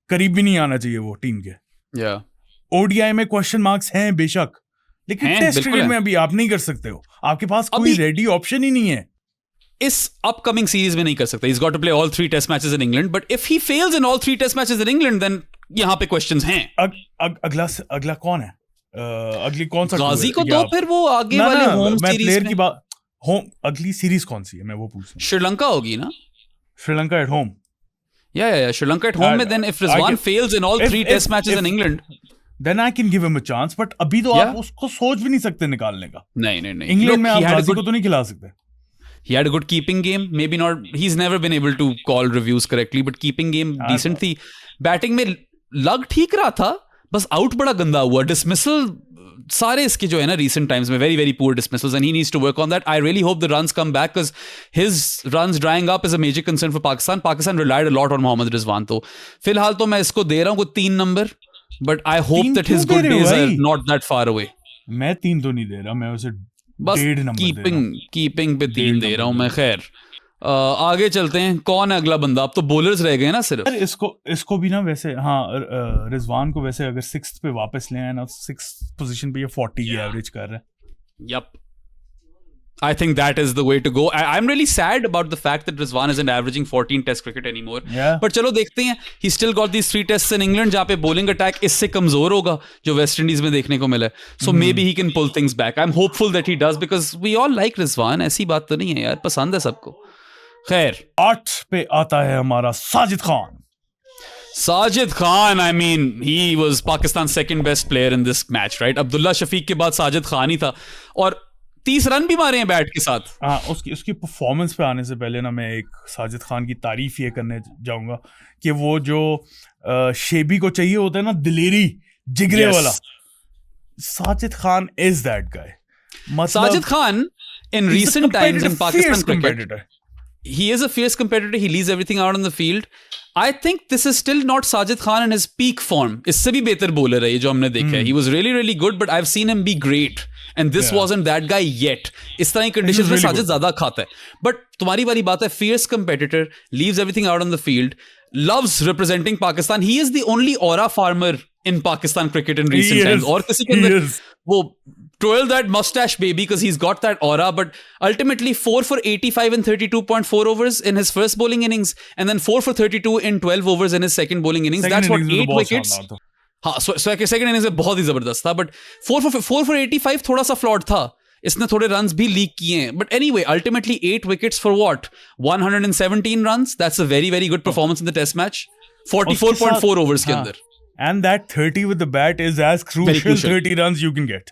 B: करीब भी नहीं आना चाहिए वो टीम के. ODI में क्वेश्चन मार्क्स हैं बेशक, लेकिन टेस्ट क्रिकेट में अभी आप नहीं कर सकते हो. आपके पास कोई रेडी ऑप्शन ही नहीं है.
C: इस अपकमिंग सीरीज में नहीं कर सकता. He's got to play all 3 test matches in England, but if he fails in all 3 test matches in England, then यहाँ पे क्वेश्चंस हैं.
B: अगला कौन है? अगली कौन सा?
C: गाजी को तो फिर वो आगे वाले होम सीरीज
B: की बात. अगली सीरीज कौन सी है मैं वो पूछ रहा हूं.
C: श्रीलंका होगी ना?
B: Sri Lanka at home.
C: Yeah. Sri Lanka at home में then if Rizwan fails in all 3 test matches in England,
B: then I can give him a chance. But अभी तो आप उसको सोच भी नहीं सकते निकालने का.
C: नहीं.
B: इंग्लैंड में आप गाजी को तो नहीं खिला सकते.
C: He had a good keeping game. Maybe not. He's never been able to call reviews correctly, but keeping game decent थी. Batting में लग ठीक रहा था, बस आउट बड़ा गंदा हुआ. Dismissal सारे इसके जो है ना recent times में very very poor dismissals, and he needs to work on that. I really hope the runs come back because his runs drying up is a major concern for Pakistan. Pakistan relied a lot on Mohammad Rizwan. तो फिलहाल तो मैं इसको दे रहा हूँ 3 number. But I hope that his good days are not that far away.
B: मैं 3 तो नहीं दे रहा, मैं उसे 1.5 नंबर दे रहा हूँ.
C: कीपिंग पे 3 दे रहा हूँ मैं. खैर आगे चलते हैं. कौन है अगला बंदा? अब तो बॉलर्स रह गए ना सिर्फ.
B: इसको भी ना वैसे रिजवान को वैसे अगर 6th पे वापस ले आए ना, 6th पोजीशन पे ये 40 की एवरेज कर रहा है.
C: Yup. I think that is the way to go. I'm really sad about the fact that Rizwan isn't averaging 14 test cricket anymore. But चलो देखते हैं. He's still got these 3 tests in England जहाँ पे bowling attack इससे कमजोर होगा जो West Indies में देखने को मिला है. So maybe he can pull things back. I'm hopeful that he does because we all like Rizwan. ऐसी बात तो नहीं है यार, पसंद है सबको. खैर
B: 8 पे आता है हमारा Sajid Khan.
C: Sajid Khan, I mean, he was Pakistan's second best player in this match, right? Abdullah Shafiq के बाद साजिद खान ही था और 30 रन भी मारे हैं बैट के साथ.
B: उसकी परफॉर्मेंस पे आने से पहले ना मैं एक साजिद खान की तारीफ ये करने जाऊंगा कि वो जो शेबी को चाहिए होता है ना, दिलेरी जिगरे वाला, Sajid Khan is that guy.
C: Sajid Khan in recent times in Pakistan cricket, he is a fierce competitor. He leaves everything out on the field. I think this is still not Sajid Khan in his peak form. इससे भी बेहतर bowler है ये जो हमने देखा है. He was really really good, but I've seen him be great. And this wasn't that guy yet. इस तरह की conditions में साजिद ज्यादा खाता है. But तुम्हारी वाली बात है, fierce competitor, leaves everything out on the field, loves representing Pakistan. He is the only aura farmer in Pakistan cricket in recent times. और किसी के अंदर वो twirl that mustache baby because he's got that aura. But ultimately 4 for 85 in 32.4 overs in his first bowling innings, and then 4 for 32 in 12 overs in his second bowling innings. That's what 8 wickets. हाँ, second innings में बहुत ही जबरदस्त था. But 4 for 85 थोड़ा सा flawed था. इसने थोड़े रन्स भी लीक किए हैं. But anyway ultimately 8 wickets for what, 117 runs. That's a very very good performance in the test match 44.4 overs के अंदर.
B: And that 30 with the bat is as crucial 30 runs you can get.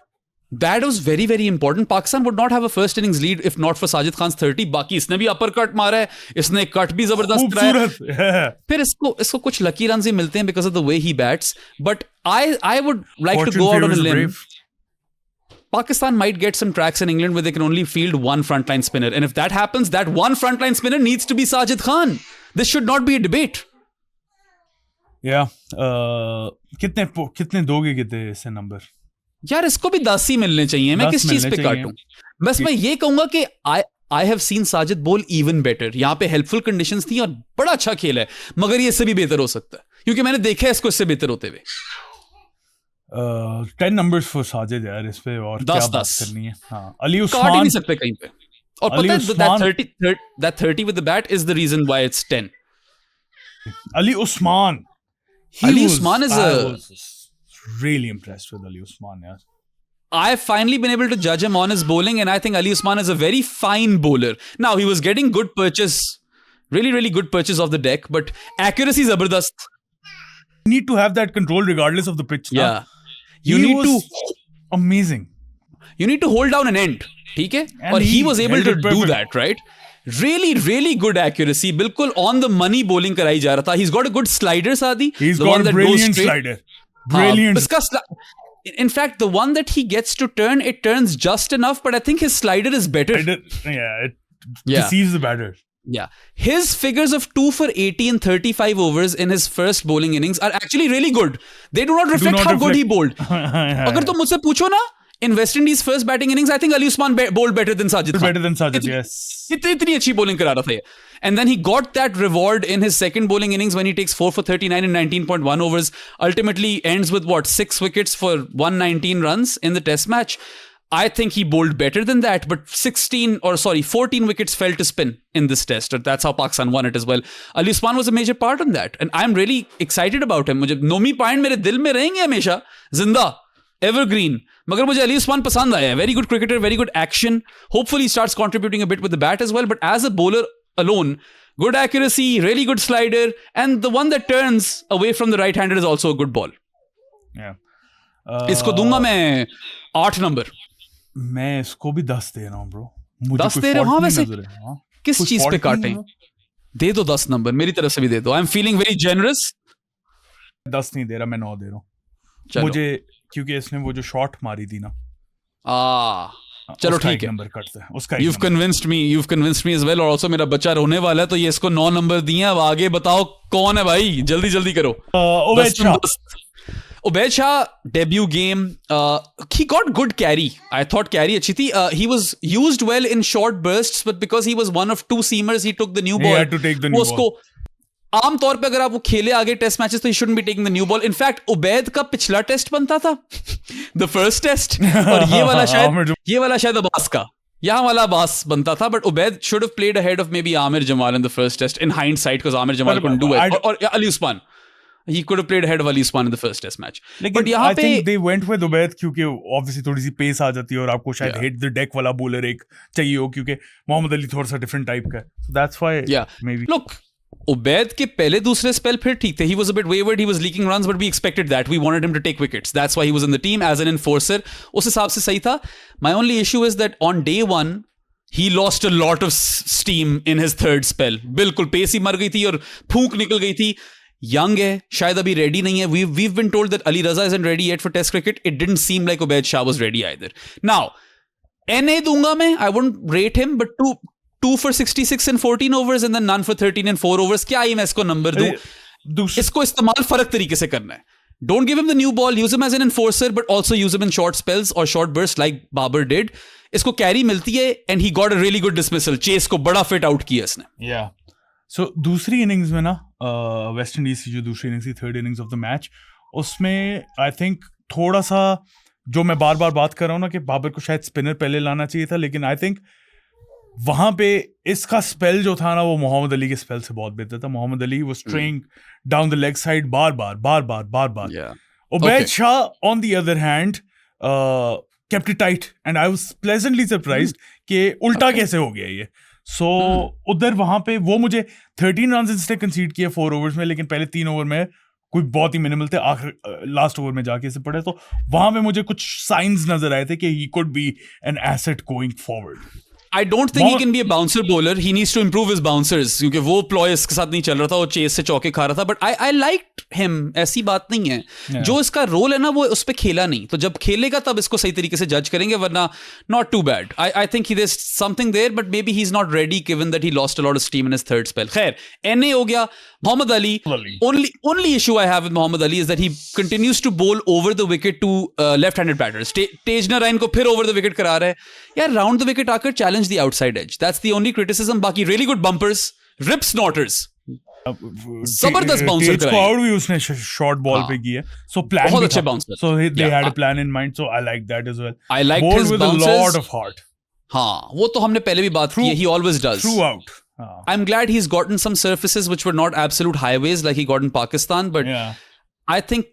C: That was very very important. Pakistan would not have a first innings lead if not for Sajid Khan's 30. बाकी इसने भी upper cut मारा है, इसने cut भी जबरदस्त कराया. फिर इसको कुछ लकी रन्स ही मिलते हैं because of the way he bats. But I would like to go out on a limb. Pakistan might get some tracks in England where they can only field one frontline spinner, and if that happens, that one frontline spinner needs to be Sajid Khan. This should not be a debate.
B: Yeah. कितने दोगे कितने इससे number?
C: यार इसको भी 10 ही मिलने चाहिए. मैं किस चीज पे काटूं? बस मैं ये कहूंगा कि I have seen Sajid bowl even better. यहाँ पे हेल्पफुल कंडीशंस थी और बड़ा अच्छा खेल है, मगर ये इससे भी बेहतर हो सकता है क्योंकि मैंने देखा है इसको इससे बेहतर होते हुए.
B: 10 numbers for Sajid यार इस पे और क्या बात करनी है. हाँ, अली उस्मान
C: काट ही नहीं सकते कहीं पे. और पता है that 30 with the bat is the reason why it's 10.
B: Ali Usman.
C: Ali Usman is
B: I
C: a-
B: was really impressed with Ali Usman. Yeah.
C: I've finally been able to judge him on his bowling, and I think Ali Usman is a very fine bowler. Now, he was getting good purchase, really, really good purchase off the deck, but accuracy is zabardast.
B: You need to have that control regardless of the pitch. na?
C: Yeah. You
B: He
C: need
B: was
C: to
B: amazing.
C: hold down an end. ठीक है?
B: And
C: और he
B: he
C: was able
B: held
C: to
B: it
C: do
B: perfect.
C: that, right? Really, really good accuracy. बिल्कुल on the money bowling कराई जा रहा था. He's got a good slider, Sadi.
B: He's
C: The
B: got
C: one
B: a
C: that goes
B: brilliant
C: straight.
B: slider. Brilliant.
C: इसका in fact, the one that he gets to turn, it turns just enough, but I think his slider is better.
B: It
C: Yeah.
B: deceives the batter.
C: Yeah. His figures of 2 for 80 in 35 overs in his first bowling innings are actually really good. They do not reflect how good he bowled. अगर तुम मुझसे पूछो ना, in West Indies first batting innings, I think Ali Usman bowled better than Sajid Khan.
B: Better than Sajid, yes.
C: इतनी अच्छी bowling करा रहा था ये. And then he got that reward in his second bowling innings when he takes 4 for 39 in 19.1 overs. Ultimately ends with 6 wickets for 119 runs in the test match. I think he bowled better than that, but 14 wickets fell to spin in this test. That's how Pakistan won it as well. Ali Usman was a major part in that. And I'm really excited about him. मुझे Nomi Point मेरे दिल में रहेंगे हमेशा जिंदा. Evergreen. मगर मुझे Ali Usman पसंद आया. Very good cricketer, very good action. Hopefully he starts contributing a bit with the bat as well. But as a bowler alone, good accuracy, really good slider, and the one that turns away from the right-hander is also a good ball.
B: Yeah.
C: इसको दूंगा मैं 8 number.
B: मैं इसको भी 10 दे रहा हूँ bro.
C: 10 दे रहे हो? हाँ, वैसे किस चीज पे काटें? दे दो 10 नंबर, मेरी तरफ से भी दे दो. I am feeling very generous.
B: 10 नहीं दे रहा, मैं 9 दे रहा हूँ.
C: चलो.
B: मुझे क्योंकि इसने वो जो शॉट मारी थी ना,
C: चलो
B: उसका
C: ठीक
B: एक
C: है.
B: नंबर कटता है. उसका
C: You've convinced me as well. और also मेरा बच्चा रोने वाला है, तो ये इसको 9 नंबर दिए. अब आगे बताओ कौन है भाई, जल्दी करो.
B: Ubaid Shah.
C: Ubaid Shah debut game, he got good carry. I thought carry अच्छी थी. He was used well in short bursts, but because he was one of 2 seamers, he took the new ball.
B: He had to take the new
C: उसको आम तौर पे अगर आप वो खेले आगे टेस्ट मैचेस, तो he shouldn't be taking the new ball. In fact, Ubaid का पिछला टेस्ट बनता था, the first test, और ये वाला शायद अब्बास का. यहाँ वाला अब्बास बनता था, but Ubaid should have played ahead of maybe Amir Jamal in the first test in hindsight, because Amir Jamal couldn't do it. Or Ali Usman. He could have played ahead of Ali Usman in the first test match.
B: लेकिन
C: But यहाँ
B: I
C: पे
B: think they went with Ubaid क्योंकि obviously थोड़ी सी pace आ जाती है और आपको शायद hit the deck वाला bowler एक चाहिए हो, क्योंकि मोहम्मद अली थोड़ा सा different type का है. So that's why maybe.
C: Look, Ubaid के पहले दूसरे स्पेल फिर ठीक थे. He was a bit wayward, he was leaking runs, but we expected that. We wanted him to take wickets. That's why he was in the team as an enforcer. उस हिसाब से सही था. My only issue is that on day one, he lost a lot of steam in his third spell. बिल्कुल pace ही मर गई थी और फूंक निकल गई थी. Young है, शायद अभी ready नहीं है. We've been told that Ali Raza isn't ready yet for Test cricket. It didn't seem like Ubaid Shah was ready either. Now, NA दूंगा मैं. I wouldn't rate him, but 2 for 66 in 14 overs and then none for 13 in 4 overs. क्या ही मैं इसको number दूं? इसको इस्तेमाल फर्क तरीके से करना है. Don't give him the new ball. Use him as an enforcer, but also use him in short spells or short bursts like Babar did. इसको कैरी मिलती है and he got a really good dismissal. Chase को बड़ा fit out किया इसने.
B: Yeah. So दूसरी innings में ना वेस्ट इंडीज की जो दूसरी इनिंग्स थी, third innings of the match, उसमें आई थिंक थोड़ा सा जो मैं बार बार बात कर रहा हूँ ना कि बाबर को शायद स्पिनर पहले लाना चाहिए था, लेकिन आई थिंक वहां पे इसका स्पेल जो था ना वो मोहम्मद अली के स्पेल से बहुत बेहतर था. Mohammad Ali was trying down the leg side बार बार.
C: Yeah.
B: Ubaid Shah, on the other hand, kept it tight, and I was pleasantly surprised कि उल्टा कैसे हो गया ये. So उधर वहां पे वो मुझे 13 रन इसने कंसीड किए 4 ओवर्स में, लेकिन पहले 3 ओवर में कोई बहुत ही मिनिमल थे. आखिर लास्ट ओवर में जाके इसे पड़े, तो वहां पे मुझे कुछ साइंस नजर आए थे कि he could be an asset going forward.
C: I don't think he can be a bouncer bowler. He needs to improve his bouncers, क्योंकि वो प्लॉय इसके साथ नहीं चल रहा था, वो चेस से चौके खा रहा था. But I liked him. ऐसी बात नहीं है. जो इसका रोल है ना वो उस पर खेला नहीं, तो जब खेलेगा तब इसको सही तरीके से जज करेंगे, वरना not too bad. I think there's something there, but maybe he's not ready given that he lost a lot of steam in his third spell. खैर, NA हो गया. Mohammad Ali. Only issue I have with Mohammad Ali is that he continues to bowl over the wicket to left-handed batters. Tejna Ryan को फिर over the wicket करा रहा है. यार, round the wicket आकर challenge the outside edge. That's the only criticism. बाकी really good bumpers, rip snorters. जबरदस्त bouncer
B: तेज को आउट भी उसने शॉर्ट बॉल पे की है. So plan
C: बहुत
B: भी
C: अच्छे
B: था.
C: bouncer.
B: So they had a plan in mind. So I like that as well.
C: I liked
B: Bowled
C: his
B: with
C: bouncers.
B: a lot of heart
C: हाँ, वो तो हमने पहले भी बात की है. He always does.
B: throughout.
C: I'm glad he's gotten some surfaces which were not absolute highways like he got in Pakistan, but
B: Yeah.
C: I think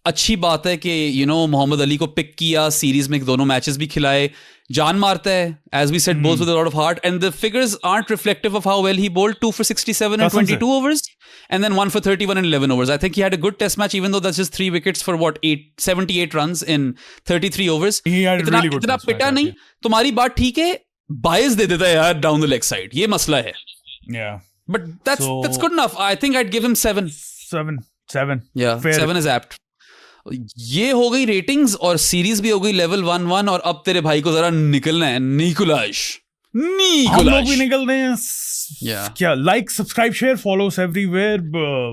C: अच्छी बात है कि मोहम्मद अली को पिक किया सीरीज में, दोनों मैचेस भी खिलाए, जान मारता है, as we said, bowls with a lot of heart, and the figures aren't reflective of how well he bowled. 2 for 67 in 22 overs, and then 1 for 31 in 11 overs. I think he had a good test match, even though that's just 3 wickets for 78 runs in 33 overs.
B: He had a really good
C: इतना
B: test match,
C: पिटा नहीं, तुम्हारी बात ठीक है, बायस दे देता है यार डाउन द लेग साइड, ये मसला है.
B: Yeah.
C: But that's good enough. I think I'd give him 7.
B: 7.
C: Yeah,
B: Fair.
C: 7 is apt. ये हो गई रेटिंग्स और सीरीज भी हो गई लेवल 1-1, और अब तेरे भाई को जरा निकलना है. निकोलाश
B: हम लोग भी निकल रहे हैं.
C: Yeah.
B: क्या like subscribe share follow everywhere.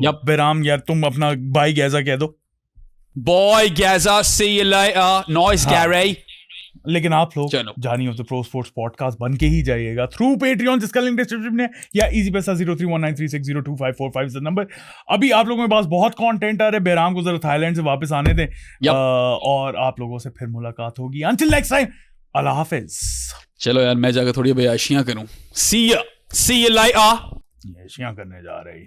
C: Yup.
B: Behram यार तुम अपना बाय गैजा कह दो.
C: बॉय गैजा, see you later. Nice Gary.
B: लेकिन आप लोग
C: चलो.
B: जानी of the pro sports podcast बन के ही जाइएगा थ्रू पेट्रियन, जिसका लिंक डिस्क्रिप्शन में है, या इजी पैसा 031936025545 इज द नंबर. अभी आप लोगों के पास बहुत कंटेंट आ रहा है. बेराम को जरा थाईलैंड से वापस आने दें. और आप लोगों से फिर मुलाकात होगी. अंटिल नेक्स्ट टाइम, अल्लाह हाफिज.
C: चलो यार, मैं जाकर थोड़ी अयाशियां करूं. See you later.
B: ये शियां करने जा रही.